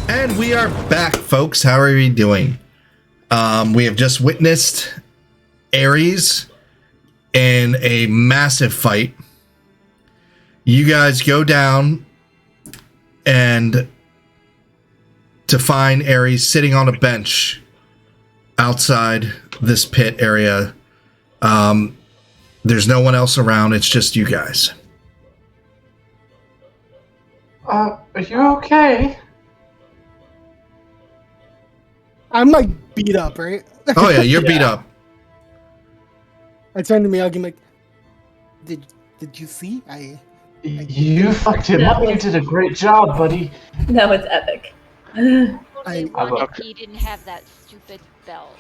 And we are back, folks. How are we doing? We have just witnessed Ares in a massive fight. You guys go down and to find Ares sitting on a bench outside this pit area. There's no one else around. It's just you guys. Are you okay? I'm like beat up, right? Oh yeah, you're beat up. I turned to Miyagi, I'm like, did you see? You fucked him up. You did a great job, buddy. No, it's epic. He I wanted he didn't have that stupid belt.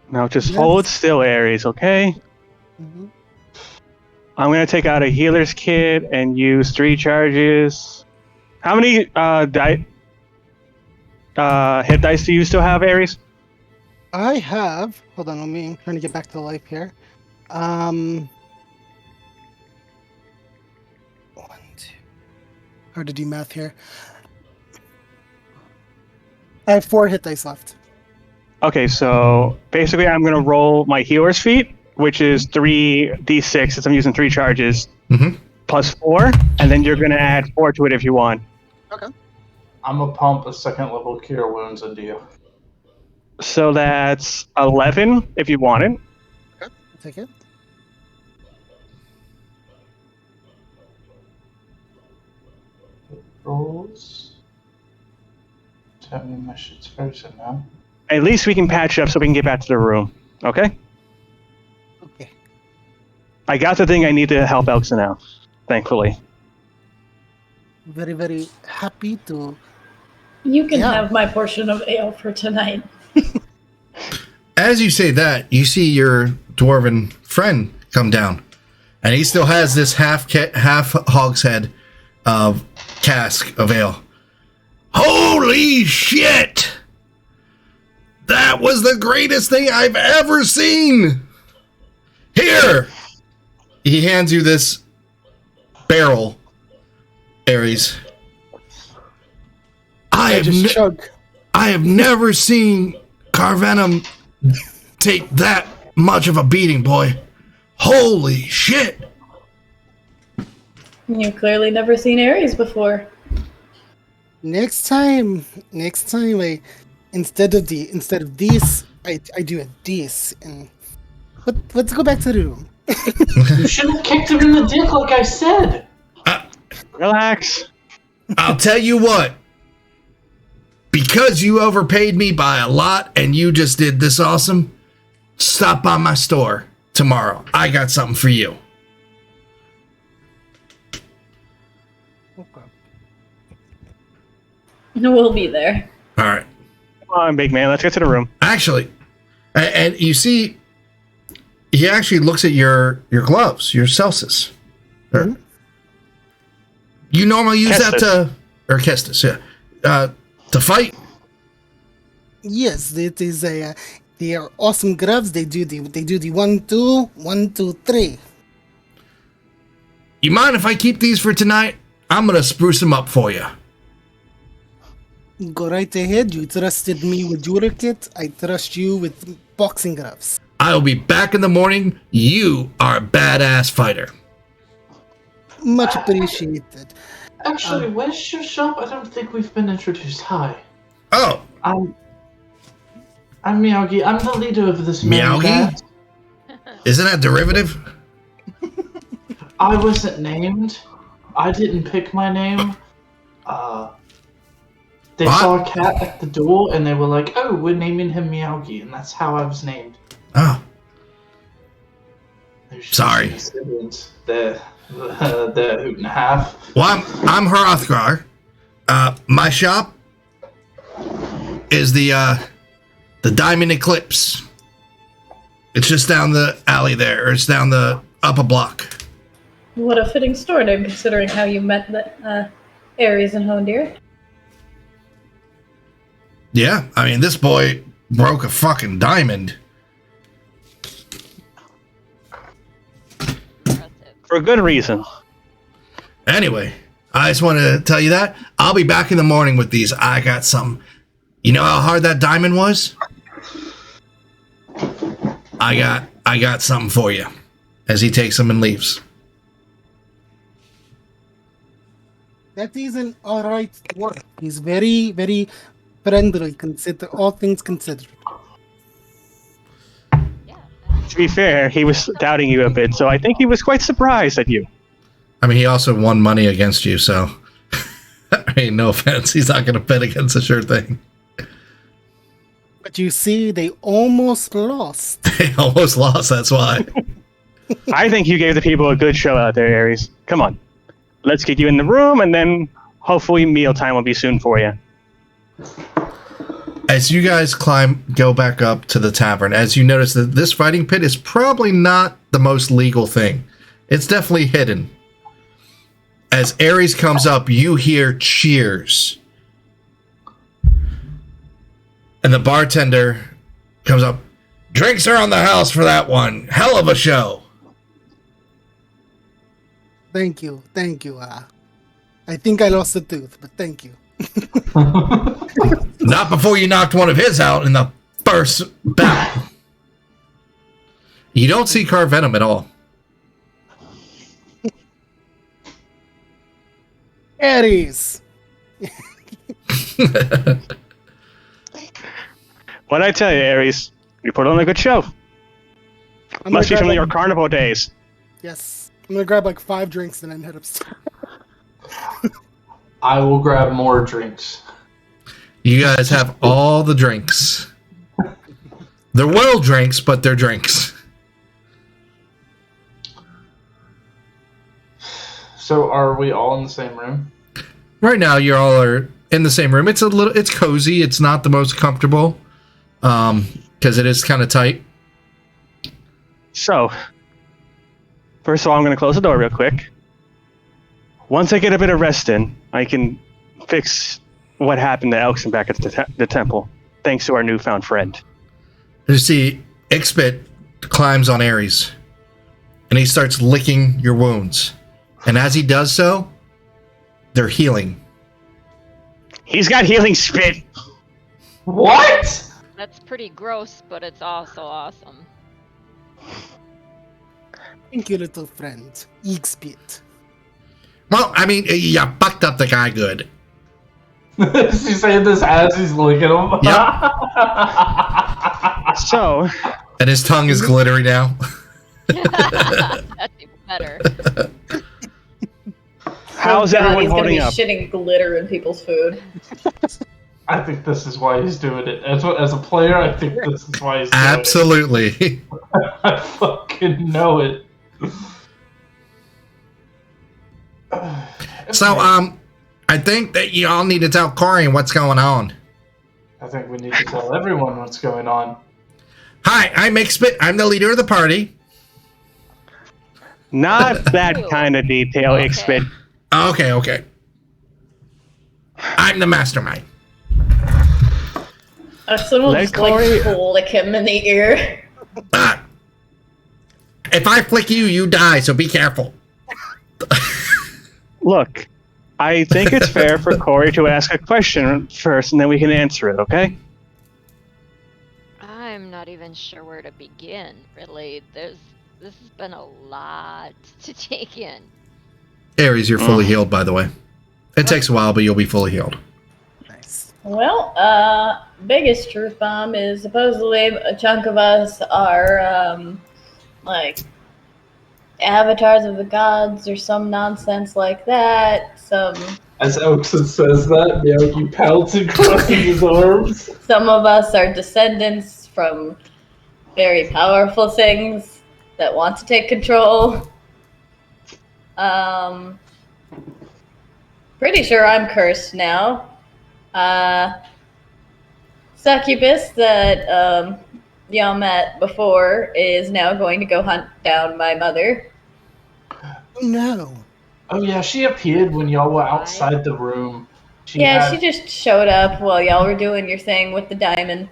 Now just Yes. hold still, Ares, okay? Mhm. I'm gonna take out a healer's kit and use 3 charges. How many hit dice do you still have, Ares? I have. Hold on, I'm trying to get back to life here. 1, 2. Hard to do math here. I have 4 hit dice left. Okay, so basically I'm gonna roll my healer's feat, which is 3d6 since I'm using 3 charges, plus 4, and then you're gonna add 4 to it if you want. I'm gonna pump a 2nd level cure wounds into you. So that's 11 if you want it. I'll take it. Rolls. Tell me my shit's frozen now. At least we can patch it up so we can get back to the room. Okay? Okay. I got the thing I need to help Elxon out, thankfully. Very, very happy to. You can Yeah. have my portion of ale for tonight. As you say that, you see your dwarven friend come down, and he still has this half hogshead of cask of ale. Holy shit! That was the greatest thing I've ever seen! Here! He hands you this barrel, Ares. I just chug. I have never seen Carvenom take that much of a beating, boy. Holy shit! You've clearly never seen Ares before. Next time, I instead of this, I do a this, and let's go back to the room. You should have kicked him in the dick like I said. Relax. I'll tell you what. Because you overpaid me by a lot and you just did this awesome, stop by my store tomorrow. I got something for you. Okay. We'll be there. All right. Come on, big man. Let's get to the room. Actually, and you see, he actually looks at your gloves, your Celsius. You normally use that to, or Kestis, yeah, to fight. Yes, it is a. They are awesome gloves. They do the 1, 2, 1, 2, 3. You mind if I keep these for tonight? I'm gonna spruce them up for you. Go right ahead. You trusted me with your kit. I trust you with boxing gloves. I'll be back in the morning. You are a badass fighter. Much appreciated. Actually, where's your shop? I don't think we've been introduced. Hi. Oh, I'm Miyagi. I'm the leader of this Miyagi? band. isn't that derivative? I wasn't named. I didn't pick my name. They What? saw a cat at the door and they were like, "Oh, we're naming him Miyagi," and that's how I was named. Oh, They're just Sorry. siblings. They're a hoot and a half. well, I'm Hrothgar. My shop is the Diamond Eclipse. It's just down the alley there, or it's down the upper block. What a fitting store name, considering how you met the Ares and Hondir. Yeah, I mean, this boy broke a fucking diamond. Impressive. For a good reason. Anyway, I just want to tell you that. I'll be back in the morning with these. I got something. You know how hard that diamond was? I got something for you. As he takes them and leaves. That is an alright dwarf. He's very, very friendly, consider all things considered. Yeah. To be fair, he was doubting you a bit, so I think he was quite surprised at you. I mean, he also won money against you, so... I mean, no offense. He's not going to bet against a sure thing. But you see, they almost lost. They almost lost, that's why. I think you gave the people a good show out there, Ares. Come on. Let's get you in the room, and then hopefully mealtime will be soon for you. As you guys go back up to the tavern, as you notice that this fighting pit is probably not the most legal thing. It's definitely hidden. As Ares comes up, you hear cheers. And the bartender comes up. Drinks are on the house for that one. Hell of a show. Thank you. I think I lost a tooth, but thank you. Not before you knocked one of his out in the first bout. You don't see Carvenom at all. Ares! What I tell you, Ares, you put on a good show. I'm Must be gonna from grab your like- carnival days. Yes. I'm gonna grab like 5 drinks and then head upstairs. I will grab more drinks. You guys have all the drinks. They're well drinks, but they're drinks. So are we all in the same room? Right now, you all are in the same room. It's cozy. It's not the most comfortable, because it is kind of tight. So, first of all, I'm going to close the door real quick. Once I get a bit of rest in, I can fix what happened to Elkson back at the temple, thanks to our newfound friend. You see, Ixbit climbs on Ares, and he starts licking your wounds. And as he does so, they're healing. He's got healing spit. What? That's pretty gross, but it's also awesome. Thank you, little friend. Eekspit. Well, I mean, you fucked up the guy good. Is he saying this as he's licking him? Yep. So, And his tongue is glittery now. That's even better. how's God, everyone he's gonna holding be up? shitting glitter in people's food. I think this is why he's doing it. As a player, I think this is why he's doing Absolutely. it. I fucking know it. So, I think that you all need to tell Corey what's going on. I think we need to tell everyone what's going on. Hi, I'm Ixbit. I'm the leader of the party. Not that kind of detail, Okay. Ixbit. Okay. I'm the mastermind. Someone Let just Corey- flick him in the ear. If I flick you, you die, so be careful. Look, I think it's fair for Corey to ask a question first, and then we can answer it, okay? I'm not even sure where to begin, really. This has been a lot to take in. Ares, you're fully healed, by the way. It takes a while, but you'll be fully healed. Nice. Well, biggest truth bomb is supposedly a chunk of us are, like, avatars of the gods or some nonsense like that. As Elkson says that, Miyagi pouts and crosses his arms. Some of us are descendants from very powerful things that want to take control. Pretty sure I'm cursed now. Succubus that y'all met before is now going to go hunt down my mother. Oh no. Oh yeah, she appeared when y'all were outside the room. She just showed up while y'all were doing your thing with the diamond.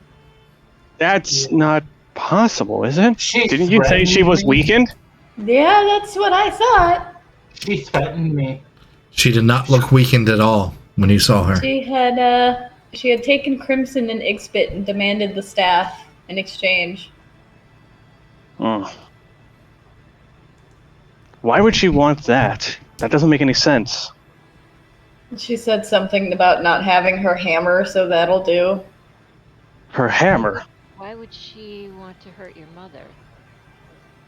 That's not possible, is it? She Didn't you say she was threatened me. weakened? Yeah, that's what I thought. She threatened me. She did not look weakened at all when you saw her. She had taken Crimson and Ixbit and demanded the staff in exchange. Hmm. Why would she want that? That doesn't make any sense. She said something about not having her hammer, so that'll do. Her hammer. Why would she want to hurt your mother?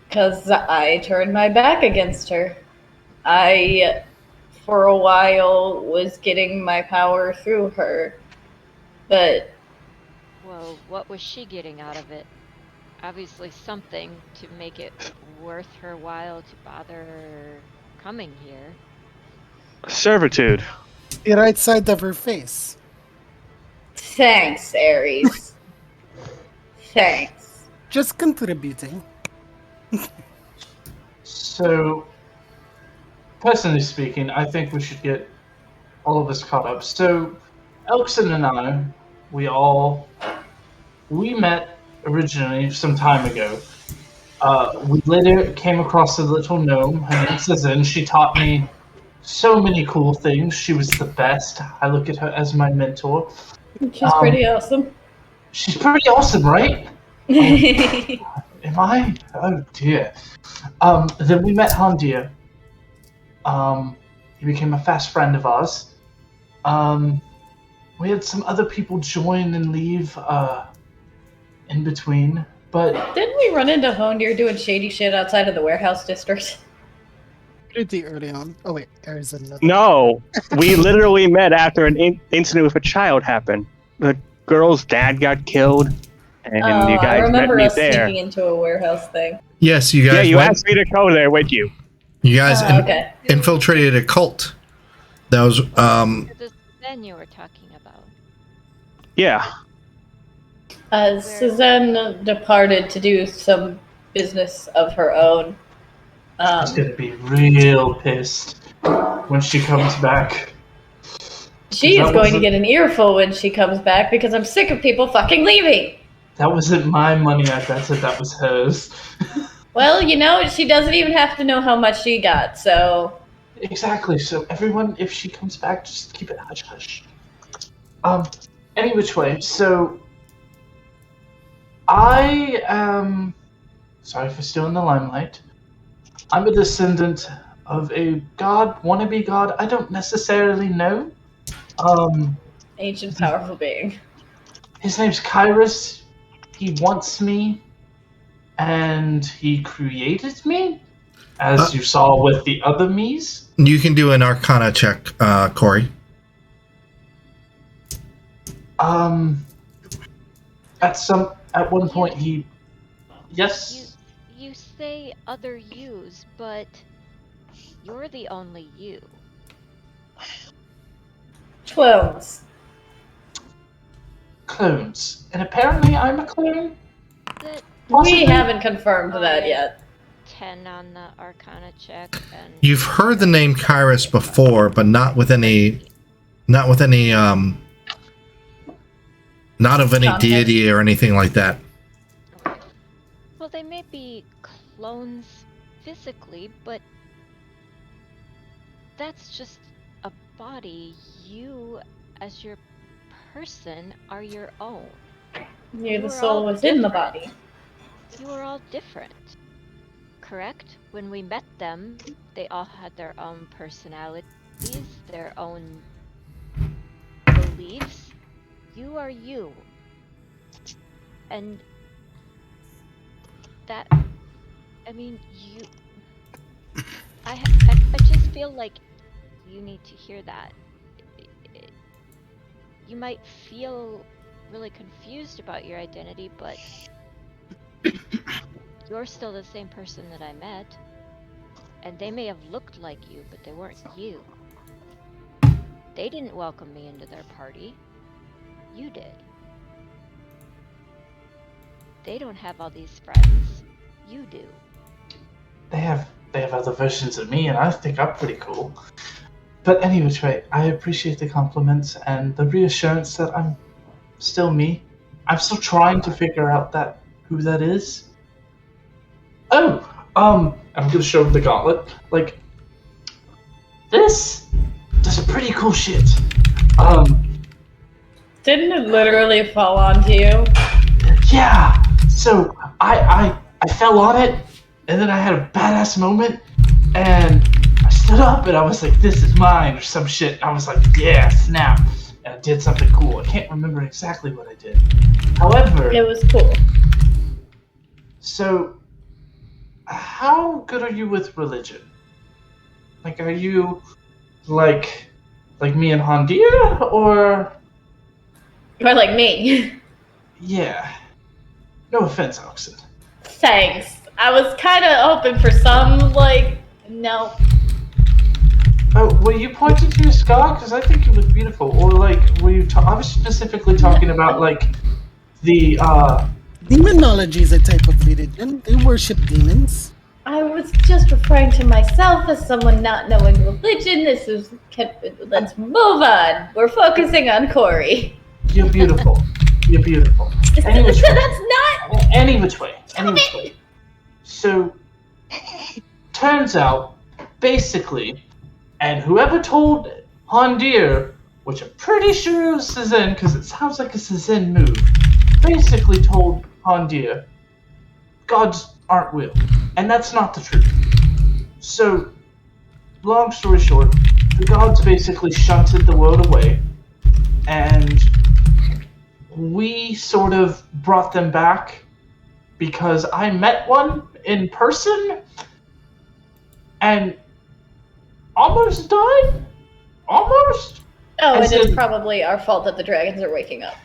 Because I turned my back against her. I, for a while, was getting my power through her. But Well, what was she getting out of it? Obviously something to make it worth her while to bother coming here. Servitude. The right side of her face. thanks, Ares. Thanks. Just contributing. So, personally speaking, I think we should get all of us caught up. So, Elkson and I, we met originally some time ago. We later came across a little gnome. Her name's Susan. She taught me so many cool things. She was the best. I look at her as my mentor. She's pretty awesome. She's pretty awesome, right? Am I? Oh dear. Then we met Handir. He became a fast friend of ours. We had some other people join and leave in between, but Didn't we run into Hondir doing shady shit outside of the warehouse district? Pretty early on. Oh wait, there's another. No, we literally met after an incident with a child happened. The girl's dad got killed, and you I guys met remember me us there. sneaking into a warehouse thing. Yes, you guys. Yeah, you went- asked me to go there with you. You guys Okay. infiltrated a cult. That was The Zen you were talking about. Yeah. Suzanne departed to do some business of her own. she's gonna be real pissed when she comes back. She is That going to wasn't- get an earful when she comes back because I'm sick of people fucking leaving. That wasn't my money. I said that was hers. Well, she doesn't even have to know how much she got, so... Exactly. So everyone, if she comes back, just keep it hush hush. Any which way. So I am sorry for stealing the limelight. I'm a descendant of a god, wannabe god. I don't necessarily know. Ancient, powerful being. His name's Kyrus. He wants me, and he created me, as you saw with the other me's. you can do an Arcana check, Corey. At one point he, yes. You say other yous, but you're the only you. Clones. Clones, and apparently I'm a clone. That We haven't confirmed that yet. 10 on the Arcana check, and You've heard the name Kyrus before, but not of any Context. deity or anything like that. well, they may be clones physically, but that's just a body. You, as your person, are your own. You're the We're soul all within the different. body. You are all different, correct? When we met them, they all had their own personalities, their own beliefs. You are you. And that, I mean, I just feel like you need to hear that. You might feel really confused about your identity, but you're still the same person that I met. And they may have looked like you, but they weren't you. They didn't welcome me into their party. You did. They don't have all these friends. You do. They have other versions of me, and I think I'm pretty cool. But anyway, Trey, I appreciate the compliments and the reassurance that I'm still me. I'm still trying to figure out who that is. Oh, I'm gonna show the gauntlet. Like, this pretty cool shit. Didn't it literally fall onto you? Yeah. So I fell on it, and then I had a badass moment, and I stood up, and I was like, "This is mine," or some shit. And I was like, "Yeah, snap!" And I did something cool. I can't remember exactly what I did. However, It was cool. so how good are you with religion? Like, are you like me and Hondia, or Or like me. yeah? No offense, Oxen. Thanks. I was kind of hoping for some, no. Oh, were you pointing to your scar? Because I think it was beautiful. Or like, were you? I was specifically talking about like the. Demonology is a type of religion. They worship demons. I was just referring to myself as someone not knowing religion. Let's move on. We're focusing on Corey. You're beautiful. You're beautiful. Any which way. That's not. Any which way. Any which way. So, turns out, basically, and whoever told Hondir, which I'm pretty sure was Cezanne, because it sounds like a Cezanne move, basically told Hondir, gods aren't real. And that's not the truth. So, long story short, the gods basically shunted the world away, and we sort of brought them back because I met one in person and almost died. Almost. Oh, As and it's in- probably our fault that the dragons are waking up.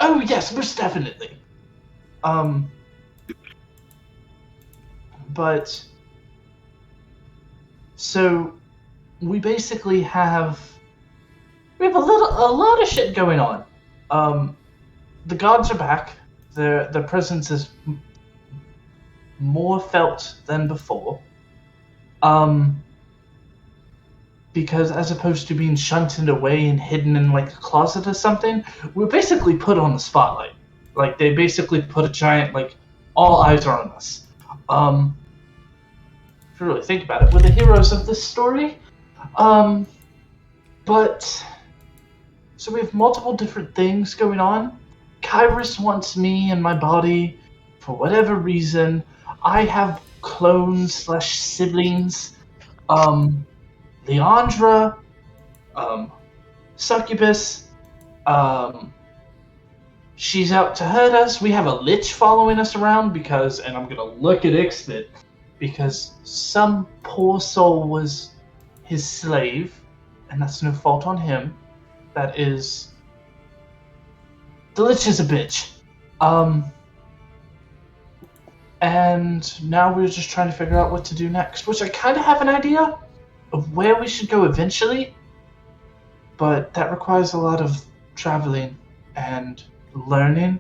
Oh yes, most definitely. But so we basically have a lot of shit going on. The gods are back. Their presence is more felt than before. Because as opposed to being shunted away and hidden in like a closet or something, we're basically put on the spotlight. Like they basically put a giant like all eyes are on us. If you really think about it, we're the heroes of this story. But so we have multiple different things going on. Kyrus wants me and my body for whatever reason. I have clones / siblings. Leandra, Succubus, she's out to hurt us. We have a lich following us around because, and I'm gonna look at Ixbit, because some poor soul was his slave, and that's no fault on him. That is, the lich is a bitch. And now we're just trying to figure out what to do next, which I kind of have an idea of where we should go eventually, but that requires a lot of traveling and learning.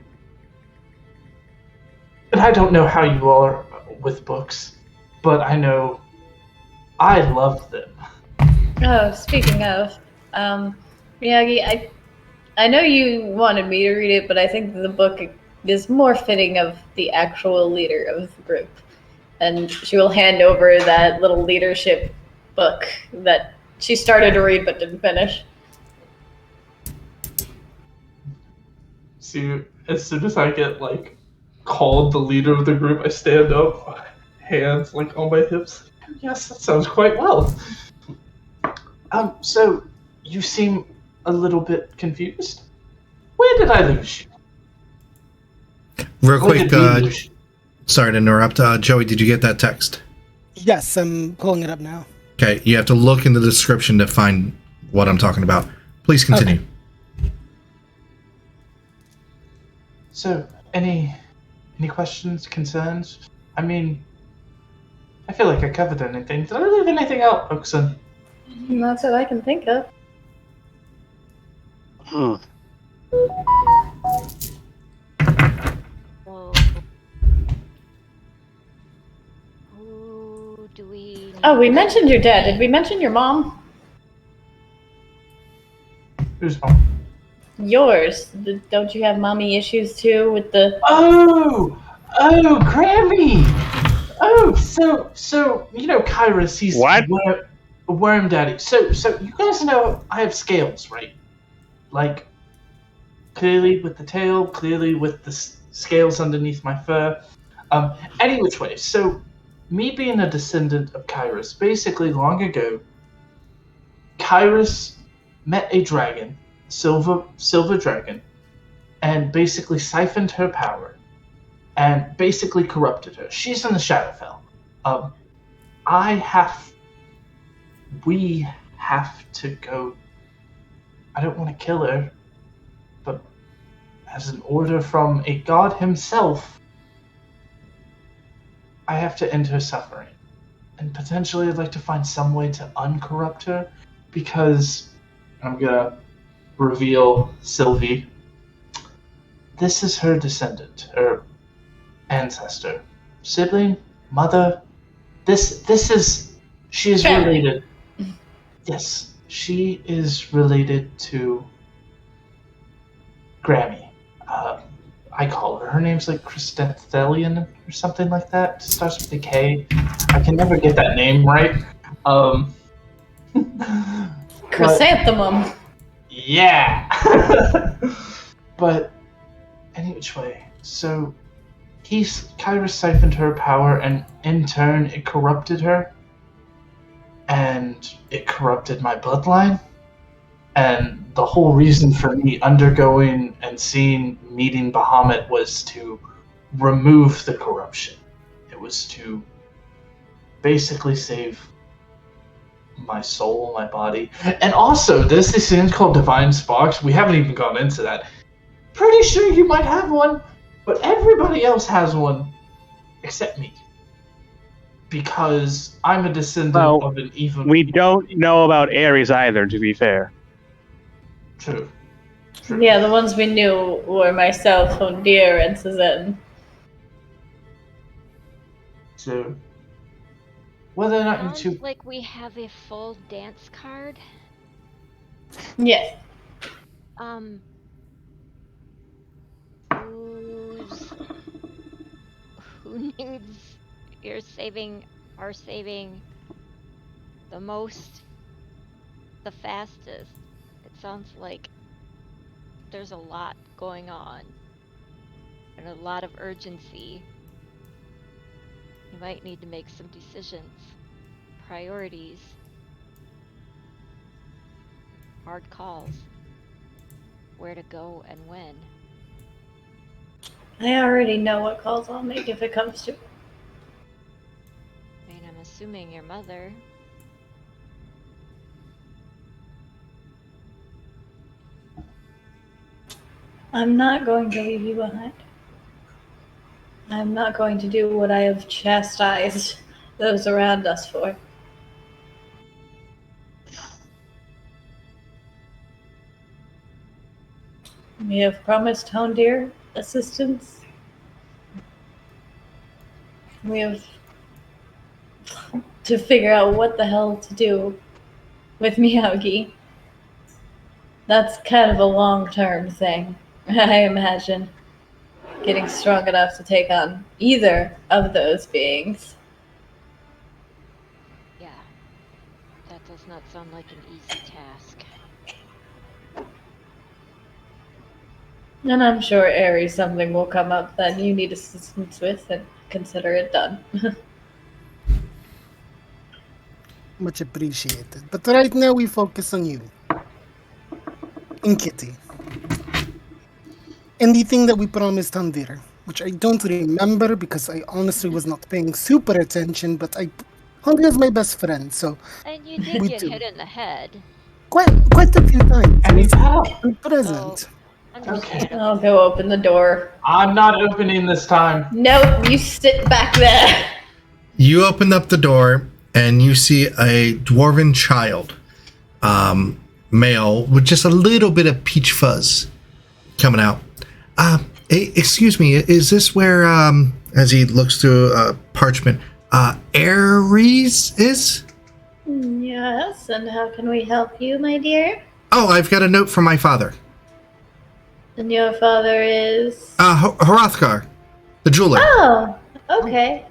And I don't know how you all are with books, but I know I love them. Oh, speaking of, Miyagi, I know you wanted me to read it, but I think the book is more fitting of the actual leader of the group. And she will hand over that little leadership book that she started to read but didn't finish. See, as soon as I get like called the leader of the group, I stand up, hands like on my hips. Yes, that sounds quite well. So you seem a little bit confused. Where did I lose you? Real Where quick, did we lose you? sorry to interrupt. Joey, did you get that text? Yes, I'm pulling it up now. Okay, you have to look in the description to find what I'm talking about. Please continue. Okay. So, any questions, concerns? I mean, I feel like I covered anything. Did I leave anything out, Oxen? Not that I can think of. Hmm. So, who do we? Oh, we mentioned your dad. Did we mention your mom? Who's mom? Yours. Don't you have mommy issues too with the... Oh, Grammy. Oh, so you know Kyrus? He's What? Worm Daddy. So you guys know I have scales, right? Like, clearly with the tail, clearly with the scales underneath my fur. Any which way. So, me being a descendant of Kyrus, basically long ago, Kyrus met a dragon, silver dragon, and basically siphoned her power, and basically corrupted her. She's in the Shadowfell. We have to go. I don't want to kill her, but as an order from a god himself, I have to end her suffering. And potentially I'd like to find some way to uncorrupt her, because I'm gonna reveal Sylvie. This is her descendant, her ancestor, sibling, mother. She is related. Yes, she is related to Grammy. I call her. Her name's like Christethelion or something like that. Starts with a K. I can never get that name right. Chrysanthemum. Yeah. But any which way. So Kyrus siphoned her power, and in turn it corrupted her. And it corrupted my bloodline. And the whole reason for me undergoing and meeting Bahamut was to remove the corruption. It was to basically save my soul, my body. And also, there's this thing called Divine Sparks. We haven't even gone into that. Pretty sure you might have one, but everybody else has one except me. Because I'm a descendant of an evil... We don't know about Ares either, to be fair. True. Yeah, the ones we knew were myself, Hondir, and Suzanne. So, whether or not you Sounds two... like we have a full dance card. Yes. Who needs our saving the most, the fastest? It sounds like there's a lot going on and a lot of urgency. You might need to make some decisions, priorities, hard calls, where to go and when. I already know what calls I'll make if it comes to... I mean, I'm assuming your mother. I'm not going to leave you behind. I'm not going to do what I have chastised those around us for. We have promised Hondir assistance. We have to figure out what the hell to do with Miyagi. That's kind of a long-term thing, I imagine. Getting strong enough to take on either of those beings. Yeah, that does not sound like an easy task. And I'm sure Ares something will come up that you need assistance with and consider it done. Much appreciated. But right now we focus on you. And Kitty. And the thing that we promised Handir, which I don't remember because I honestly was not paying super attention, but Handir is my best friend, so And you did We get do. hit in the head. quite a few times. And he's out. I'm present. Okay. I'll go open the door. I'm not opening this time. Nope, you sit back there. You open up the door and you see a dwarven child, male, with just a little bit of peach fuzz coming out. Excuse me, is this where, as he looks through parchment, Ares is? Yes, and how can we help you, my dear? Oh, I've got a note from my father. And your father is... Hrothgar, the jeweler. Oh, okay.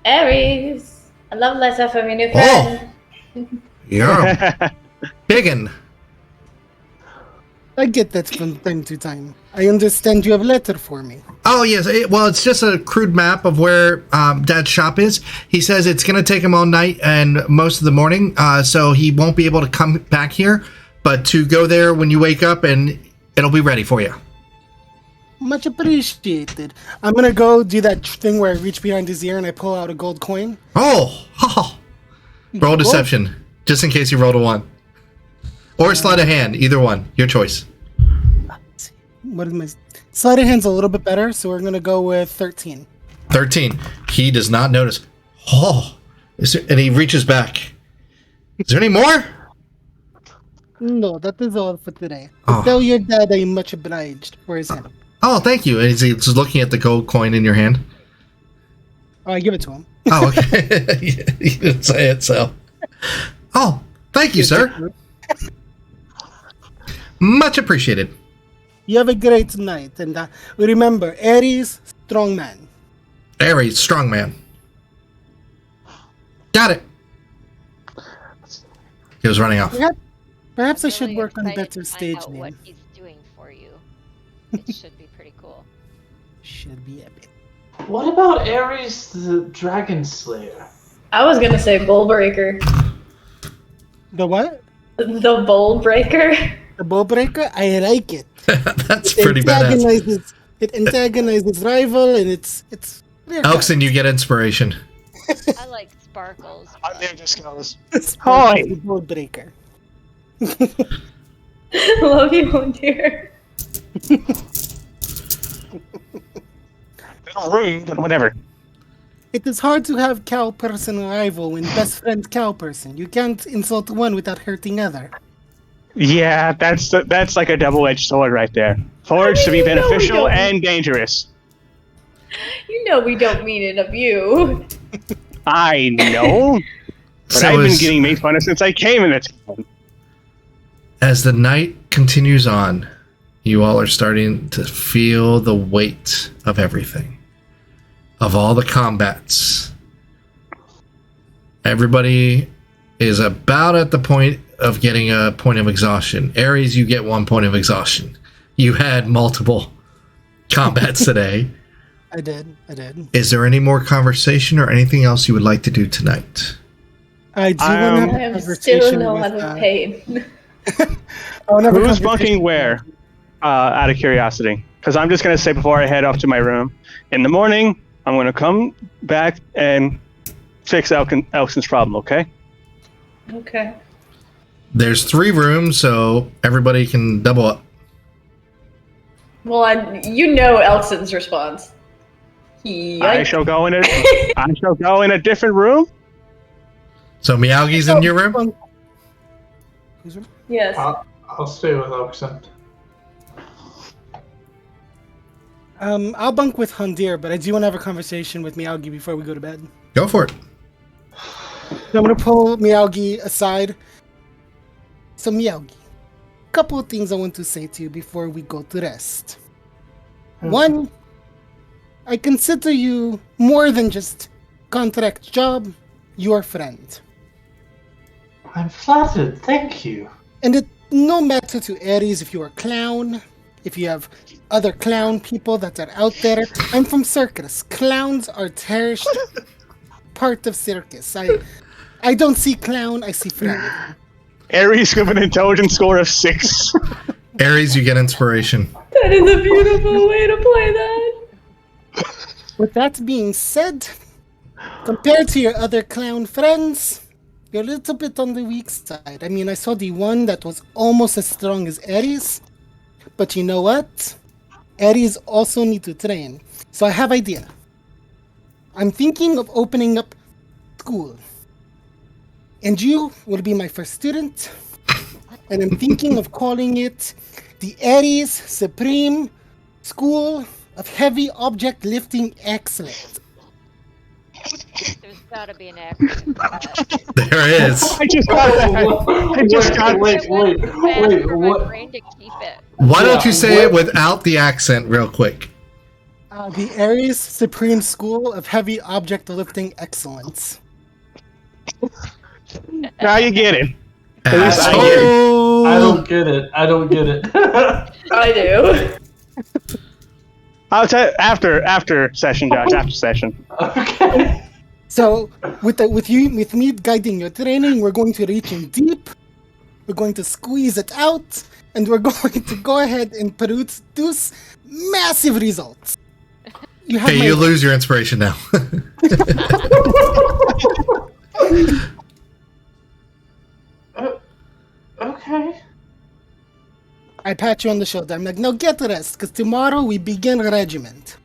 Ares, a love letter from your new friend. You're biggin'. I get that from time to time. I understand you have a letter for me. Oh, yes. Well, it's just a crude map of where Dad's shop is. He says it's going to take him all night and most of the morning, so he won't be able to come back here, but to go there when you wake up and it'll be ready for you. Much appreciated. I'm gonna go do that thing where I reach behind his ear and I pull out a gold coin. Oh! Roll deception, just in case you rolled a 1. Or sleight of hand, either one. Your choice. What is my sleight of hand's a little bit better, so we're gonna go with 13. 13. He does not notice. Oh! And he reaches back. Is there any more? No, that is all for today. Oh. Tell your dad I'm much obliged for his help. Oh, thank you. And he's just looking at the gold coin in your hand. I give it to him. Oh, okay. You didn't say it, so. Oh, thank you, sir. Much appreciated. You have a great night, and remember, Ares, strong man. Ares, strong man. Got it. He was running off. Perhaps I should Really work on excited better to find stage out what name. he's doing for you. It should be pretty cool. Should be epic. What about Ares the Dragon Slayer? I was gonna say Bowl Breaker. The what? The Bowl Breaker. The bow breaker? I like it. That's pretty badass. It antagonizes rival, and it's Elkson, you get inspiration. I like sparkles. There just goes. Hi, the bow breaker. Love you, oh dear. Little rude, but whatever. It is hard to have cow person rival when best friend cow person. You can't insult one without hurting other. Yeah, that's like a double-edged sword right there. Forged to be you know we beneficial don't. and dangerous. You know we don't mean it of you. I know, but So I've been is- getting made fun of since I came in the town. As the night continues on, you all are starting to feel the weight of everything. Of all the combats. Everybody is about at the point of getting a point of exhaustion. Ares, you get 1 point of exhaustion. You had multiple combats today. I did. Is there any more conversation or anything else you would like to do tonight? I do want to I have a am conversation still no with, out of pain. I wanna have a Who's conversation bunking where? Out of curiosity, because I'm just gonna say before I head off to my room, in the morning I'm gonna come back and fix Elson's problem. Okay? Okay. There's 3 rooms, so everybody can double up. Well, you know Elkson's response. I shall go in a different room. So Miyagi's in your room? Whose room? Yes. I'll stay with Oxen. I'll bunk with Hundir, but I do want to have a conversation with Miyagi before we go to bed. Go for it. So I'm gonna pull Miyagi aside. So Miyagi, couple of things I want to say to you before we go to rest. One, I consider you more than just contract job, your friend. I'm flattered, thank you. And it no matter to Ares if you're a clown, if you have other clown people that are out there. I'm from circus. Clowns are cherished part of circus. I don't see clown, I see friend. Ares with an intelligence score of 6. Ares, you get inspiration. That is a beautiful way to play that. With that being said, compared to your other clown friends, you're a little bit on the weak side. I mean, I saw the one that was almost as strong as Ares, but you know what? Ares also need to train. So I have idea. I'm thinking of opening up school. And you will be my first student. And I'm thinking of calling it the Ares Supreme School of Heavy Object Lifting Excellence. There's gotta be an acronym. There is. I just got that. I just got wait, Fast for my what? brain to keep it. Why don't you say it What? without the accent real quick? The Ares Supreme School of Heavy Object Lifting Excellence. Now you get it. At least I get it. Asshole! I don't get it. I don't get it. I do. I'll tell you after session, Josh. After session. Okay. So with me guiding your training, we're going to reach in deep. We're going to squeeze it out, and we're going to go ahead and produce massive results. You have Okay, my you lose your inspiration now. Okay. I pat you on the shoulder. I'm like, now get rest, because tomorrow we begin regiment.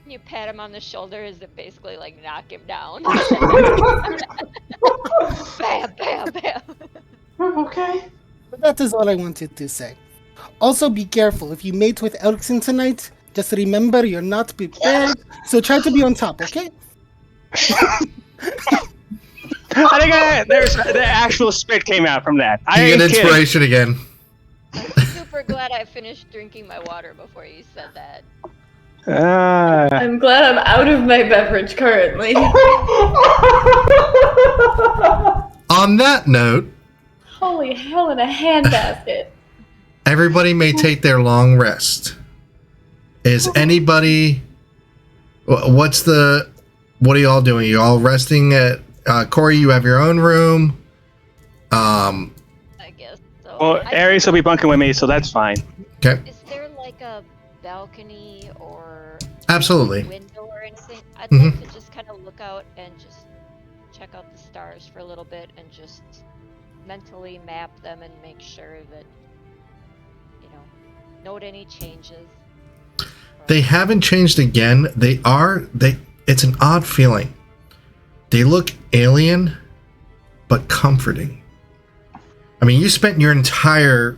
You pat him on the shoulder as if basically like knock him down. Bam, bam, bam. Okay. But that is all I wanted to say. Also, be careful. If you mate with Elkson tonight, just remember you're not prepared, so try to be on top, okay? I think there's the actual spit came out from that. I You ain't get kidding. inspiration again. I'm super glad I finished drinking my water before you said that. I'm glad I'm out of my beverage currently. On that note, Holy hell in a handbasket. everybody may take their long rest. Is anybody... What are you all doing? You all resting at... Corey, you have your own room. I guess so. Well, Aries will be bunking with me, so that's fine. Okay, Is there like a balcony or absolutely. window or anything? I'd Mhm. like to just kind of look out and just check out the stars for a little bit and just mentally map them and make sure that, note any changes. They haven't changed again. It's an odd feeling. They look alien, but comforting. I mean, you spent your entire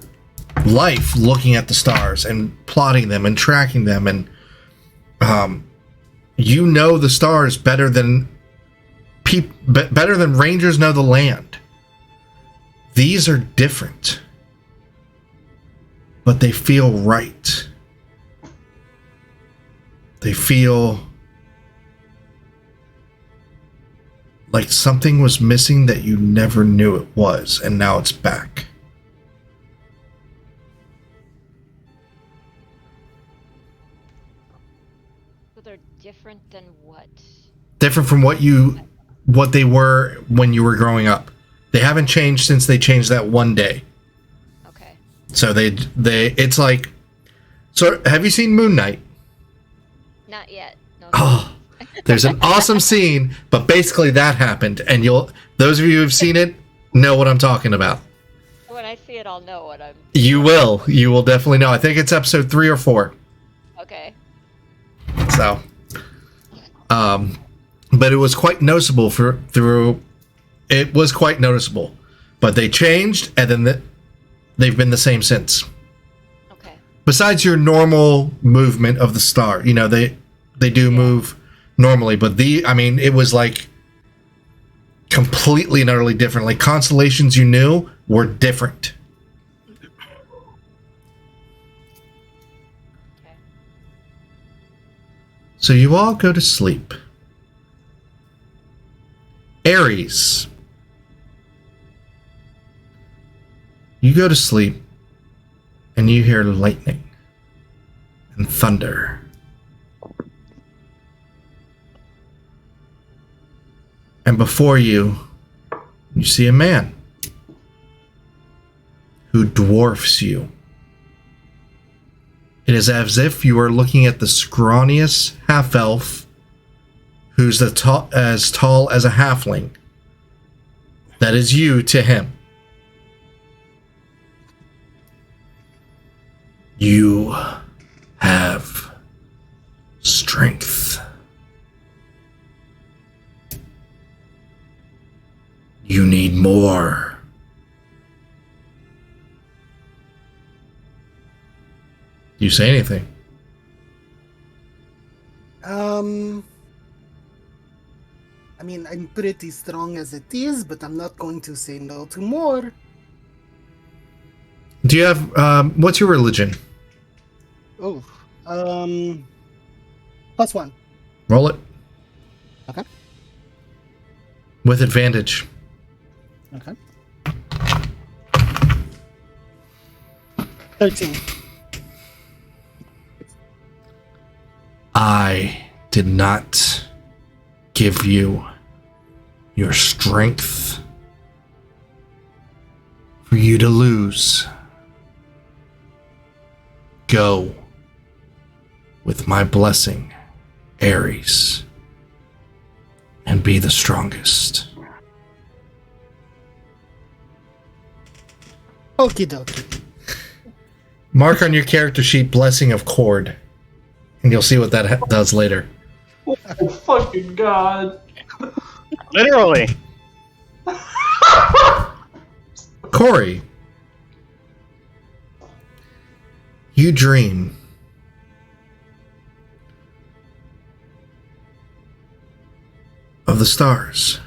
life looking at the stars and plotting them and tracking them, and you know the stars better than better than rangers know the land. These are different, but they feel right. They feel like something was missing that you never knew it was, and now it's back. So they're different than what? Different from what they were when you were growing up. They haven't changed since they changed that one day. Okay. So it's like, so have you seen Moon Knight? Not yet. No. Oh, there's an awesome scene, but basically that happened, and those of you who've seen it know what I'm talking about. When I see it, I'll know what I'm. You will definitely know. I think it's episode 3 or 4. Okay. So, but it was quite noticeable it was quite noticeable, but they changed, and then they've been the same since. Okay. Besides your normal movement of the star, they do move normally, but it was like completely and utterly different. Like constellations you knew were different. Okay. So you all go to sleep. Aries. You go to sleep and you hear lightning and thunder. And before you see a man who dwarfs you. It is as if you are looking at the scrawniest half-elf who's as tall as a halfling. That is you to him. You have strength. You need more. Do you say anything? I mean, I'm pretty strong as it is, but I'm not going to say no to more. Do you have, what's your religion? Oh, +1. Roll it. Okay. With advantage. Okay. 13. I did not give you your strength for you to lose. Go with my blessing, Ares, and be the strongest. Okie dokie. Mark on your character sheet Blessing of Cord, and you'll see what that does later. Oh fucking god. Literally. Corey, you dream of the stars.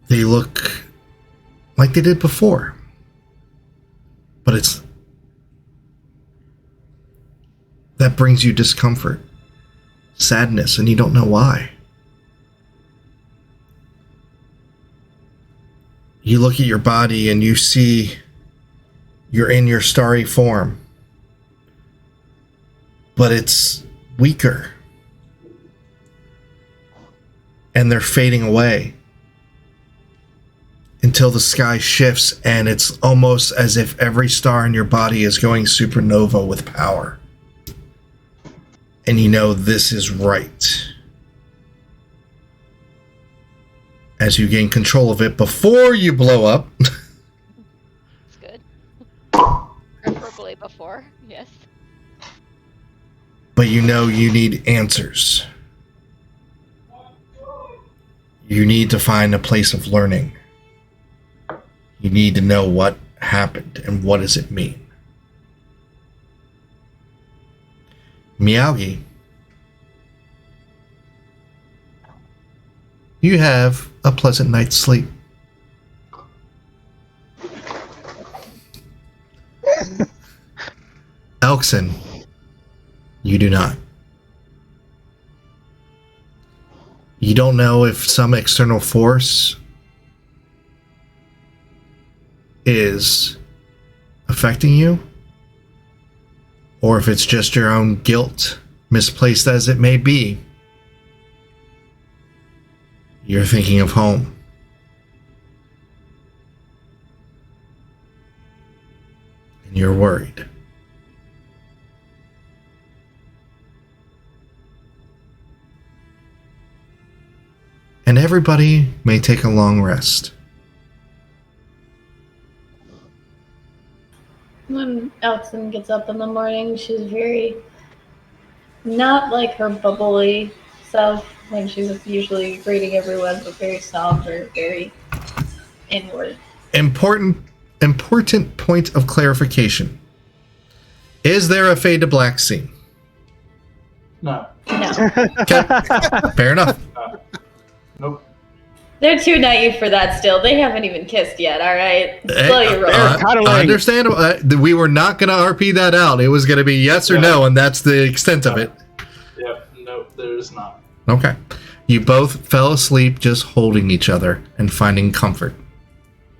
They look like they did before, but that brings you discomfort, sadness, and you don't know why. You look at your body and you see you're in your starry form, but it's weaker, and they're fading away until the sky shifts and it's almost as if every star in your body is going supernova with power. And you know this is right. As you gain control of it before you blow up. It's good. Preferably before, yes. But you know you need answers. You need to find a place of learning. You need to know what happened and what does it mean. Miyagi, you have a pleasant night's sleep. Elkson, you do not. You don't know if some external force is affecting you, or if it's just your own guilt, misplaced as it may be. You're thinking of home. And you're worried. And everybody may take a long rest. When Alison gets up in the morning, she's very not like her bubbly self when she's usually greeting everyone, but very somber, very inward. Important point of clarification. Is there a fade to black scene? No. No. Okay. Fair enough. Nope. They're too naive for that still. They haven't even kissed yet, alright? Slow your roll. cuddling. Understandable. We were not going to RP that out. It was going to be yes or no, and that's the extent of it. Yep. Nope. There's not. Okay. You both fell asleep just holding each other and finding comfort.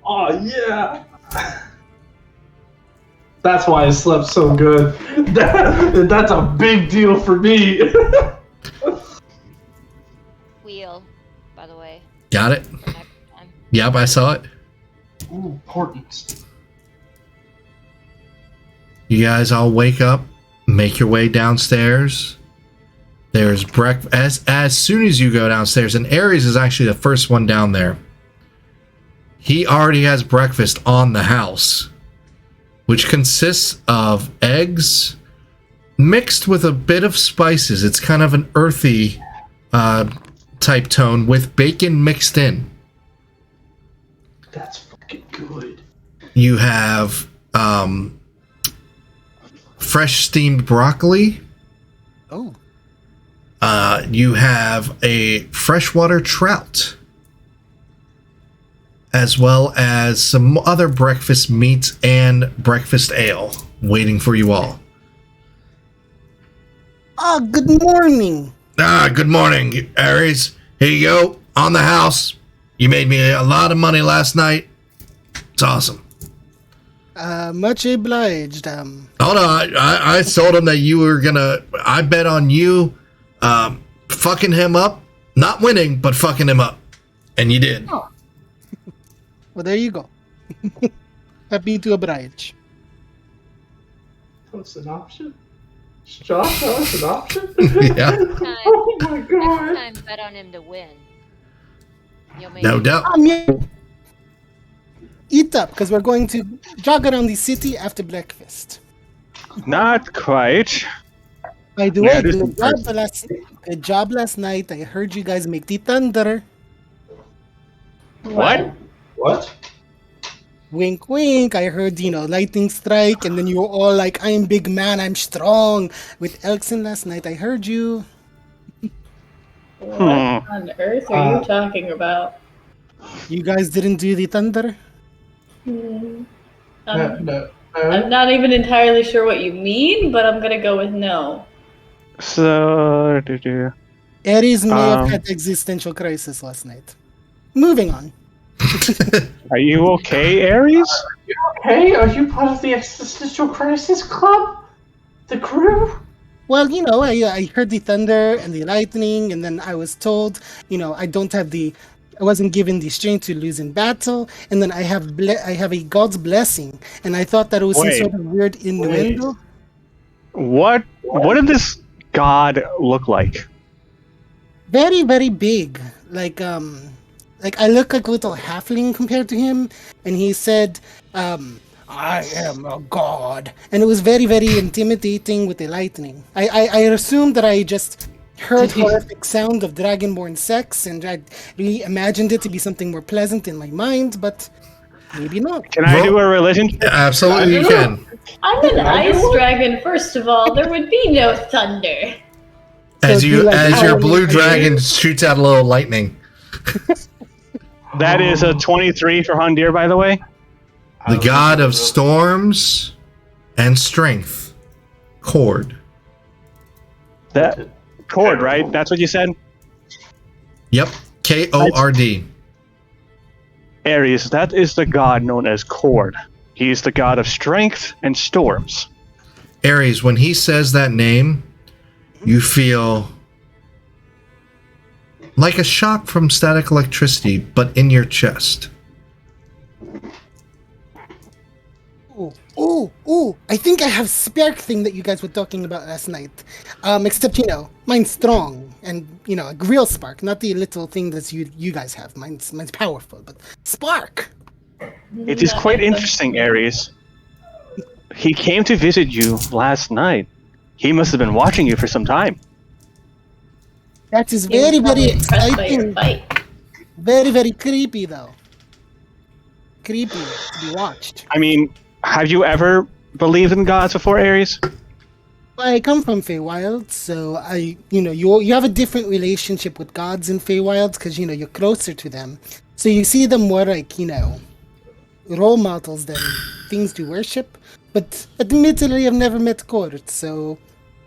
Oh yeah. That's why I slept so good. That's a big deal for me. Wheel, by the way. Got it? For next time. Yep, I saw it. Ooh, important. You guys all wake up, make your way downstairs. There's breakfast. As soon as you go downstairs, and Ares is actually the first one down there. He already has breakfast on the house, which consists of eggs mixed with a bit of spices. It's kind of an earthy type tone with bacon mixed in. That's fucking good. You have fresh steamed broccoli. Oh. You have a freshwater trout, as well as some other breakfast meats and breakfast ale waiting for you all. Oh, good morning. Good morning, Ares. Here you go, on the house. You made me a lot of money last night. It's awesome. Much obliged. Oh no, I told him that you were gonna. I bet on you, fucking him up, not winning, but fucking him up, and you did. Oh. Well, there you go. Happy to oblige. That's an option? Josh, that's an option? Yeah, Oh my Next god. time, bet on him to win. You'll make no it. doubt. Yeah. Eat up, because we're going to jog around the city after breakfast. Not quite. By the Yeah, way, this is good job last night. I heard you guys make the thunder. What? What? Wink, wink. I heard, lightning strike, and then you were all like, I'm big man, I'm strong. With Elkson last night, I heard you. What on earth are you talking about? You guys didn't do the thunder? Hmm. No. I'm not even entirely sure what you mean, but I'm gonna go with no. So, Ares may have had existential crisis last night. Moving on. are you okay, Ares? Hey, are you part of the Existential Crisis Club? The crew? Well, I heard the thunder and the lightning, and then I was told, I wasn't given the strength to lose in battle, and then I have a god's blessing, and I thought that it was Wait. some sort of weird innuendo. What did this god look like? Very, very big. Like I look like a little halfling compared to him, and he said, I am a god. And it was very, very intimidating with the lightning. I assumed that I just heard horrific sound of dragonborn sex, and I really imagined it to be something more pleasant in my mind, but maybe not. Can I do a religion? Yeah, absolutely, you can. I'm an ice dragon, first of all. There would be no thunder. As So you, do you like as your Halloween blue Halloween? dragon shoots out a little lightning. That is a 23 for Hundir, by the way. The god of storms and strength, Cord. That Cord, right? That's what you said? Yep, Kord. Ares, that is the god known as Cord. He is the god of strength and storms. Ares, when he says that name, you feel like a shock from static electricity, but in your chest. Ooh, I think I have spark thing that you guys were talking about last night. Except, mine's strong and, a real spark, not the little thing that you guys have. Mine's powerful, but spark! It is quite interesting, Ares. He came to visit you last night. He must have been watching you for some time. That is He was very, probably very impressed by your exciting. fight. Very, very creepy, though. Creepy to be watched. I mean, have you ever believed in gods before, Ares? I come from Feywild, so you have a different relationship with gods in Feywild because, you're closer to them. So you see them more like, role models than things to worship. But admittedly, I've never met Kort, so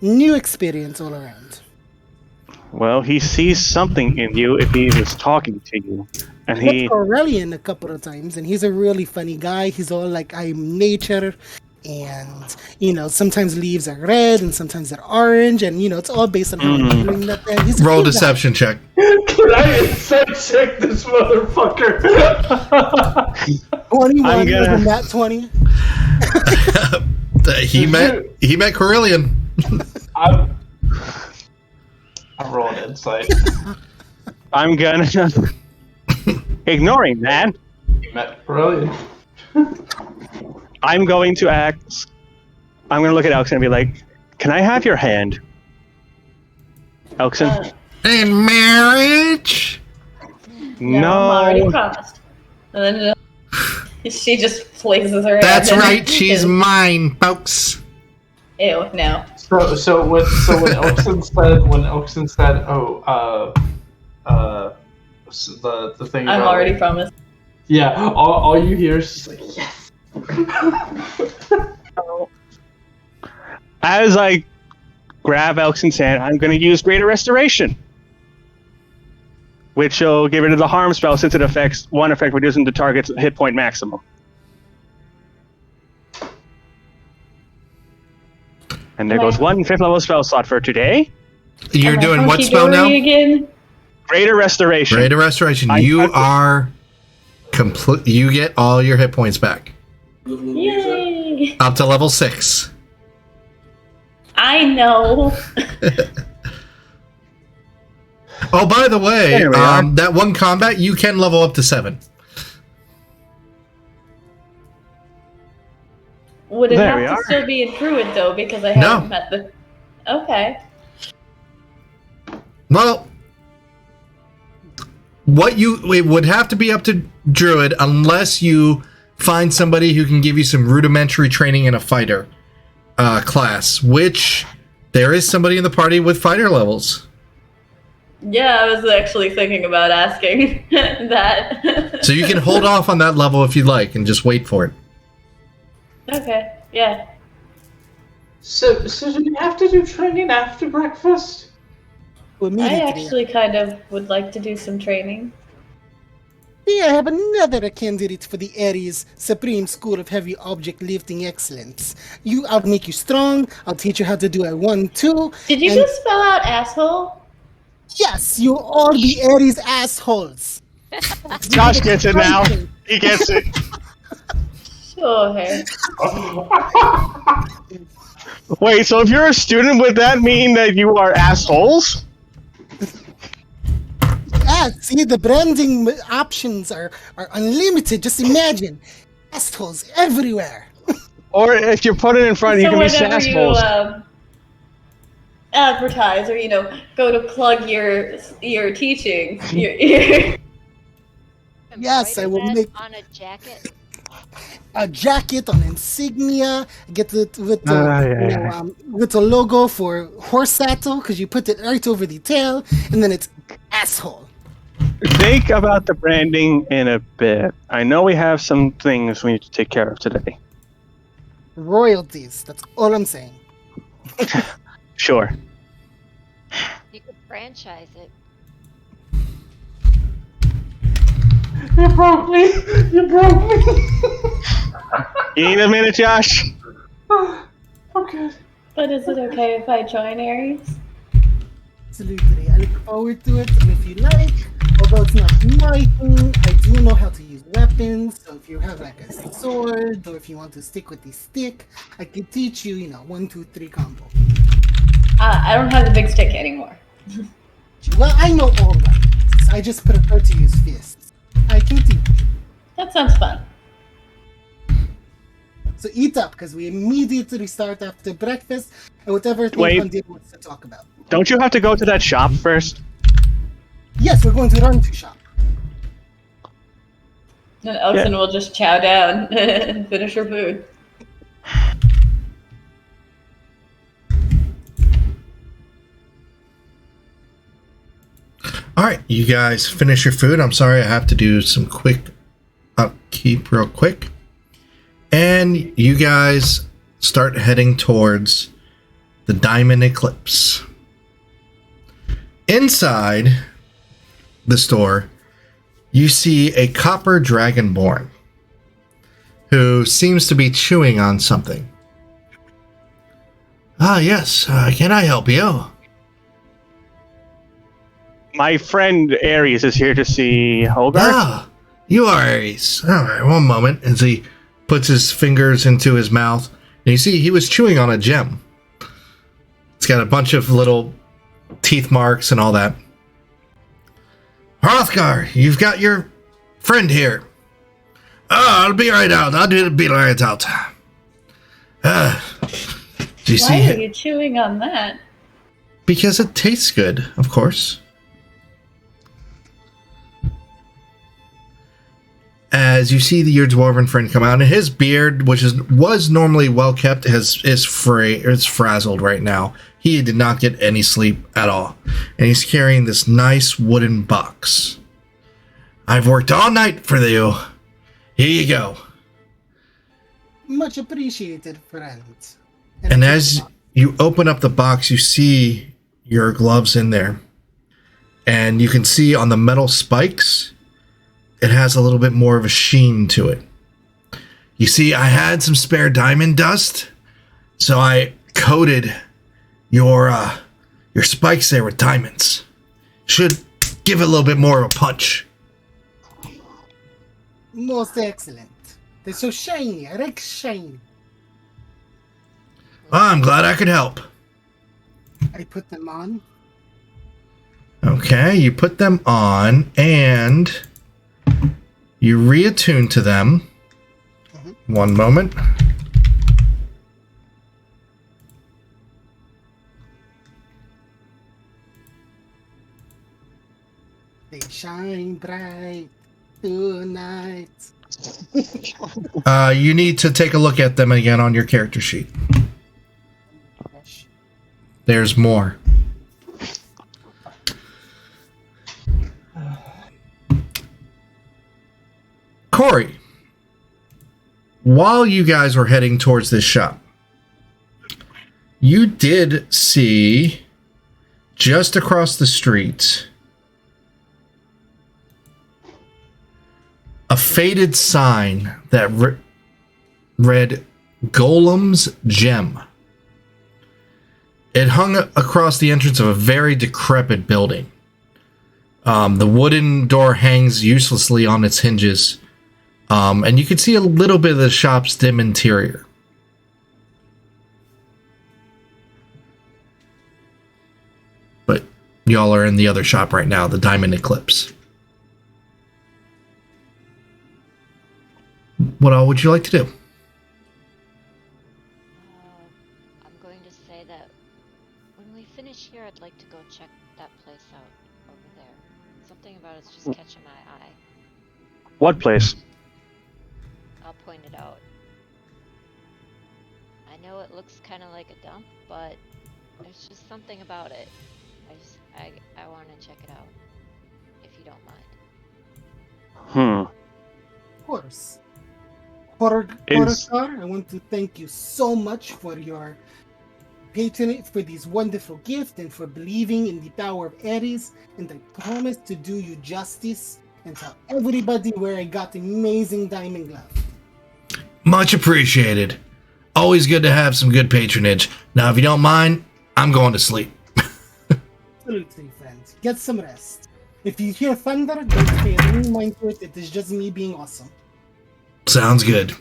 new experience all around. Well, he sees something in you if he is talking to you. And I met he... Aurelian a couple of times, and he's a really funny guy. He's all like, I'm nature, and, sometimes leaves are red, and sometimes they're orange, and, it's all based on how I'm feeling that day. He's a Roll cool guy. deception check. Can I insight check this motherfucker? 21 I'm gonna- was a nat 20. He met Corellian. I'm rolling insight. I'm gonna... Ignoring that, You met brilliant. I'm going to ask... I'm going to look at Elkson and be like, can I have your hand? Elkson? In marriage? No, I'm already No. promised. And then she just places her That's hand in right, she's his- mine, folks. Ew, no. So when Elkson said, the thing I'm about, already promised. yeah, all you hear is just like, yes. As I grab Elkson's hand, I'm going to use Greater Restoration. which will give rid of the harm spell since it affects one effect reducing the target's hit point maximum. And there goes one 5th level spell slot for today. You're Am I doing what spell now? hunky-dory again? Greater Restoration. Greater Restoration. You are complete. You get all your hit points back. Yay! Up to level 6. I know. Oh, by the way, There we are. that one combat, you can level up to 7. Would it There we have to are. still be a druid though? Because I No. haven't met the. Okay. Well, it would have to be up to Druid unless you find somebody who can give you some rudimentary training in a fighter class, which there is somebody in the party with fighter levels. Yeah, I was actually thinking about asking that. So you can hold off on that level if you'd like and just wait for it. Okay. Yeah. So do you have to do training after breakfast? Well, I immediately. actually kind of would like to do some training. Yeah, I have another candidate for the Ares Supreme School of Heavy Object Lifting Excellence. I'll make you strong. I'll teach you how to do a 1-2. Did you and just spell out asshole? Yes, you'll all be Ares assholes. Josh gets it now. He gets it. Sure. Wait, so if you're a student, would that mean that you are assholes? Yeah, see, the branding options are unlimited. Just imagine. Assholes everywhere. Or if you put it in front, you So can be whenever you sassholes. advertise or go to plug your teachings, your Yes, I will Embroider make- that on a jacket. A jacket, an insignia, get it with the yeah. with the logo for horse saddle because you put it right over the tail, and then it's asshole. Think about the branding in a bit. I know we have some things we need to take care of today. Royalties. That's all I'm saying. Sure. You could franchise it. You broke me! You broke me! You need a minute, Josh? Okay. But is it okay if I join Ares? Absolutely. I look forward to it. And if you like, although it's not my thing, I do know how to use weapons. So if you have like a sword, or if you want to stick with the stick, I can teach you, 1, 2, 3 combo. I don't have the big stick anymore. Well, I know all weapons. I just prefer to use fists. I can teach you. That sounds fun. So eat up, because we immediately start after breakfast, and whatever thing Wait. Hundir wants to talk about. Don't you have to go to that shop first? Yes, we're going to run to shop. And Elson will just chow down and finish her food. All right, you guys finish your food. I'm sorry, I have to do some quick upkeep real quick. And you guys start heading towards the Diamond Eclipse. Inside the store, you see a copper dragonborn who seems to be chewing on something. Ah, yes. Can I help you? My friend Ares is here to see Hogarth. Ah, you are Ares. All right, one moment. As he puts his fingers into his mouth, and you see he was chewing on a gem. It's got a bunch of little teeth marks and all that. Hrothgar, you've got your friend here. I'll be right out. Be right out. Do you see Why are him? you chewing on that? Because it tastes good, of course. As you see your dwarven friend come out, and his beard, which was normally well kept, is frazzled right now. He did not get any sleep at all, and he's carrying this nice wooden box. I've worked all night for you. Here you go. Much appreciated, friend. And as you open up the box, you see your gloves in there. And you can see on the metal spikes, it has a little bit more of a sheen to it. You see, I had some spare diamond dust, so I coated your spikes there with diamonds. Should give it a little bit more of a punch. Most excellent. They're so shiny. I like shiny. I'm glad I could help. I put them on. Okay, you put them on, and you reattune to them. Mm-hmm. One moment. They shine bright tonight. You need to take a look at them again on your character sheet. There's more. Corey, while you guys were heading towards this shop, you did see just across the street a faded sign that read Golem's Gem. It hung across the entrance of a very decrepit building. The wooden door hangs uselessly on its hinges. And you can see a little bit of the shop's dim interior. But y'all are in the other shop right now, the Diamond Eclipse. What all would you like to do? I'm going to say that when we finish here, I'd like to go check that place out over there. Something about it's just catching my eye. What place? I'll point it out. I know it looks kind of like a dump, but there's just something about it. I want to check it out, if you don't mind. Of course. Horror, I want to thank you so much for your patronage, for this wonderful gift, and for believing in the power of Ares. And I promise to do you justice and tell everybody where I got amazing diamond glove. Much appreciated. Always good to have some good patronage. Now, if you don't mind, I'm going to sleep. Absolutely, friends. Get some rest. If you hear thunder, don't pay any mind to it. It is just me being awesome. Sounds good.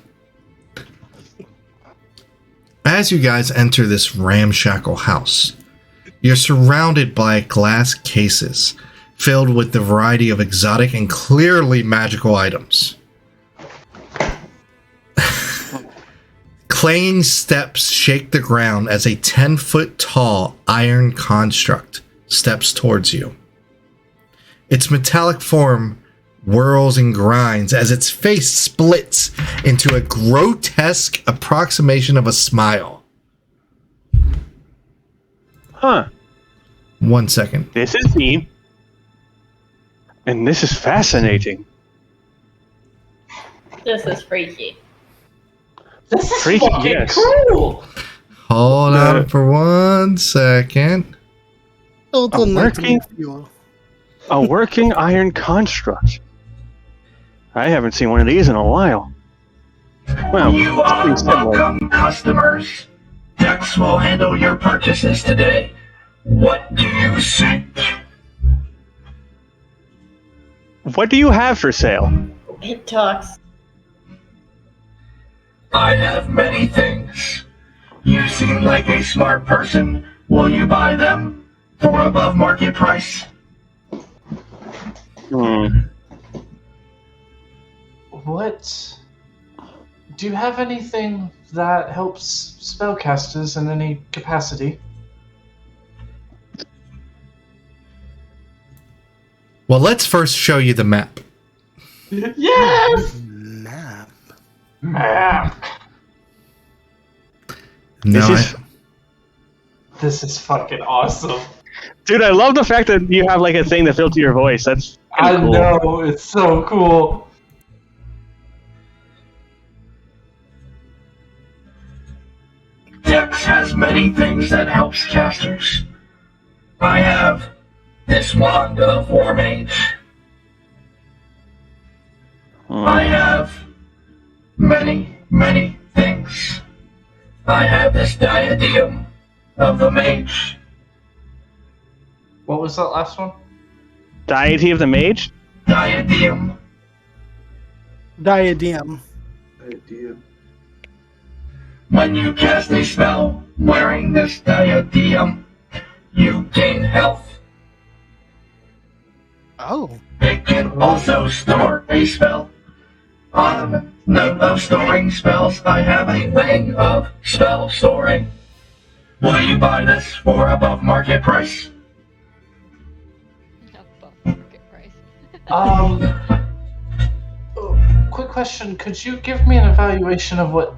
As you guys enter this ramshackle house, you're surrounded by glass cases filled with the variety of exotic and clearly magical items. Clanging steps shake the ground as a 10-foot tall iron construct steps towards you. Its metallic form whirls and grinds as its face splits into a grotesque approximation of a smile. Huh. 1 second. This is neat. And this is fascinating. This is freaky. This is Freaky, fucking yes. cool. Hold on for 1 second. Total working- nightmare fuel. A working iron construct. I haven't seen one of these in a while. Well, You it's are pretty similar. welcome, customers. Dex will handle your purchases today. What do you seek? What do you have for sale? It talks. I have many things. You seem like a smart person. Will you buy them for above market price? What? Do you have anything that helps spellcasters in any capacity? Well, let's first show you the map. Yes! Map. Map. Now, This is fucking awesome. Dude, I love the fact that you have like a thing to filter your voice. That's I cool. know, it's so cool. Dex has many things that helps casters. I have this wand of War Mage. I have many, many things. I have this diadem of the mage. What was that last one? Deity of the Mage? Diadem. Diadem. When you cast a spell wearing this diadem, you gain health. Oh. It can also store a spell. On note of storing spells, I have a thing of spell storing. Will you buy this for above market price? Above market price. Quick question. Could you give me an evaluation of what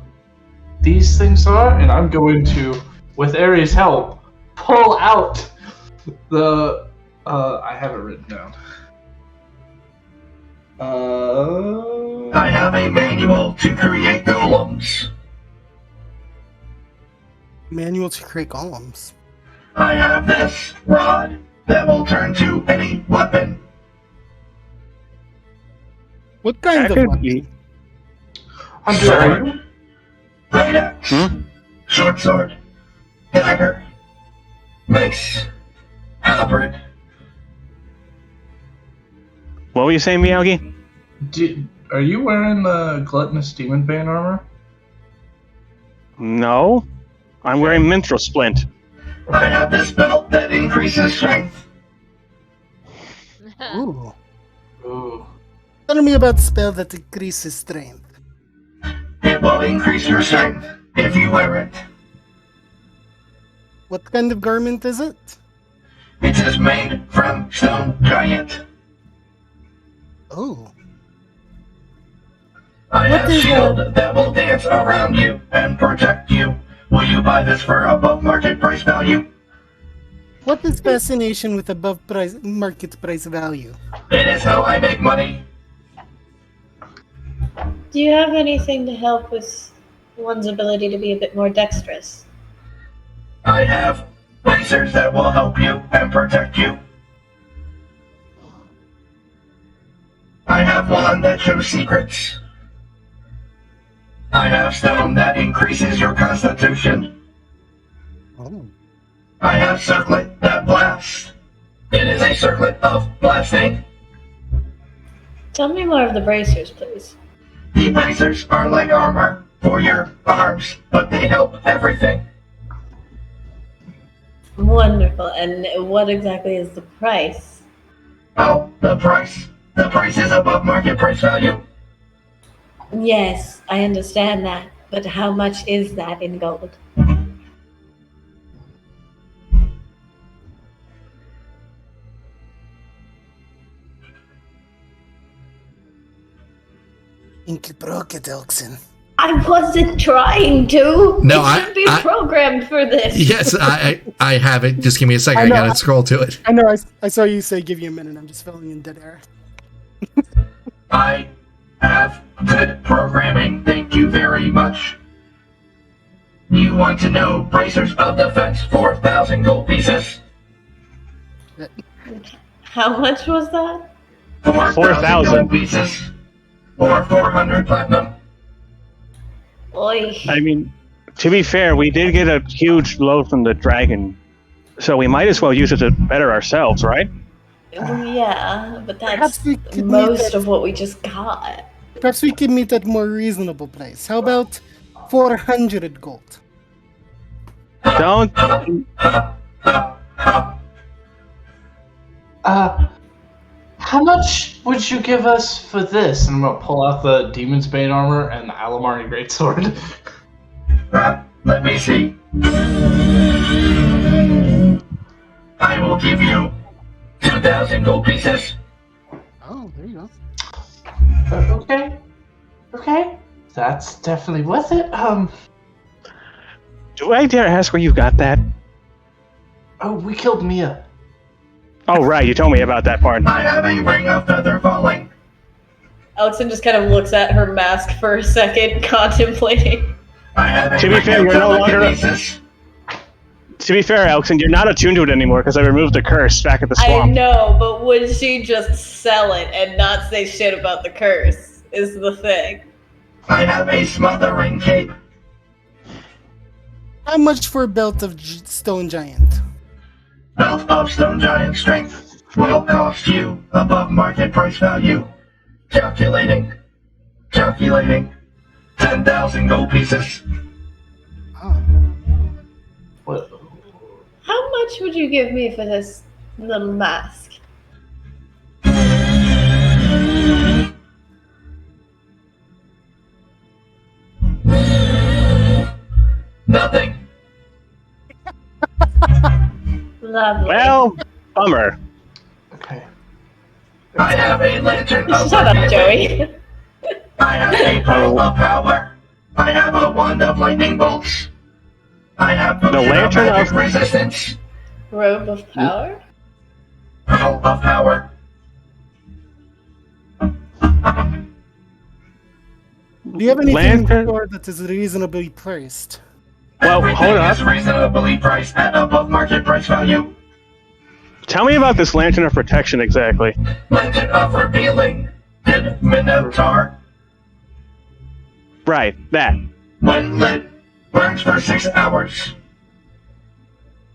these things are? And I'm going to, with Aries' help, pull out the... I have it written down. I have a manual to create golems. Manual to create golems. I have this rod that will turn to any weapon. What kind That of could weapon? be. Sword, great axe, short sword, dagger, mace, halberd. What were you saying, Miyagi? Are you wearing the Gluttonous Demon Bane armor? No. I'm wearing Minstrel Splint. I have this belt that increases strength. Ooh. Ooh. Tell me about spell that increases strength. It will increase your strength if you wear it. What kind of garment is it? It is made from stone giant. Oh. I What have is shield that will dance around you and protect you. Will you buy this for above market price value? What is fascination with above market price value? It is how I make money. Do you have anything to help with one's ability to be a bit more dexterous? I have lasers that will help you and protect you. I have one that shows secrets. I have stone that increases your constitution. Oh. I have circlet that blasts. It is a circlet of blasting. Tell me more of the bracers, please. The bracers are like armor for your arms, but they help everything. Wonderful. And what exactly is the price? Oh, the price. The price is above market price value. Yes, I understand that. But how much is that in gold? Inky Brocket Elkson. I wasn't trying to. No, it should be programmed for this. Yes, I have it. Just give me a second. I know. gotta scroll to it. I know, I saw you say give you a minute. I'm just filling in dead air. I have good programming. Thank you very much. You want to know bracers of defense, 4,000 gold pieces? How much was that? 4,000 gold pieces. Or 400 platinum. Oy. I mean, to be fair, we did get a huge load from the dragon, so we might as well use it to better ourselves, right? Yeah, but Perhaps that's we could meet most at- of what we just got. Perhaps we can meet at more reasonable price. How about 400 gold? Don't. How much would you give us for this? And I'm gonna pull out the Demon's Bane armor and the Alamarni Greatsword. Let me see. I will give you 2,000 gold pieces. Oh, there you go. Okay. That's definitely worth it. Do I dare ask where you got that? Oh, we killed Mia. Oh, right, you told me about that part. I have a ring of feather falling. Alexon just kind of looks at her mask for a second, contemplating. I have a To be ring fair, of you're no longer- telekinesis. To be fair, Elkson, you're not attuned to it anymore because I removed the curse back at the I swamp. know, but would she just sell it and not say shit about the curse? Is the thing. I have a smothering cape. How much for a belt of stone giant? Belt of stone giant strength will cost you above market price value. Calculating. 10,000 gold pieces. Oh. What? How much would you give me for this little mask? Nothing. Lovely. Well, bummer. Okay. I have a lantern of Shut up, lightning. Joey. I have a pearl of power. I have a wand of lightning bolts. I have The lantern magic of- resistance. Robe of power? Pearl of power. Do you have anything Lantern- in store that is reasonably priced? Well, hold Everything up. is reasonably priced at above market price value. Tell me about this lantern of protection exactly. Lantern of revealing. Hid Minotaur. Right, that. When lit, burns for 6 hours.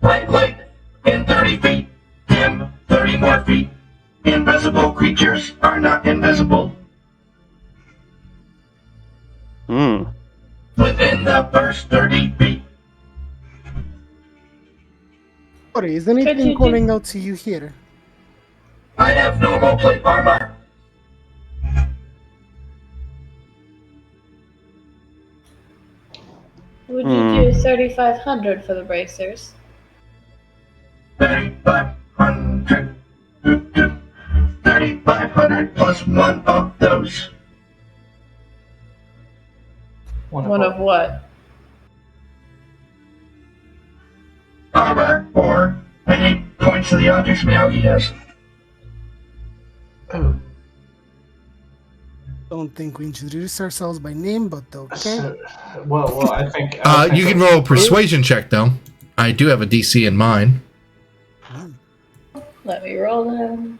Bright light in 30 feet. Dim 30 more feet. Invisible creatures are not invisible. Hmm. Within the first 30 feet. Sorry, is Could anything you calling out to you here? I have normal plate armor. Would you do 3,500 for the bracers? 3,500. 3,500 plus one of those. One of what? Armor or any points to the objects Meowgie has. Oh, Don't think we introduce ourselves by name, but okay. so, well, I think. You can roll a persuasion check, though. I do have a DC in mind. Let me roll them.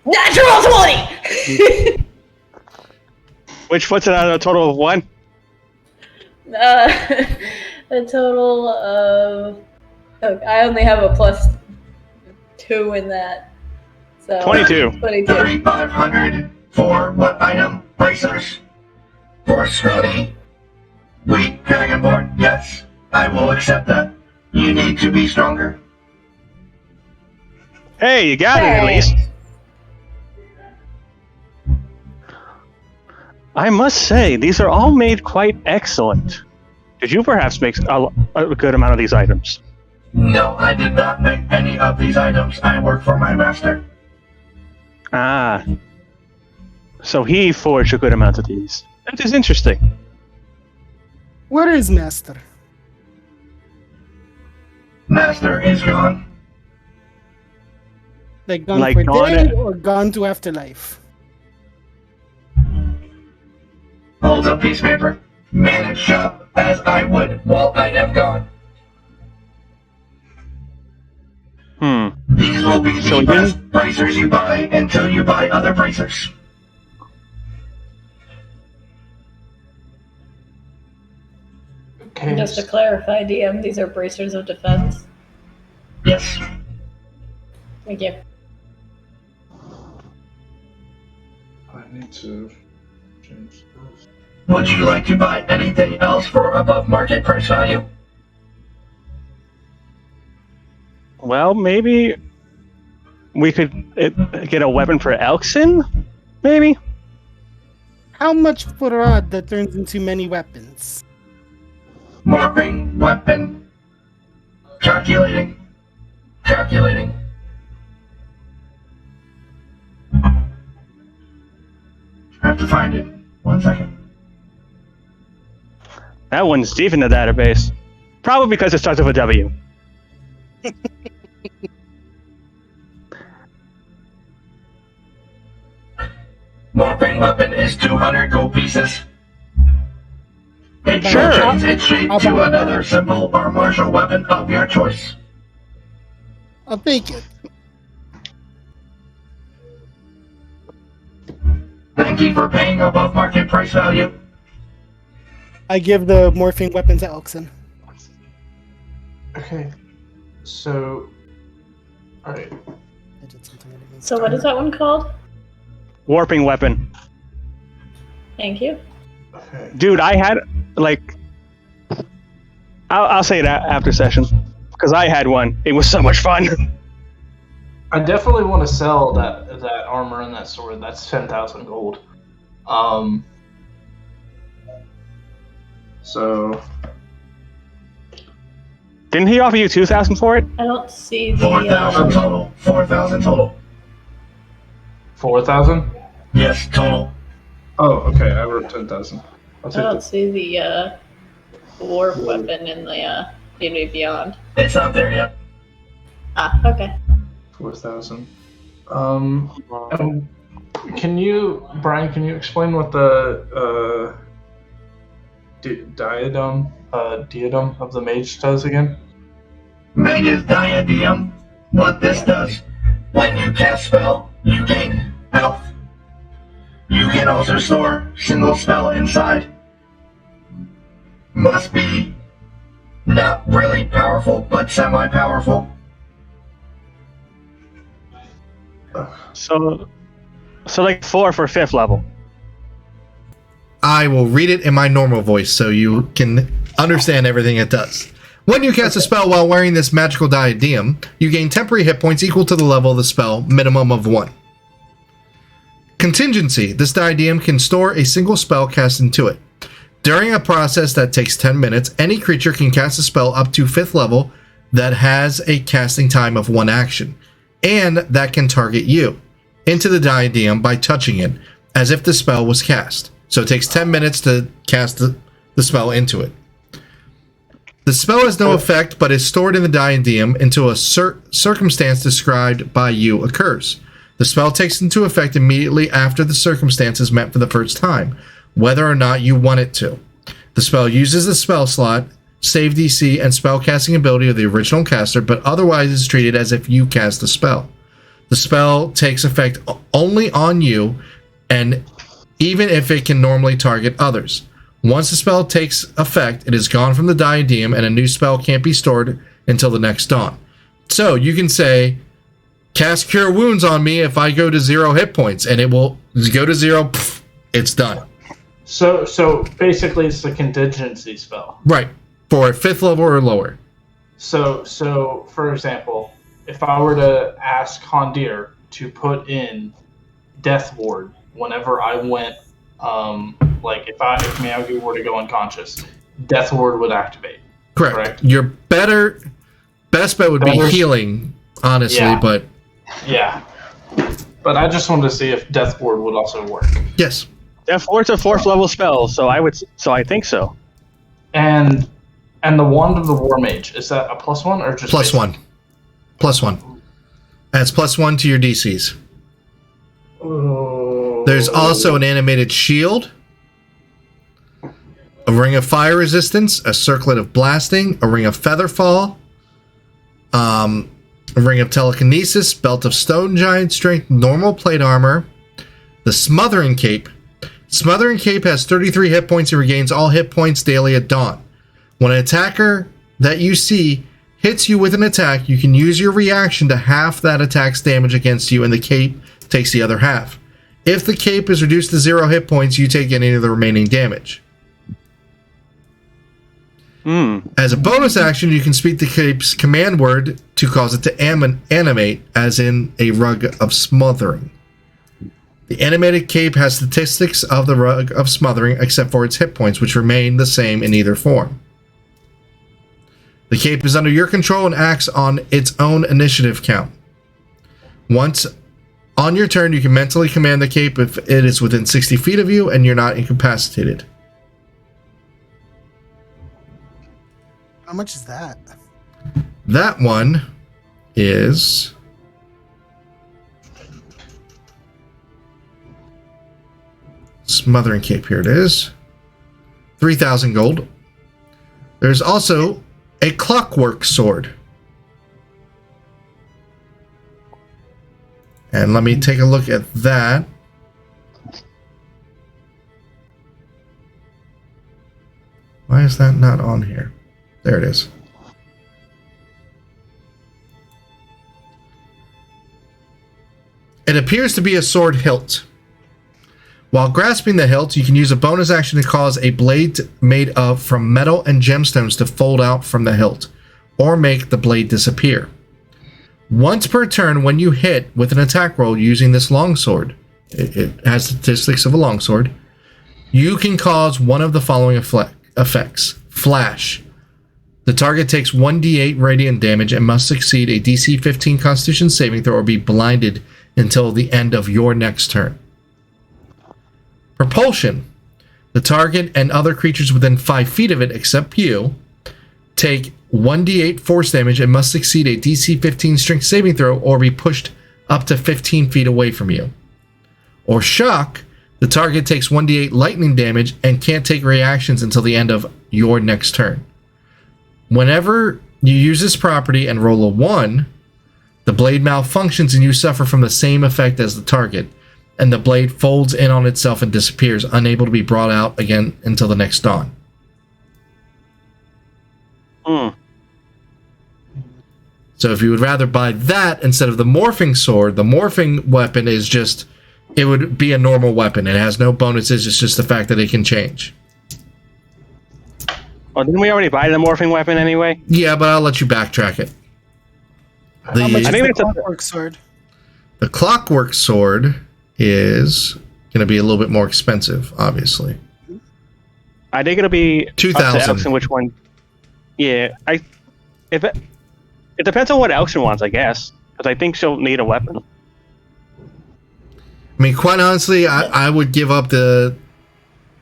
Natural 20! Which puts it at a total of 1. A total of. Oh, I only have a +2 in that. So 22. 22. 3,500 for what item? Bracers. For Scrubby. Weak Dragonborn, yes. I will accept that. You need to be stronger. Hey, you got it at Hey. least. I must say, these are all made quite excellent. Did you perhaps make a good amount of these items? No, I did not make any of these items. I work for my master. Ah. So he forged a good amount of these. That is interesting. Where is Master? Master is gone. Like gone Like for gone dead at- or gone to afterlife? Holds a piece of paper. Manage shop as I would while I am gone. Hmm. These will be So the he best bracers you buy until you buy other bracers. Okay. Just to clarify, DM, these are bracers of defense. Yes. Thank you. I need to change this. Would you like to buy anything else for above market price value? Well, maybe we could get a weapon for Elkson? Maybe? How much for a rod that turns into many weapons? Morphing weapon. Calculating. Calculating. I have to find it. 1 second. That one's deep in the database. Probably because it starts with a W. Morphing weapon is 200 gold pieces. It Sure. will change its shape to another simple or martial weapon of your choice. I'll take it. Thank you for paying above market price value. I give the morphing weapon to Elkson. Okay. So, all right. I did something I didn't So what is that one called? Warping weapon. Thank you. Okay. Dude, I had, like... I'll say it after session. Because I had one. It was so much fun. I definitely want to sell that armor and that sword. That's 10,000 gold. So Didn't he offer you 2,000 for it? I don't see the 4,000 total. 4,000 total. 4,000. Yes, total. Oh, okay. I wrote 10,000. I'll I take don't it. see the warp weapon in the D&D Beyond. It's not there yet. Ah, okay. 4,000. Can you, Brian? Can you explain what the diadem of the mage does again? Mage's Diadem. What this does, when you cast spell, you gain health. You can also store single spell inside. Must be not really powerful, but semi-powerful. So like 4 for 5th level. I will read it in my normal voice so you can understand everything it does. When you cast a spell while wearing this magical diadem, you gain temporary hit points equal to the level of the spell, minimum of 1. Contingency. This diadem can store a single spell cast into it. During a process that takes 10 minutes, any creature can cast a spell up to 5th level that has a casting time of 1 action, and that can target you into the diadem by touching it, as if the spell was cast. So it takes 10 minutes to cast the spell into it. The spell has no effect, but is stored in the diadem until a circumstance described by you occurs. The spell takes into effect immediately after the circumstance is met for the first time, whether or not you want it to. The spell uses the spell slot, save DC, and spellcasting ability of the original caster, but otherwise is treated as if you cast the spell. The spell takes effect only on you, and even if it can normally target others. Once the spell takes effect, it is gone from the diadem, and a new spell can't be stored until the next dawn. So you can say, cast Cure Wounds on me if I go to 0 hit points, and it will go to 0, pff, it's done. So basically, it's the contingency spell. Right, for 5th level or lower. So for example, if I were to ask Hondir to put in Death Ward whenever I went, like if Miyagi were to go unconscious, Death Ward would activate. Correct. Your best bet would be healing, honestly, Yeah. but Yeah. But I just wanted to see if Death Ward would also work. yes. Death Ward's a 4th level spell, so I think so. And the Wand of the War Mage, is that a +1 or just Plus basic? 1. Plus 1. Adds +1 to your DCs. Oh. There's also an animated shield, a ring of fire resistance, a circlet of blasting, a ring of feather fall, a ring of telekinesis, belt of stone giant strength, normal plate armor, the smothering cape. Smothering cape has 33 hit points and regains all hit points daily at dawn. When an attacker that you see hits you with an attack, you can use your reaction to half that attack's damage against you, and the cape takes the other half. If the cape is reduced to 0 hit points, you take any of the remaining damage. As a bonus action, you can speak the cape's command word to cause it to animate, as in a rug of smothering. The animated cape has statistics of the rug of smothering, except for its hit points, which remain the same in either form. The cape is under your control and acts on its own initiative count. Once on your turn, you can mentally command the cape if it is within 60 feet of you and you're not incapacitated. How much is that? That one is smothering cape. Here it is. 3,000 gold. There's also a clockwork sword. And let me take a look at that. Why is that not on here? There it is. It appears to be a sword hilt. While grasping the hilt, you can use a bonus action to cause a blade made from metal and gemstones to fold out from the hilt, or make the blade disappear. Once per turn, when you hit with an attack roll using this longsword, it has statistics of a longsword, you can cause one of the following effects. Flash. The target takes 1d8 radiant damage and must succeed a DC 15 Constitution saving throw or be blinded until the end of your next turn. Propulsion. The target and other creatures within 5 feet of it, except you, take 1d8 force damage and must succeed a DC 15 strength saving throw or be pushed up to 15 feet away from you. Or shock. The target takes 1d8 lightning damage and can't take reactions until the end of your next turn. Whenever you use this property and roll a 1, the blade malfunctions and you suffer from the same effect as the target, and the blade folds in on itself and disappears, unable to be brought out again until the next dawn. So if you would rather buy that instead of the morphing sword, the morphing weapon is just, it would be a normal weapon. It has no bonuses, it's just the fact that it can change. Oh, didn't we already buy the morphing weapon anyway? Yeah, but I'll let you backtrack it. How much is I think the it's a- clockwork sword? The clockwork sword is going to be a little bit more expensive, obviously. I think it'll be 2,000. up to Elxin which one. Yeah, it depends on what Elxin wants, I guess, because I think she'll need a weapon. I mean, quite honestly, I would give up the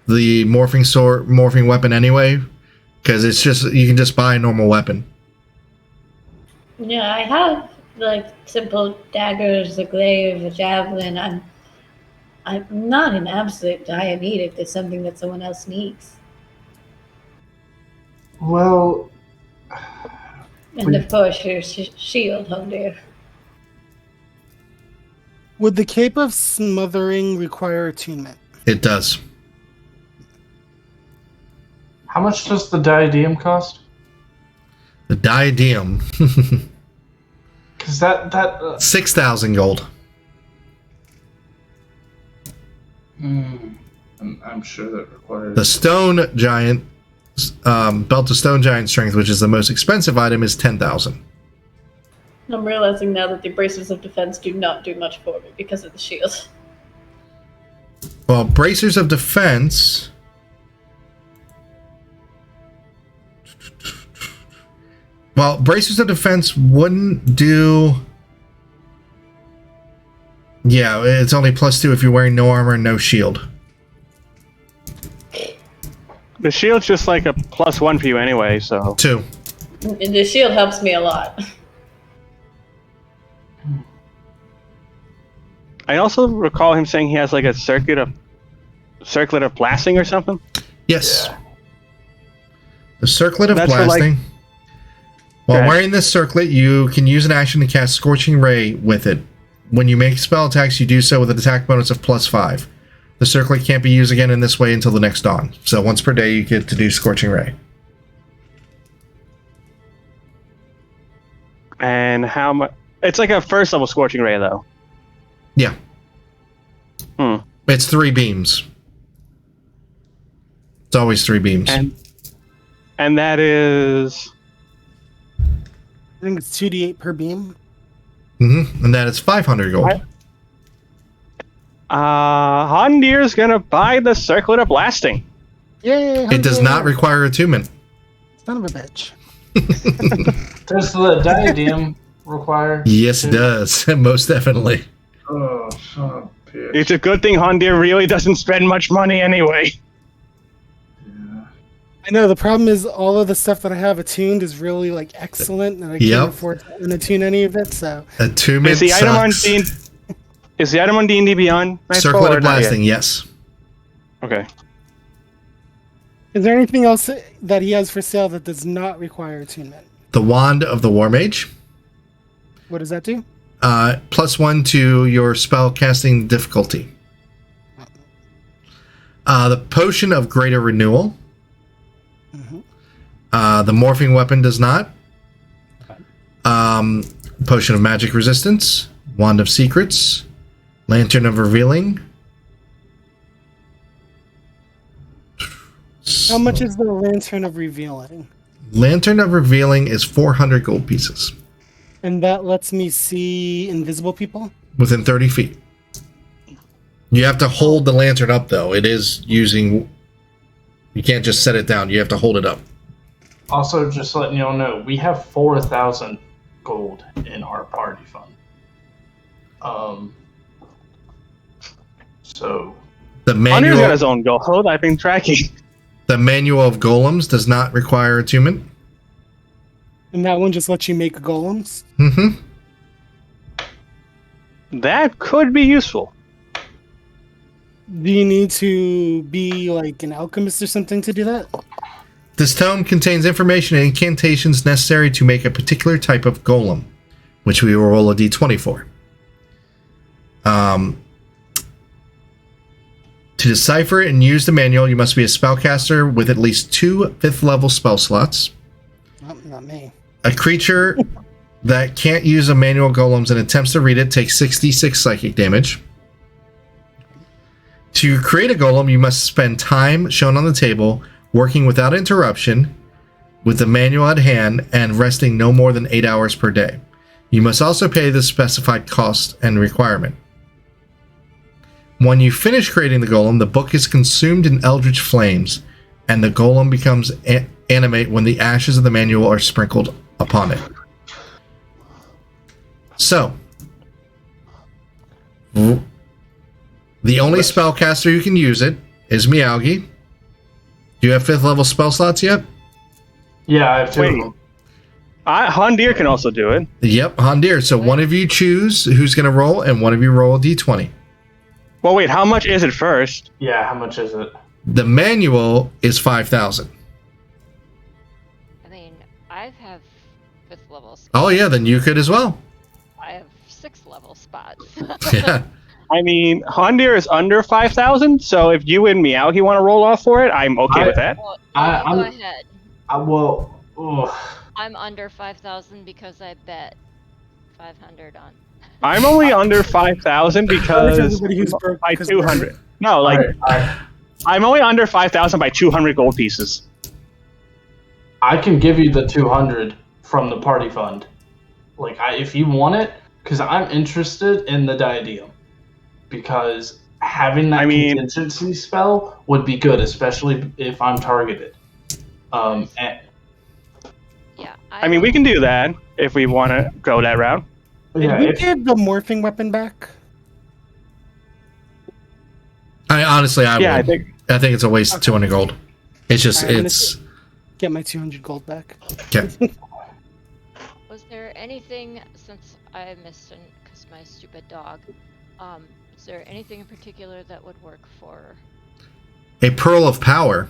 morphing weapon anyway, because it's just, you can just buy a normal weapon. Yeah, I have like simple daggers, a glaive, a javelin. I'm not in absolute dire need if there's something that someone else needs. Well, And of course, your shield, Hondir. Would the Cape of Smothering require attunement? It does. how much does the diadem cost? The diadem. Because that 6,000 gold. I'm sure that requires. The stone giant, belt of stone giant strength, which is the most expensive item, is 10,000. I'm realizing now that the bracers of defense do not do much for me because of the shield. Well, bracers of defense. Well, bracers of defense wouldn't do. Yeah, it's only +2 if you're wearing no armor and no shield. The shield's just like a +1 for you anyway, so. 2. And the shield helps me a lot. I also recall him saying he has like a circuit of blasting or something. Yes. Yeah. The circlet of That's for, blasting. While Okay. wearing this circlet, you can use an action to cast Scorching Ray with it. When you make spell attacks, you do so with an attack bonus of +5. The circlet can't be used again in this way until the next dawn. So once per day, you get to do Scorching Ray. And how much? It's like a first level scorching ray, though. Yeah. It's 3 beams. It's always 3 beams. And that is. I think it's 2d8 per beam. And that is 500 gold. What? Hondir's gonna buy the circlet of blasting. Yay! It does not require attunement. Son of a bitch. Does the diadem require? Yes, it does. Most definitely. Oh, son of a bitch. It's a good thing Hondir really doesn't spend much money anyway. Yeah. I know the problem is all of the stuff that I have attuned is really like excellent, and I Yep. can't afford to attune any of it. So Attunement Is the item on sucks. Is the item on D&D Beyond? Nightfall, Circlet or of not yet? blasting, yes. Okay. Is there anything else that he has for sale that does not require attunement? The Wand of the War Mage. What does that do? +1 to your spell casting difficulty. The Potion of Greater Renewal. Mhm. The Morphing Weapon does not. Potion of Magic Resistance. Wand of Secrets. Lantern of Revealing. How much is the Lantern of Revealing? Lantern of Revealing is 400 gold pieces. And that lets me see invisible people? Within 30 feet. You have to hold the lantern up, though. It is using... You can't just set it down. You have to hold it up. Also, just letting you all know, we have 4,000 gold in our party fund. So... The Hunter's manual, got his own gold. I've been tracking. the manual of golems does not require attunement. And that one just lets you make golems? Mm-hmm. That could be useful. Do you need to be like an alchemist or something to do that? This tome contains information and incantations necessary to make a particular type of golem, which we will roll a d20 for. To decipher it and use the manual, you must be a spellcaster with at least 2 5th-level spell slots. Not me. A creature that can't use a manual golems and attempts to read it takes 66 psychic damage. To create a golem, you must spend time shown on the table, working without interruption, with the manual at hand, and resting no more than 8 hours per day. You must also pay the specified cost and requirement. When you finish creating the golem, the book is consumed in eldritch flames, and the golem becomes animate when the ashes of the manual are sprinkled upon it. So, the only spellcaster who can use it is Meowgi. Do you have 5th level spell slots yet? Yeah, I have 2 of Wait. them. Hondir can also do it. Yep, Hondir. So one of you choose who's going to roll, and one of you roll a d20. Well, wait, how much is it first? Yeah, how much is it? The manual is 5,000. I mean, I have 5th level spots. Oh yeah, then you could as well. I have 6th level spots. Yeah. I mean, Hondir is under 5,000, so if you and Meowgi want to roll off for it, I'm okay with that. Well, I'm- go ahead. I'm under 5,000 because I bet 500 on. I'm only under 5,000 because Everybody who's broke by because they're- 200. No, like, I'm only under 5,000 by 200 gold pieces. I can give you the 200 from the party fund. Like, if you want it, because I'm interested in the diadem. Because having that contingency spell would be good, especially if I'm targeted. And Yeah. I mean, we can do that if we want to go that route. Did yeah, we if, give the morphing weapon back? Honestly, I Yeah, I would. think. I think it's a waste of 200 gold. It's just, Alright, it's... Get my 200 gold back. Okay. Was there anything, since I missed it because my stupid dog, is there anything in particular that would work for? A Pearl of Power.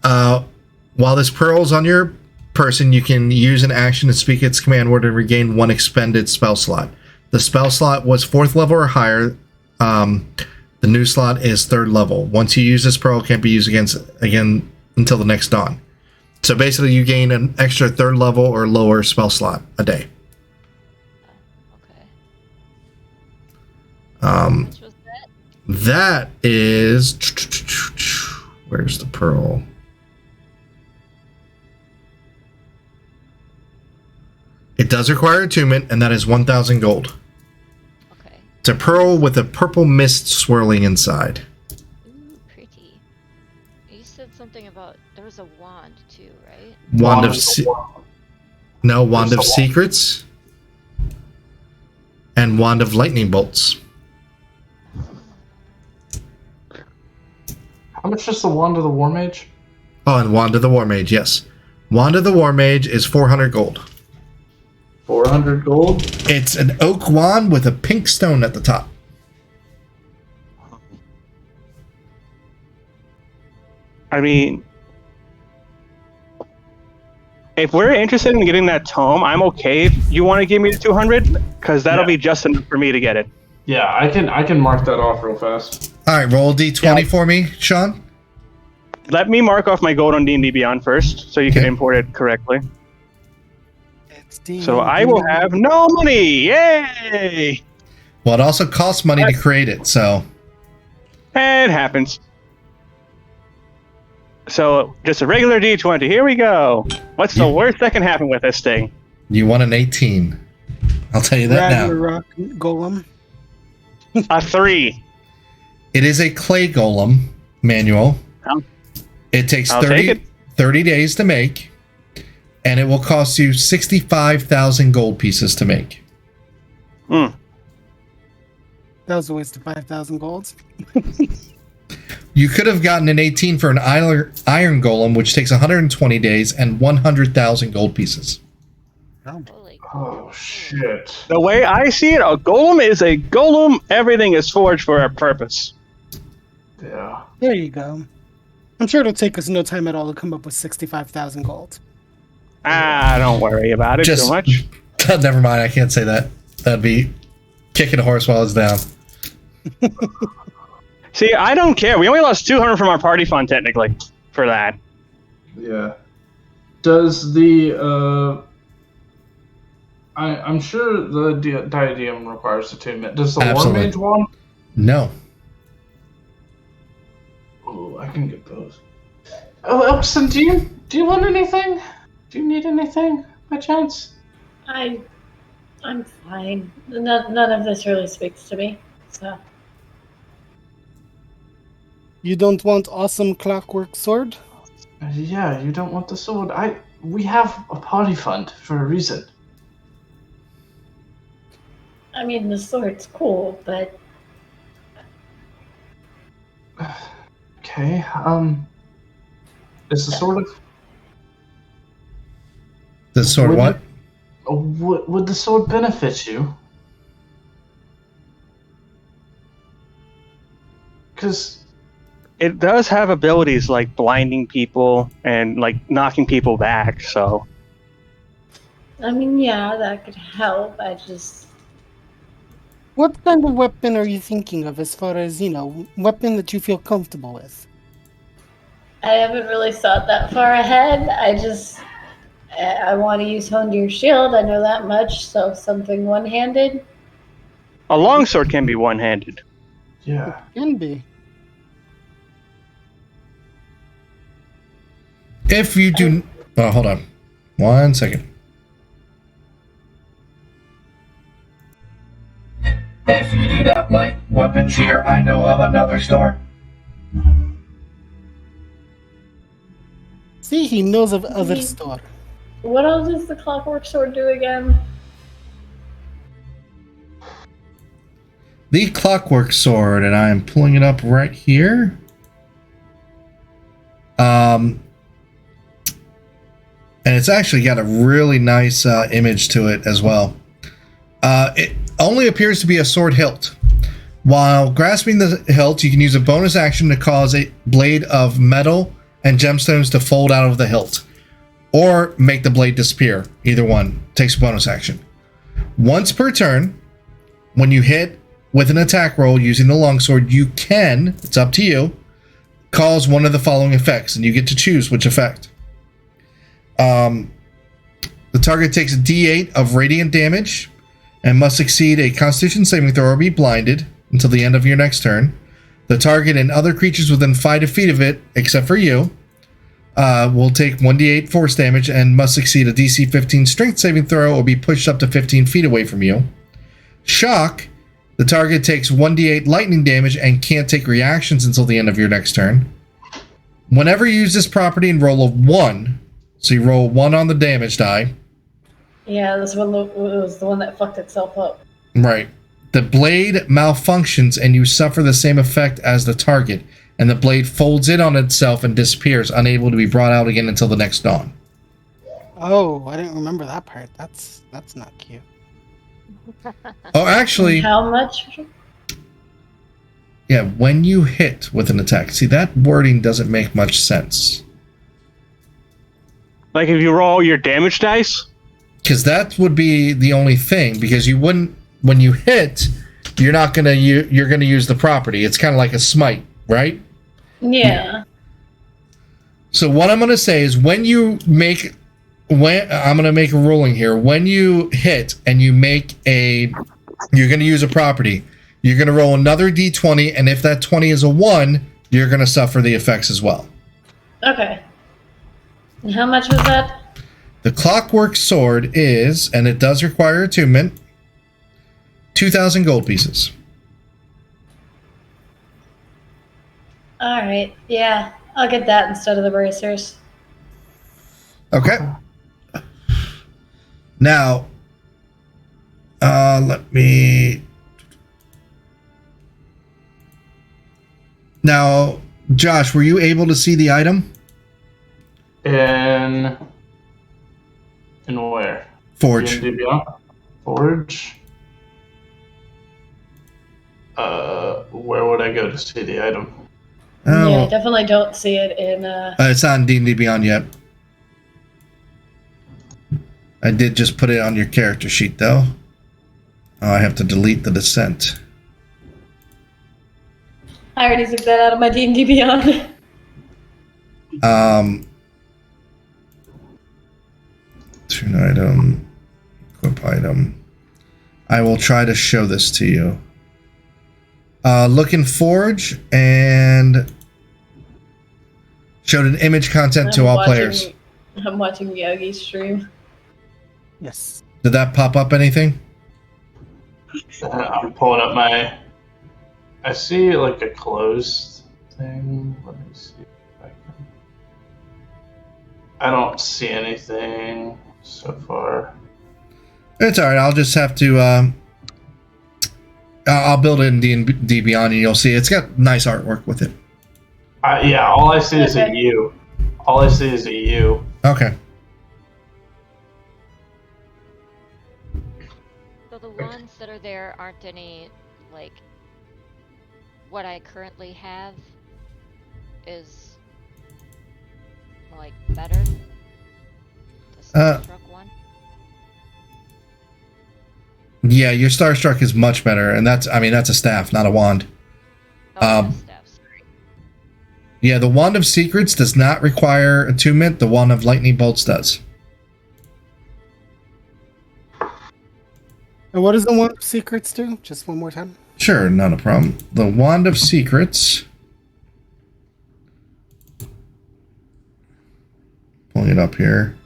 While this pearl's on your person, you can use an action to speak its command word and regain 1 expended spell slot. The spell slot was 4th level or higher. The new slot is 3rd level. Once you use this pearl, it can't be used again until the next dawn. So basically, you gain an extra 3rd level or lower spell slot a day. Okay. Um, How much was that? That is... Where's the pearl? It does require attunement, and that is 1,000 gold. Okay. It's a pearl with a purple mist swirling inside. Ooh, pretty. You said something about there was a wand too, right? Wand of There's a wand. Secrets. And Wand of Lightning Bolts. how much is the Wand of the War Mage? Oh, and Wand of the War Mage, yes. Wand of the War Mage is 400 gold. 400 gold? It's an oak wand with a pink stone at the top. I mean, if we're interested in getting that tome, I'm okay if you want to give me the 200, because that'll be just enough for me to get it. Yeah, I can mark that off real fast. All right, roll a d20 for me, Sean. Let me mark off my gold on D&D Beyond first, so you can Okay. import it correctly. It's D- So I will have no money! Yay! Well, it also costs money to create it, so It happens. So, just a regular D20. Here we go. What's the worst that can happen with this thing? you want an 18. I'll tell you that now. Ragnarok Golem. A 3. It is a clay golem manual. Oh. It takes I'll take 30 days to make, and it will cost you 65,000 gold pieces to make. Hmm. That was a waste of 5,000 golds. You could have gotten an 18 for an iron golem, which takes 120 days and 100,000 gold pieces. Holy Oh shit. The way I see it, a golem is a golem. Everything is forged for a purpose. Yeah. There you go. I'm sure it'll take us no time at all to come up with 65,000 gold. Don't worry about it Just- too much. Never mind, I can't say that. That'd be kicking a horse while it's down. See, I don't care. We only lost 200 from our party fund, technically, for that. Yeah. Does the I'm sure the diadem requires attunement. Does the Absolutely. War Mage one? No. Oh, I can get those. Oh, Elkson, do you want anything? Do you need anything by chance? I'm fine. None of this really speaks to me. So You don't want awesome clockwork sword? Yeah, you don't want the sword. We have a party fund for a reason. I mean, the sword's cool, but Okay. Is the sword The sword Would what? would the sword benefit you? Because It does have abilities like blinding people and like knocking people back, so I mean, yeah, that could help. What kind of weapon are you thinking of as far as, weapon that you feel comfortable with? I haven't really thought that far ahead. I want to use Hondir Shield. I know that much. So something one-handed. a longsword can be one-handed. yeah. Can be. If you do... Oh, hold on. 1 second. If you do not like weapon cheer, I know of another store. See, he knows of other store. What else does the clockwork sword do again? The clockwork sword, and I am pulling it up right here. And it's actually got a really nice image to it as well. It only appears to be a sword hilt. While grasping the hilt, you can use a bonus action to cause a blade of metal and gemstones to fold out of the hilt, or make the blade disappear. Either one takes a bonus action. Once per turn, when you hit with an attack roll using the longsword, you can, it's up to you, cause one of the following effects, and you get to choose which effect. The target takes a d8 of radiant damage and must succeed a Constitution saving throw or be blinded until the end of your next turn. The target and other creatures within 5 feet of it, except for you, will take 1d8 force damage and must succeed a DC 15 strength saving throw or be pushed up to 15 feet away from you. Shock, the target takes 1d8 lightning damage and can't take reactions until the end of your next turn. Whenever you use this property and roll a 1, so you roll 1 on the damage die. Yeah, this one was the one that fucked itself up. Right. The blade malfunctions and you suffer the same effect as the target, and the blade folds in on itself and disappears, unable to be brought out again until the next dawn. Oh, I didn't remember that part. That's not cute. Oh, actually, How much? Yeah, when you hit with an attack. See, that wording doesn't make much sense. Like if you roll your damage dice? Because that would be the only thing. Because you wouldn't, when you hit, you're not gonna you're gonna use the property. It's kind of like a smite, right? Yeah. So what I'm gonna say is when I'm gonna make a ruling here. When you hit and you you're gonna use a property. You're gonna roll another d20, and if that 20 is a 1, you're gonna suffer the effects as well. Okay. And how much was that? The Clockwork Sword is, and it does require attunement, 2,000 gold pieces. All right. Yeah, I'll get that instead of the bracers. Okay. Now, let me. Now, Josh, were you able to see the item? In where? Forge. D&D Beyond? Forge? Where would I go to see the item? Oh, Yeah, I definitely don't see it in. it's not in D&D Beyond yet. I did just put it on your character sheet, though. Oh, I have to delete the descent. I already took that out of my D&D Beyond. Tune item, equip item. I will try to show this to you. Look in Forge and showed an image content to all players. I'm watching Miyagi stream. Yes. Did that pop up anything? I'm pulling up my. I see like a closed thing. Let me see if I can. I don't see anything so far. It's all right. I'll just have to. I'll build it in D&D Beyond, and you'll see it's got nice artwork with it. Yeah, all I see is a U. All I see is a U. Okay. So the ones that are there aren't any, like, what I currently have is, like, better? The Starstruck one? Yeah, your Starstruck is much better, and that's a staff, not a wand. Oh, staff, sorry. Yeah, the Wand of Secrets does not require attunement. The Wand of Lightning Bolts does. And what does the Wand of Secrets do? Just one more time. Sure, not a problem. The Wand of Secrets. Pulling it up here.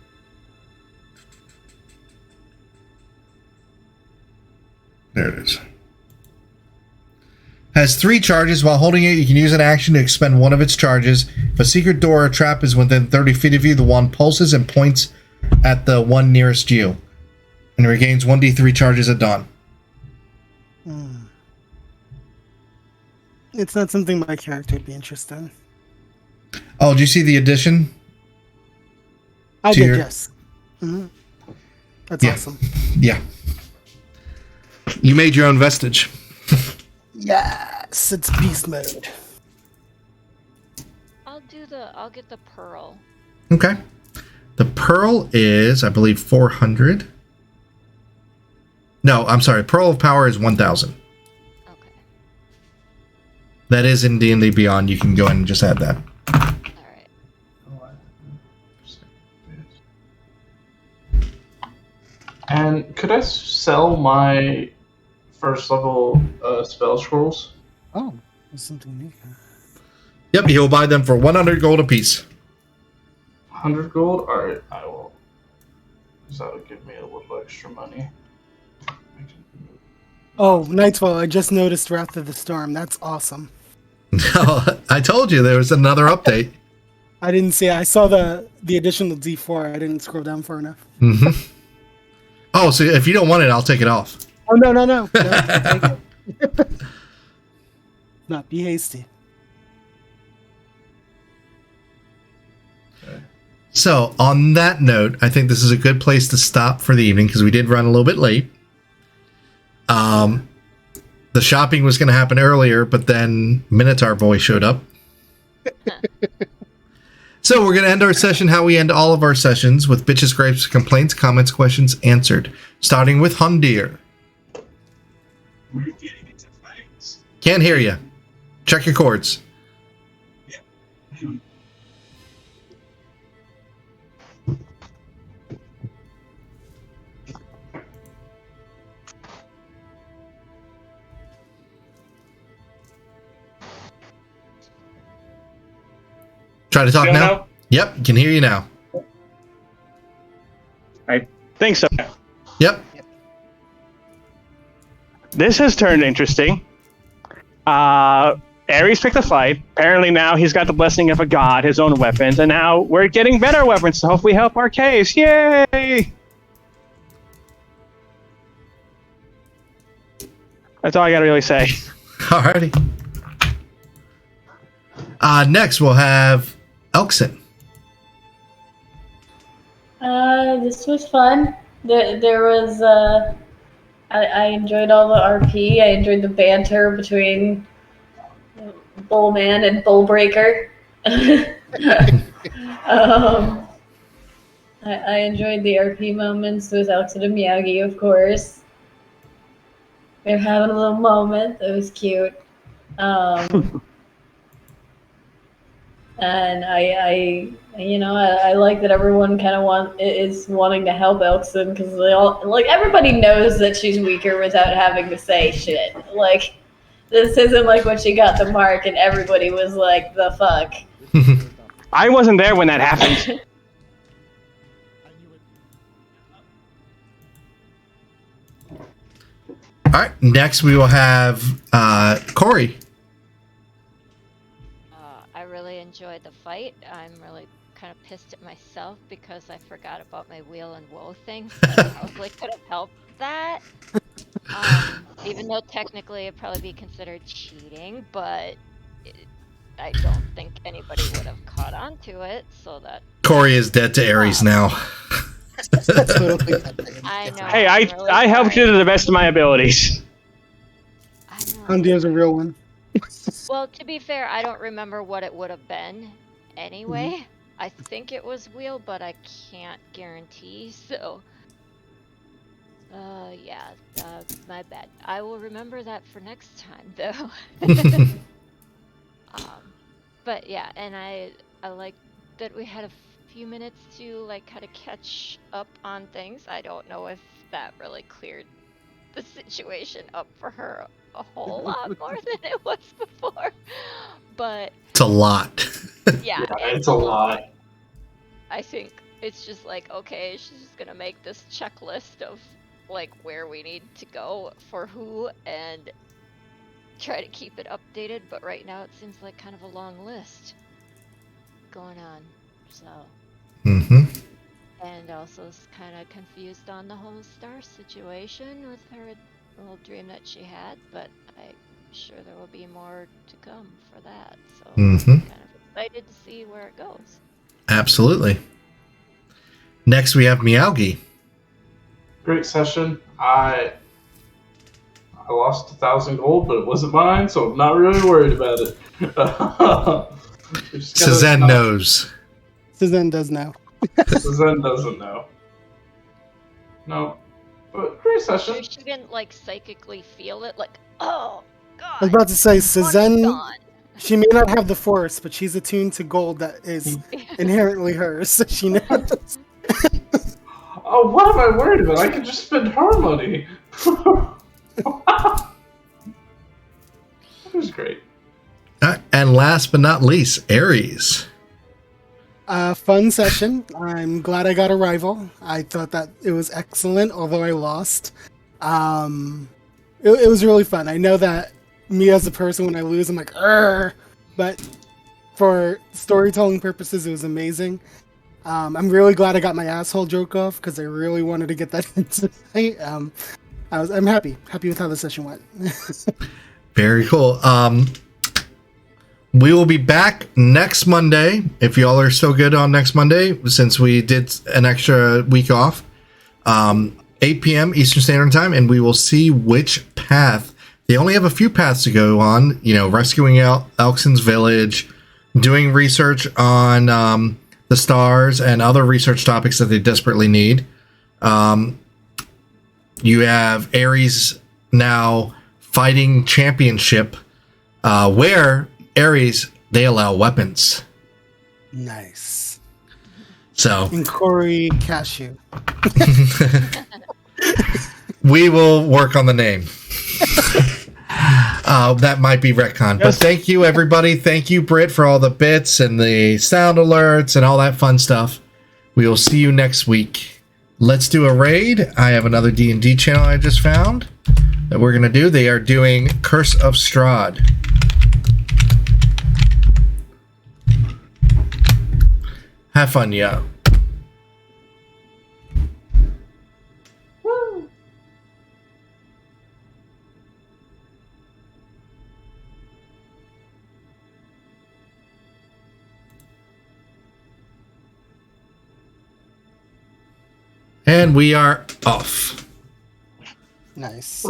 There it is. Has 3 charges. While holding it, you can use an action to expend one of its charges. If a secret door or trap is within 30 feet of you, the wand pulses and points at the one nearest you. And it regains 1d3 charges at dawn. It's not something my character would be interested in. Oh, did you see the addition? I To did, your- yes. Mm-hmm. That's Yeah. awesome. Yeah. You made your own vestige. Yes, it's beast mode. I'll get the pearl. Okay. The pearl is, I believe, 400. No, I'm sorry. Pearl of Power is 1,000. Okay. That is in D&D Beyond. You can go ahead and just add that. Alright. And could I sell my first level spell scrolls? Oh, there's something new. Yep, he'll buy them for 100 gold apiece. 100 gold? Alright, I will. Because that would give me a little extra money. Oh, Nightfall, I just noticed Wrath of the Storm. That's awesome. I told you there was another update. I didn't see it. I saw the additional D4. I didn't scroll down far enough. Mm-hmm. Oh, so if you don't want it, I'll take it off. Oh, no. Take it. Not be hasty. So, on that note, I think this is a good place to stop for the evening because we did run a little bit late. The The shopping was going to happen earlier, but then Minotaur Boy showed up. So we're going to end our session how we end all of our sessions, with bitches, gripes, complaints, comments, questions answered. Starting with Hundir. We're getting into fights. Can't hear you. Check your chords. Try to talk Still now? no? Yep, can hear you now. I think so. Yep. This has turned interesting. Ares picked a fight. Apparently now he's got the blessing of a god, his own weapons, and now we're getting better weapons to hopefully help our case. Yay! That's all I gotta really say. Alrighty. Next, we'll have Elkson. This was fun. There was I enjoyed all the RP. I enjoyed the banter between Bullman and Bullbreaker. I enjoyed the RP moments with Elkson and Miyagi, of course. They're having a little moment. That was cute. And I like that everyone kind of is wanting to help Elkson, because they all, like, everybody knows that she's weaker without having to say shit. Like, this isn't like when she got the mark and everybody was like, the fuck. I wasn't there when that happened. Alright, next we will have Corey. I really enjoyed the fight. I'm really kind of pissed at myself because I forgot about my wheel and woe thing. So I probably could have helped that. Even though technically it'd probably be considered cheating, but I don't think anybody would have caught on to it. So that Corey is dead to Ares now. I know. Hey, I'm really I helped you sorry. to the best of my abilities. I know. Hundir's a real one. Well, to be fair, I don't remember what it would have been anyway. I think it was wheel, but I can't guarantee, so... yeah, my bad. I will remember that for next time, though. But yeah, and I like that we had a few minutes to, like, kind of catch up on things. I don't know if that really cleared the situation up for her a whole lot more than it was before, but It's a lot. yeah, It's a lot. I think it's just like, okay, she's just gonna make this checklist of like where we need to go for who and try to keep it updated, but right now it seems like kind of a long list going on, so. Mm-hmm. And also is kind of confused on the whole star situation with her little dream that she had, but I'm sure there will be more to come for that. So I'm kind of excited to see where it goes. Absolutely. Next, we have Miyagi. Great session. I lost 1,000 gold, but it wasn't mine, so I'm not really worried about it. Suzanne knows. Suzanne does now. Suzanne doesn't know. No. But great session. Sure she didn't like psychically feel it, like, oh god. I was about to say, money's Suzanne, gone. she may not have the force, but she's attuned to gold that is inherently hers, so she knows. Oh, what am I worried about? I can just spend her money. It was great. And last but not least, Ares. Fun session. I'm glad I got a rival. I thought that it was excellent, although I lost. It was really fun. I know that me as a person, when I lose, I'm like, "Arr!" But for storytelling purposes, it was amazing. I'm really glad I got my asshole joke off because I really wanted to get that in tonight. I'm happy with how the session went. Very cool. We will be back next Monday, if y'all are still good on next Monday, since we did an extra week off. 8 p.m. Eastern Standard Time, and we will see which path they only have a few paths to go on. You know, rescuing Elkson's village, doing research on the stars and other research topics that they desperately need. You have Ares now fighting championship, where Ares, they allow weapons. Nice. So And Corey Cashew. we will work on the name. That might be retcon. But thank you, everybody. Thank you, Britt, for all the bits and the sound alerts and all that fun stuff. We will see you next week. Let's do a raid. I have another D&D channel I just found that we're going to do. They are doing Curse of Strahd. Have fun, yeah. And we are off. Nice.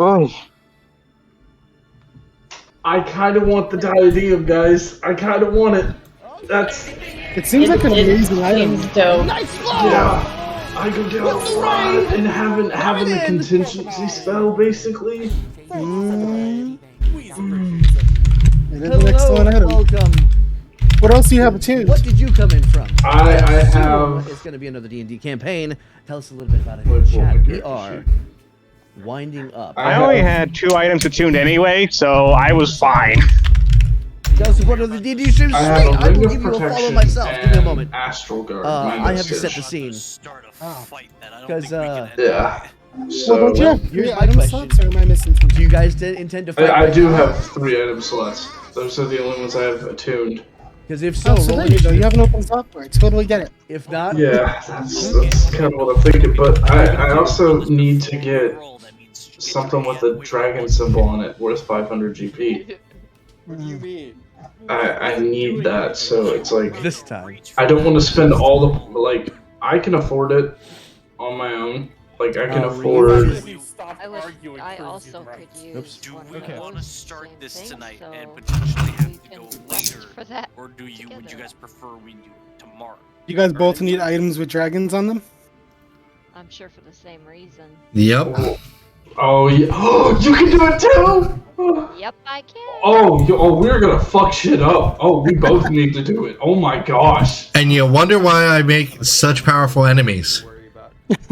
I kind of want the diadem, guys. I kind of want it. That's It seems like an amazing item. Seems dope. yeah. I could get a lot and having a contingency spell basically. It is an excellent item. Welcome. What else do you have attuned? What did you come in from? I have. It's going to be another D&D campaign. Tell us a little bit about it. Wait, Chat. wait, We wait, are winding up. I only had 2 items attuned anyway, so I was fine. Tell us what are the D&D streams. I have Sweet. a I ring will of give you a follow protection myself. Give me a and moment. Astral guard. I have to set the scene. Oh. Because, Yeah. Well, So don't you have here's 3 my item question. slots, or am I missing something? do you guys intend to fight? I do have 3 item slots. Those are the only ones I have attuned. Because if so, Oh, so roll there you go. You initiative. have an open slot for it. Totally get it. If not, Yeah, that's kind of what I'm thinking. But I also need to get something with a dragon symbol on it worth 500 GP. What do you mean? I need that, so it's like this time. I don't want to spend all the like I can afford it on my own. Like I can afford. Stop I wish arguing I for also human could rights. use Oops. Do one we of want to those start same this things, tonight so and potentially have we to can go quest later, for that or do you? Would you together. guys prefer we do it tomorrow? You guys both need items with dragons on them? I'm sure for the same reason. Yep. Oh yeah! Oh, you can do it too. Yep, I can. Oh, we're gonna fuck shit up. Oh, we both need to do it. Oh my gosh. And you wonder why I make such powerful enemies.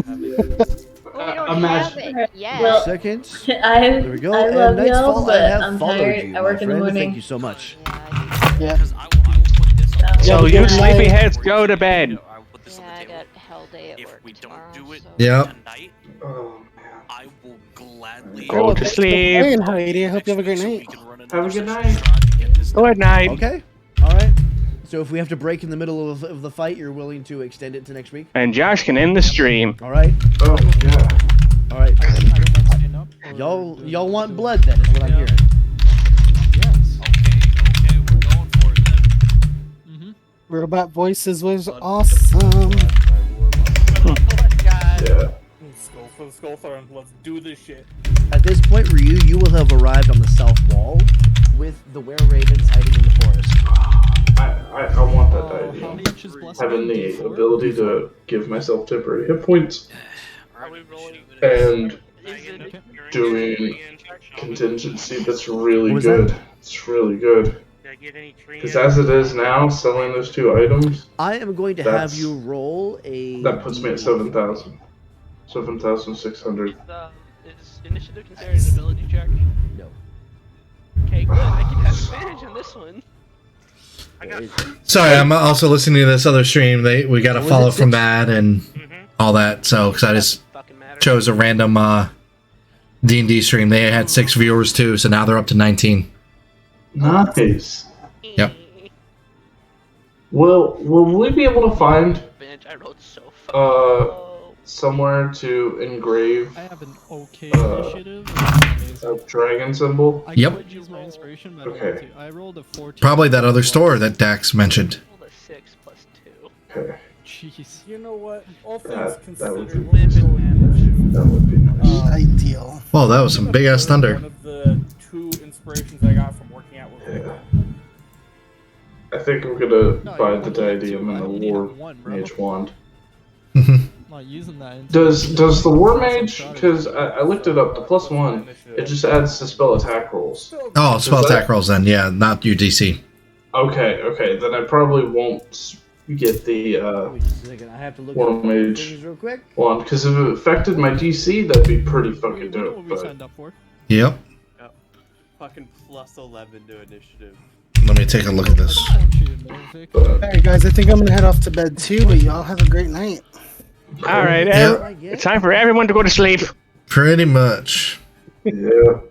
Well, we don't imagine- have it yet. Well, Second. I There we go. I and love Night's y'all, Fall, but I have I'm followed tired. you, I work my in the friend. morning. Thank you so much. Yeah. Because I will put this on. Yeah, So we you can- sleepyhead, go to bed. I will put this Yeah, on I the table. got hell day at If work we don't tomorrow. do it so- Yep. tonight, Oh man. I will gladly Go to thanks for sleep. playing, Heidi. I hope you have a great so we night. can run Have a another good session night. trying to get this done. Good night. Okay. All right. So if we have to break in the middle of the fight, you're willing to extend it to next week? And Josh can end the stream. All right. Oh yeah. All right. I don't mind staying up. or- Y'all want blood then? Is what I'm hearing. Yes. Okay, we're going for it then. Mm-hmm. Robot Voices was awesome. Yeah. Let's go for the skull throne. Let's do this shit. At this point, Ryu, you will have arrived on the south wall with the were-ravens hiding in the forest. I want that How idea. many inches blessed? Having the ability to give myself temporary hit points Are we rolling? and Okay. doing contingency. That's really What was good. that? It's really good. Because as it is now, selling those 2 items, I am going to That's- have you roll a. that puts me at 7,000. 7,600. Is initiative considered an ability check? No. Okay, good. I can have advantage on this one. Sorry, I'm also listening to this other stream. We got to What was follow it, from 6? that and all that. So, because I just Fucking matter. chose a random D&D stream. They had 6 viewers too, so now they're up to 19. Nice. Yep. Well, will we be able to find Advantage. I rolled so fucking uh low. somewhere to engrave I have an okay Uh, initiative. a dragon symbol? I Yep. could use my inspiration, but I Okay. don't want to. I rolled a 14. Probably that other store that Dax mentioned. I rolled a 6 plus 2. Okay, Jeez. You know what? All That- things that would considered, be- that would be nice. Ideal. Whoa, that was some big ass thunder. One of the two inspirations I got from working out with Victor. I think I'm gonna buy the diadem and the war mage wand. Not using that. Does the war mage? Because I looked it up. The +1, it just adds to spell attack rolls. Oh, spell attack rolls then. Yeah, not your DC. Okay. Then I probably won't get the Wait just a second, I have to look war at the mage things real quick. wand. Because if it affected my DC, that'd be pretty fucking dope. What we But signed up for. Yep. Fucking +11 to initiative. Let me take a look at this. Alright, guys, I think I'm gonna head off to bed too, but y'all have a great night. All right, Yeah. it's time for everyone to go to sleep. Pretty much. Yeah.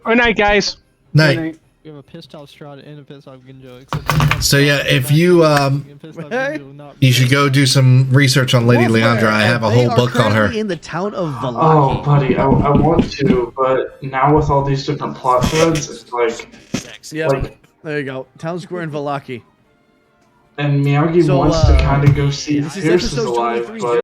Good night, guys. Night. We have a pissed off Strahd and a pissed off Ginjo. So yeah, if you you should go do some research on Lady Leandra. I have a They whole are book on her. currently in the town of Oh, Valaki. buddy, I want to, but now with all these different plot threads, it's like, Yeah, like, there you go. Town square in Valaki. and Miyagi So, wants to kind of go see if this is Pierce is episode alive, 23,